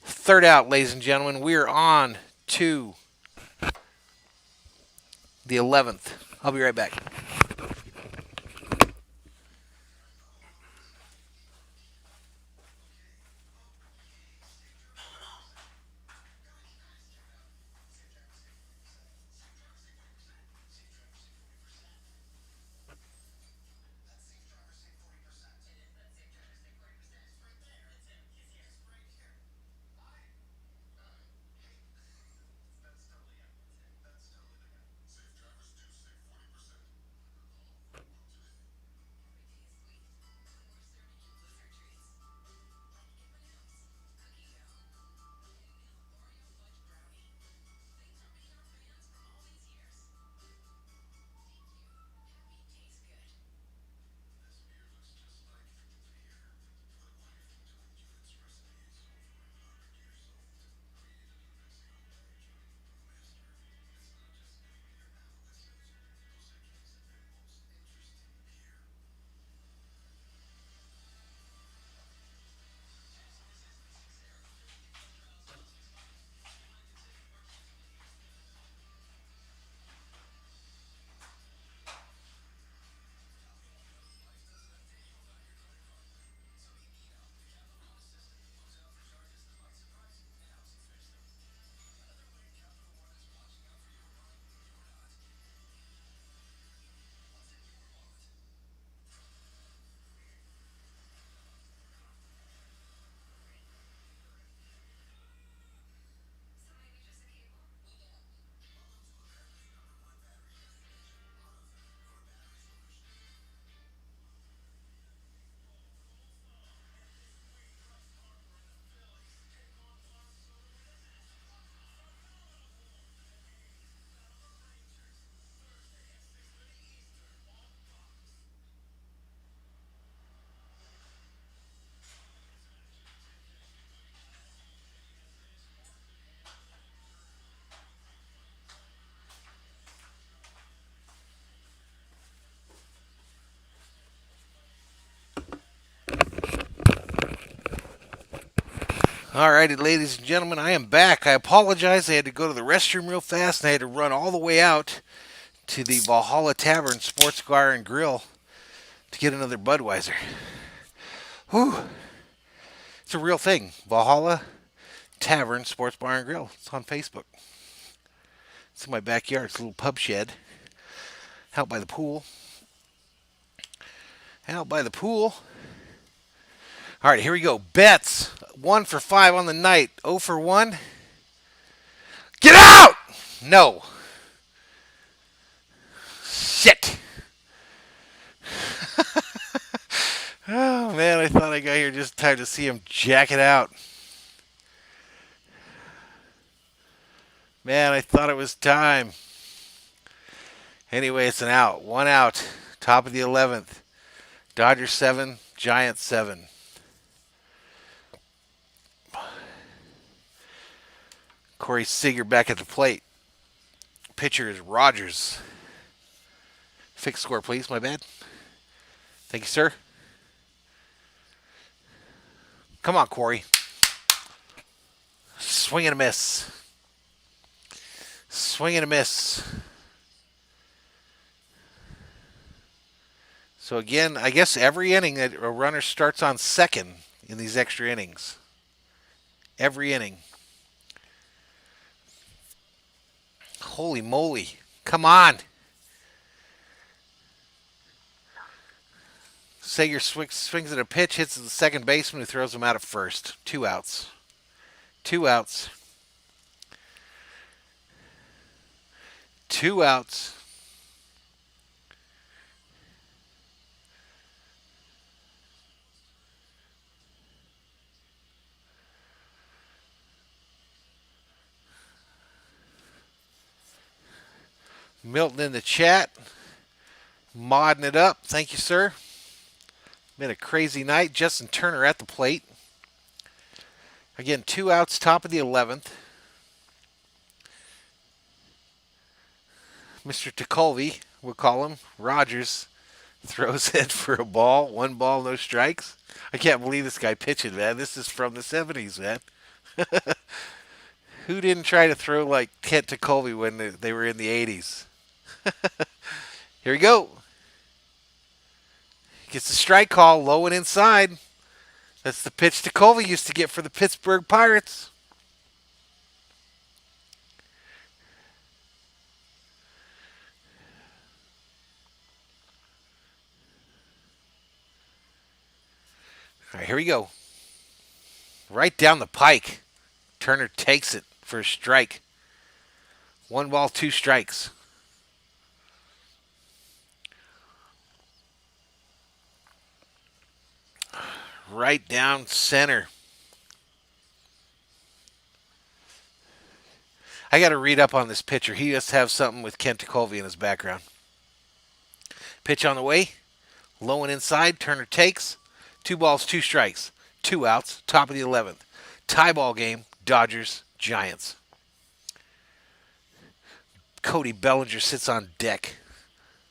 3rd out, ladies and gentlemen. We are on to the 11th. I'll be right back. All righty, ladies and gentlemen, I am back. I apologize. I had to go to the restroom real fast, and I had to run all the way out to the Valhalla Tavern Sports Bar and Grill to get another Budweiser. Whew. It's a real thing. Valhalla Tavern Sports Bar and Grill. It's on Facebook. It's in my backyard. It's a little pub shed out by the pool. Out by the pool. All right, here we go. Bets. 1 for 5 on the night. 0 for 1. Get out! No. Shit. Oh, man, I thought I got here just in time to see him jack it out. Man, I thought it was time. Anyway, it's an out. 1 out. Top of the 11th. Dodgers 7, Giants 7. Corey Seager back at the plate. Pitcher is Rogers. Fixed score, please. My bad. Thank you, sir. Come on, Corey. Swing and a miss. Swing and a miss. So again, I guess every inning that a runner starts on second in these extra innings. Every inning. Holy moly. Come on. Sager swings at a pitch, hits the second baseman who throws him out at first. 2 outs. 2 outs. 2 outs. Milton in the chat. Modding it up. Thank you, sir. Been a crazy night. Justin Turner at the plate. Again, 2 outs, top of the 11th. Mr. Tekulve, we'll call him. Rogers throws it for a ball. 1 ball, no strikes. I can't believe this guy pitching, man. This is from the 70s, man. Who didn't try to throw like Kent Tekulve when they were in the 80s? Here we go. Gets the strike call, low and inside. That's the pitch Tekulve used to get for the Pittsburgh Pirates. All right, here we go. Right down the pike. Turner takes it for a strike. 1 ball, 2 strikes. Right down center. I got to read up on this pitcher. He must have something with Kent Tekulve in his background. Pitch on the way. Low and inside. Turner takes. 2 balls, 2 strikes. 2 outs. Top of the 11th. Tie ball game. Dodgers, Giants. Cody Bellinger sits on deck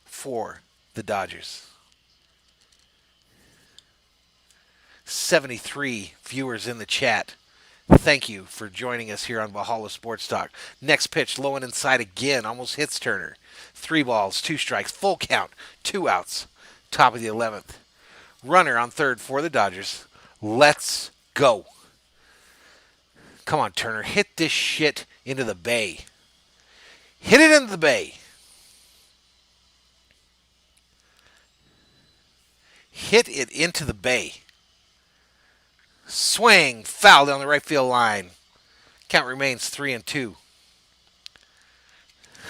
for the Dodgers. 73 viewers in the chat. Thank you for joining us here on Valhalla Sports Talk. Next pitch, low and inside again. Almost hits Turner. 3 balls, 2 strikes. Full count. 2 outs. Top of the 11th. Runner on third for the Dodgers. Let's go. Come on, Turner. Hit this shit into the bay. Hit it into the bay. Hit it into the bay. Swing. Foul down the right field line. Count remains 3-2.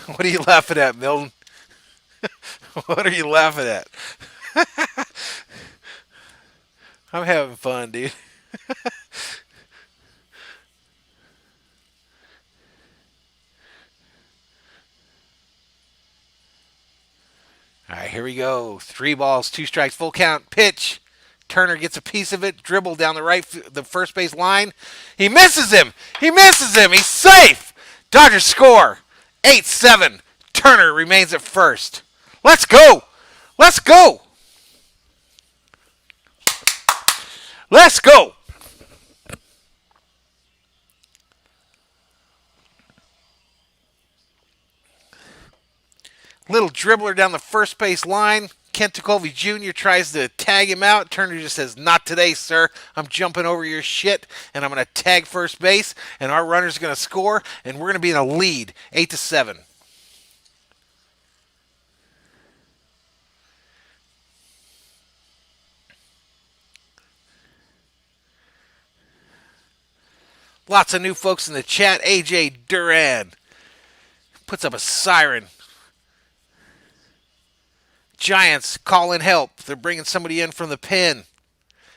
What are you laughing at, Milton? What are you laughing at? I'm having fun, dude. All right, here we go. 3 balls, 2 strikes, full count. Pitch. Turner gets a piece of it. Dribble down the first base line. He misses him. He misses him. He's safe. Dodgers score. 8-7. Turner remains at first. Let's go. Let's go. Let's go. Little dribbler down the first base line. Kent Tekulve Jr. tries to tag him out. Turner just says, "Not today, sir. I'm jumping over your shit, and I'm going to tag first base, and our runner's going to score, and we're going to be in a lead, 8-7. Lots of new folks in the chat. AJ Duran puts up a siren. Giants call in help. They're bringing somebody in from the pen.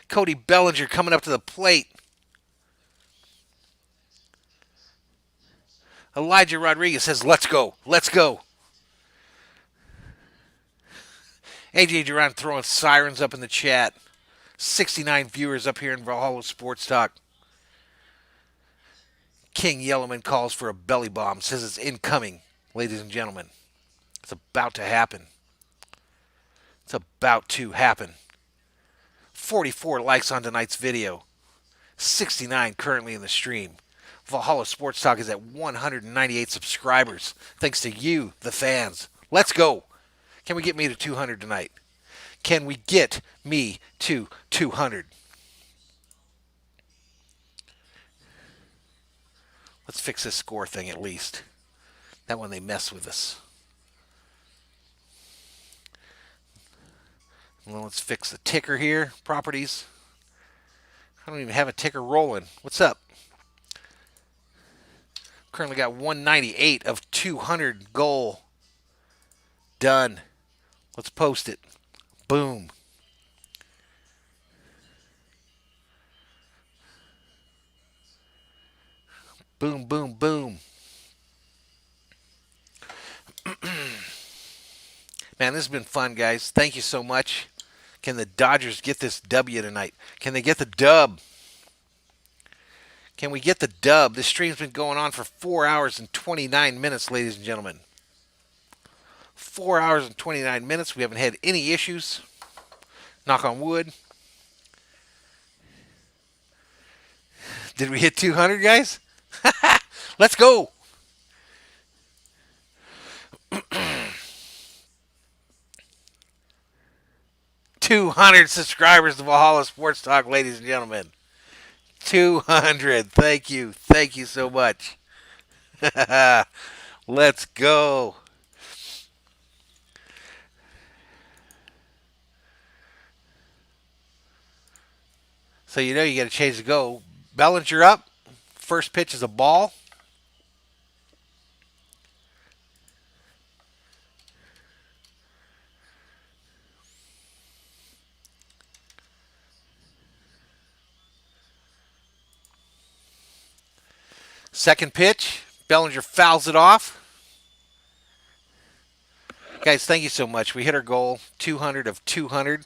Cody Bellinger coming up to the plate. Elijah Rodriguez says, "Let's go. Let's go." AJ Duran throwing sirens up in the chat. 69 viewers up here in Valhalla Sports Talk. King Yellowman calls for a belly bomb. Says it's incoming, ladies and gentlemen. It's about to happen. It's about to happen. 44 likes on tonight's video. 69 currently in the stream. Valhalla Sports Talk is at 198 subscribers. Thanks to you, the fans. Let's go. Can we get me to 200 tonight? Can we get me to 200? Let's fix this score thing at least. That one they mess with us. Well, let's fix the ticker here. Properties. I don't even have a ticker rolling. What's up? Currently got 198 of 200 goal. Done. Let's post it. Boom. Boom, boom, boom. Man, this has been fun, guys. Thank you so much. Can the Dodgers get this W tonight? Can they get the dub? Can we get the dub? This stream's been going on for 4 hours and 29 minutes, ladies and gentlemen. 4 hours and 29 minutes. We haven't had any issues. Knock on wood. Did we hit 200, guys? Let's go. $200 subscribers to Valhalla Sports Talk, ladies and gentlemen. 200. Thank you. Thank you so much. Let's go. So you know you got to change the go. Bellinger up. First pitch is a ball. Second pitch. Bellinger fouls it off. Guys, thank you so much. We hit our goal. 200 of 200.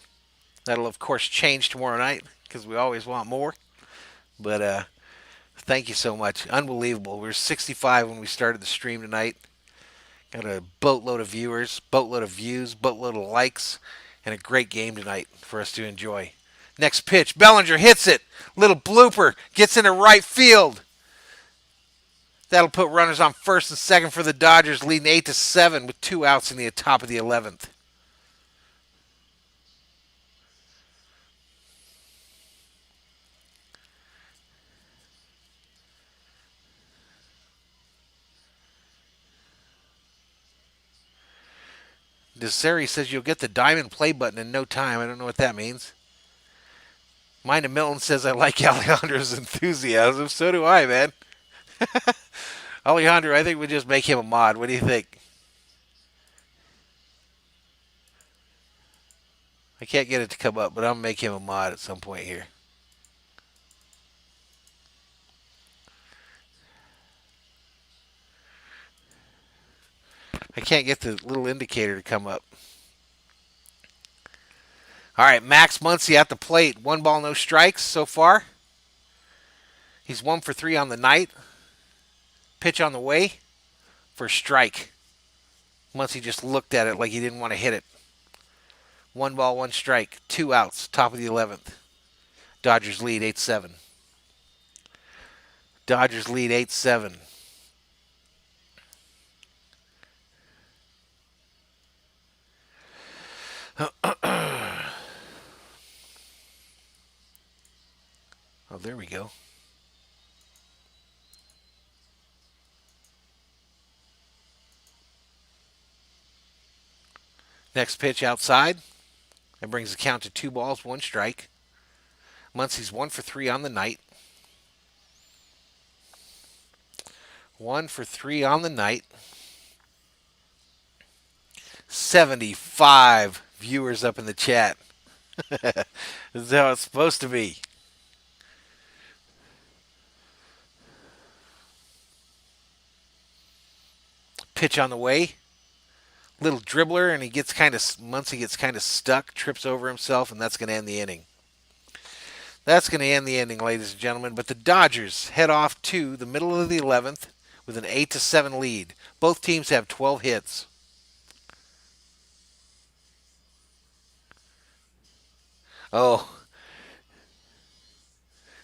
That'll, of course, change tomorrow night because we always want more. But thank you so much. Unbelievable. We were 65 when we started the stream tonight. Got a boatload of viewers, boatload of views, boatload of likes, and a great game tonight for us to enjoy. Next pitch. Bellinger hits it. Little blooper. Gets into right field. That'll put runners on first and second for the Dodgers, leading 8-7 with 2 outs in the top of the 11th. Desari says you'll get the diamond play button in no time. I don't know what that means. Mind of Milton says I like Alejandro's enthusiasm. So do I, man. Alejandro, I think we just make him a mod. What do you think? I can't get it to come up, but I'm going to make him a mod at some point here. I can't get the little indicator to come up. All right, Max Muncy at the plate. 1 ball, no strikes so far. He's 1 for 3 on the night. Pitch on the way for a strike. Muncy just looked at it like he didn't want to hit it. 1 ball, 1 strike. 2 outs. Top of the 11th. Dodgers lead 8-7. Dodgers lead 8-7. Next pitch outside. That brings the count to 2 balls, 1 strike. Muncy's 1 for 3 on the night. 1 for 3 on the night. 75 viewers up in the chat. This is how it's supposed to be. Pitch on the way. Little dribbler, and Muncy gets kind of stuck, trips over himself, and that's going to end the inning. That's going to end the inning, ladies and gentlemen. But the Dodgers head off to the middle of the 11th with an 8-7 lead. Both teams have 12 hits. Oh.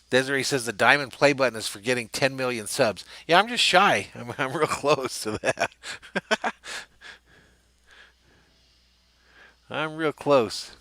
Desiree says the diamond play button is for getting 10 million subs. Yeah, I'm just shy. I'm real close to that. I'm real close.